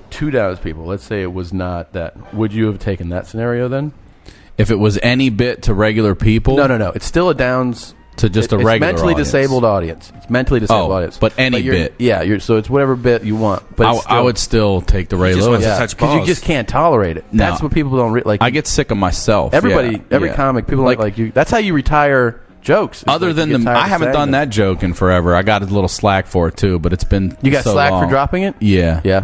[SPEAKER 7] 2 Downs people, let's say it was not that, would you have taken that scenario then?
[SPEAKER 8] If it was any bit to regular people,
[SPEAKER 7] No. It's still a Downs
[SPEAKER 8] to just a
[SPEAKER 7] it's
[SPEAKER 8] regular
[SPEAKER 7] mentally
[SPEAKER 8] audience.
[SPEAKER 7] disabled audience. It's mentally disabled audience,
[SPEAKER 8] but any bit.
[SPEAKER 7] Yeah, so it's whatever bit you want. But it's
[SPEAKER 8] I would still take the Ray
[SPEAKER 1] just
[SPEAKER 8] Lewis.
[SPEAKER 1] wants to touch
[SPEAKER 7] because you
[SPEAKER 1] balls.
[SPEAKER 7] just can't tolerate it.
[SPEAKER 8] No.
[SPEAKER 7] That's what people don't like.
[SPEAKER 8] I get sick of myself.
[SPEAKER 7] Everybody, every
[SPEAKER 8] Yeah.
[SPEAKER 7] comic, people like you. That's how you retire jokes.
[SPEAKER 8] Other
[SPEAKER 7] It's like
[SPEAKER 8] than
[SPEAKER 7] you get tired
[SPEAKER 8] I
[SPEAKER 7] of
[SPEAKER 8] haven't
[SPEAKER 7] saying
[SPEAKER 8] done
[SPEAKER 7] them.
[SPEAKER 8] that joke in forever. I got a little slack for it too, but it's been
[SPEAKER 7] You got
[SPEAKER 8] so
[SPEAKER 7] slack
[SPEAKER 8] long.
[SPEAKER 7] for dropping it?
[SPEAKER 8] Yeah,
[SPEAKER 7] Yeah.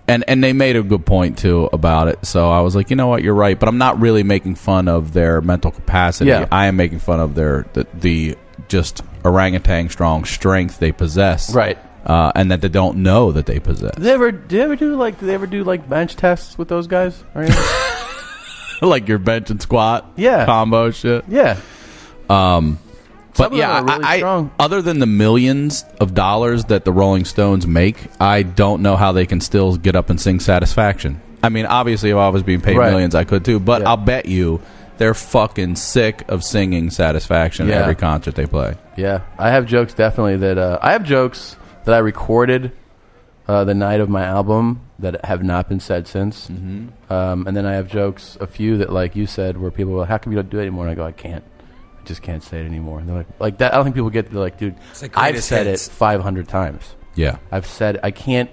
[SPEAKER 8] And they made a good point too about it. So I was like, you know what, you're right. But I'm not really making fun of their mental capacity.
[SPEAKER 7] Yeah.
[SPEAKER 8] I am making fun of the just orangutan strong strength they possess,
[SPEAKER 7] Right.
[SPEAKER 8] And that they don't know that they possess.
[SPEAKER 7] Do they ever do like bench tests with those guys? Or anything?
[SPEAKER 8] Like your bench and squat,
[SPEAKER 7] Yeah.
[SPEAKER 8] combo shit.
[SPEAKER 7] Yeah.
[SPEAKER 8] But
[SPEAKER 7] Some of
[SPEAKER 8] yeah,
[SPEAKER 7] them are really strong.
[SPEAKER 8] other than the millions of dollars that the Rolling Stones make, I don't know how they can still get up and sing Satisfaction. I mean, obviously, if I was being paid
[SPEAKER 7] Right.
[SPEAKER 8] millions, I could too. But
[SPEAKER 7] Yeah.
[SPEAKER 8] I'll bet you they're fucking sick of singing Satisfaction at
[SPEAKER 7] Yeah.
[SPEAKER 8] every concert they play.
[SPEAKER 7] Yeah, I have jokes definitely that I have jokes that I recorded the night of my album that have not been said since. Mm-hmm. And then I have jokes, a few that, like you said, where people are, how come you don't do it anymore? And I go, I can't. I just can't say it anymore. And they're like that. I don't think people get. They're like, dude,
[SPEAKER 1] like
[SPEAKER 7] I've
[SPEAKER 1] greatest
[SPEAKER 7] said
[SPEAKER 1] hits.
[SPEAKER 7] it 500 times.
[SPEAKER 8] Yeah.
[SPEAKER 7] I've said I can't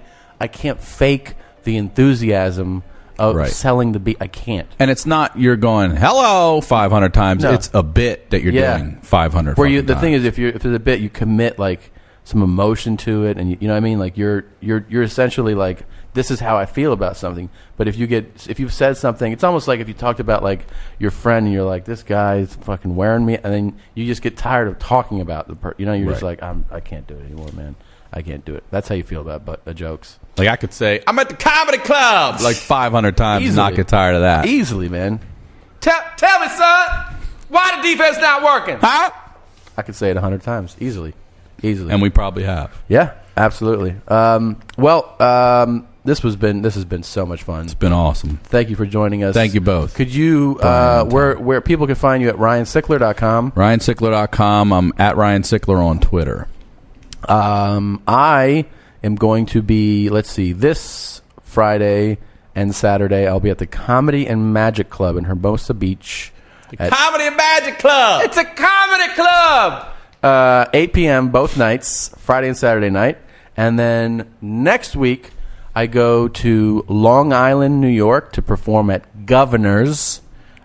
[SPEAKER 7] fake the enthusiasm of
[SPEAKER 8] Right.
[SPEAKER 7] selling the beat. I can't.
[SPEAKER 8] And it's not you're going hello 500 times.
[SPEAKER 7] No.
[SPEAKER 8] It's a bit that you're
[SPEAKER 7] Yeah.
[SPEAKER 8] doing 500.
[SPEAKER 7] Where you,
[SPEAKER 8] fucking
[SPEAKER 7] the thing
[SPEAKER 8] times.
[SPEAKER 7] is, if there's a bit, you commit like some emotion to it, and you know what I mean. Like you're essentially like, this is how I feel about something. But if you've said something, it's almost like if you talked about like your friend, and you're like, this guy is fucking wearing me, and then you just get tired of talking about the person. You know, you're just
[SPEAKER 8] Right.
[SPEAKER 7] like, I can't do it anymore, man. I can't do it. That's how you feel about the jokes.
[SPEAKER 8] Like I could say I'm at the comedy club like 500 times and not
[SPEAKER 7] Easily.
[SPEAKER 8] get tired of that.
[SPEAKER 7] Easily, man.
[SPEAKER 14] Tell me, son, why the defense not working?
[SPEAKER 8] Huh?
[SPEAKER 7] I could say it 100 times easily.
[SPEAKER 8] And we probably have.
[SPEAKER 7] Yeah, absolutely. This has been so much fun.
[SPEAKER 8] It's been awesome.
[SPEAKER 7] Thank you for joining us.
[SPEAKER 8] Thank you both.
[SPEAKER 7] Could you where people can find you at RyanSickler.com?
[SPEAKER 8] RyanSickler.com. I'm at Ryan Sickler on Twitter.
[SPEAKER 7] I am going to be, this Friday and Saturday, I'll be at the Comedy and Magic Club in Hermosa Beach.
[SPEAKER 14] Comedy and Magic Club. It's a comedy club.
[SPEAKER 7] 8 p.m. both nights, Friday and Saturday night. And then next week, I go to Long Island, New York to perform at Governor's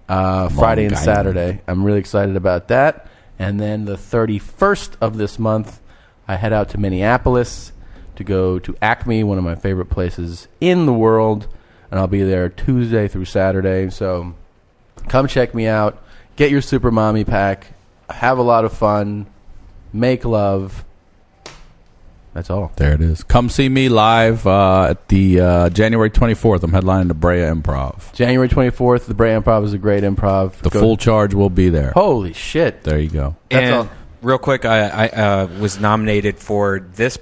[SPEAKER 7] Friday and
[SPEAKER 8] Island.
[SPEAKER 7] Saturday. I'm really excited about that. And then the 31st of this month, I head out to Minneapolis to go to Acme, one of my favorite places in the world. And I'll be there Tuesday through Saturday. So come check me out. Get your Super Mommy pack. Have a lot of fun. Make love. That's all.
[SPEAKER 8] There it is. Come see me live at the January 24th. I'm headlining the Brea Improv.
[SPEAKER 7] January 24th, the Brea Improv is a great improv.
[SPEAKER 8] The full charge will be there.
[SPEAKER 7] Holy shit.
[SPEAKER 8] There you go.
[SPEAKER 1] That's all. Real quick, I was nominated for this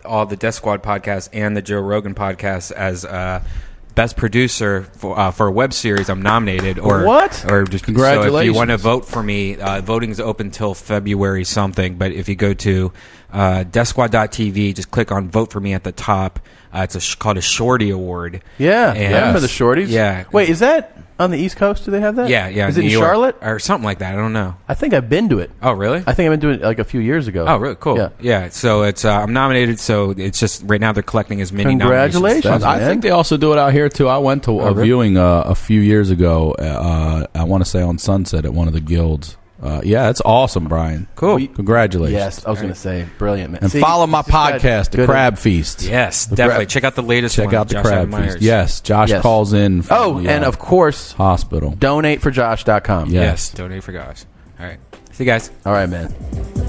[SPEAKER 1] all the Death Squad podcast and the Joe Rogan podcast as best producer for a web series. I'm nominated. Or just
[SPEAKER 8] congratulations.
[SPEAKER 1] So if you want to vote for me, voting is open till February something. But if you go to deathsquad.tv, just click on vote for me at the top. It's called a Shorty Award.
[SPEAKER 7] Yeah, I remember the Shorties.
[SPEAKER 1] Yeah.
[SPEAKER 7] Wait, is that on the East Coast? Do they have that?
[SPEAKER 1] Yeah.
[SPEAKER 7] Is it
[SPEAKER 1] New
[SPEAKER 7] in
[SPEAKER 1] York
[SPEAKER 7] Charlotte
[SPEAKER 1] or something like that? I don't know.
[SPEAKER 7] I think I've been to it.
[SPEAKER 1] Oh, really?
[SPEAKER 7] I think I've been to it like a few years ago.
[SPEAKER 1] Oh, really? Cool. Yeah. So it's I'm nominated. So it's just right now they're collecting as many.
[SPEAKER 7] Congratulations!
[SPEAKER 8] I think they also do it out here too. I went to a viewing a few years ago. I want to say on Sunset at one of the guilds. Yeah, that's awesome, Brian.
[SPEAKER 1] Cool.
[SPEAKER 8] Congratulations.
[SPEAKER 7] Yes, I was going to say, brilliant, man.
[SPEAKER 8] And follow my podcast, The Crab Feast.
[SPEAKER 1] Yes, definitely. Check out the latest one.
[SPEAKER 8] Check out The Crab Feast. Yes, Josh calls in from
[SPEAKER 7] and of course,
[SPEAKER 8] hospital.
[SPEAKER 7] donateforjosh.com.
[SPEAKER 1] Yes, donate for Josh. All right. See you guys.
[SPEAKER 7] All right, man.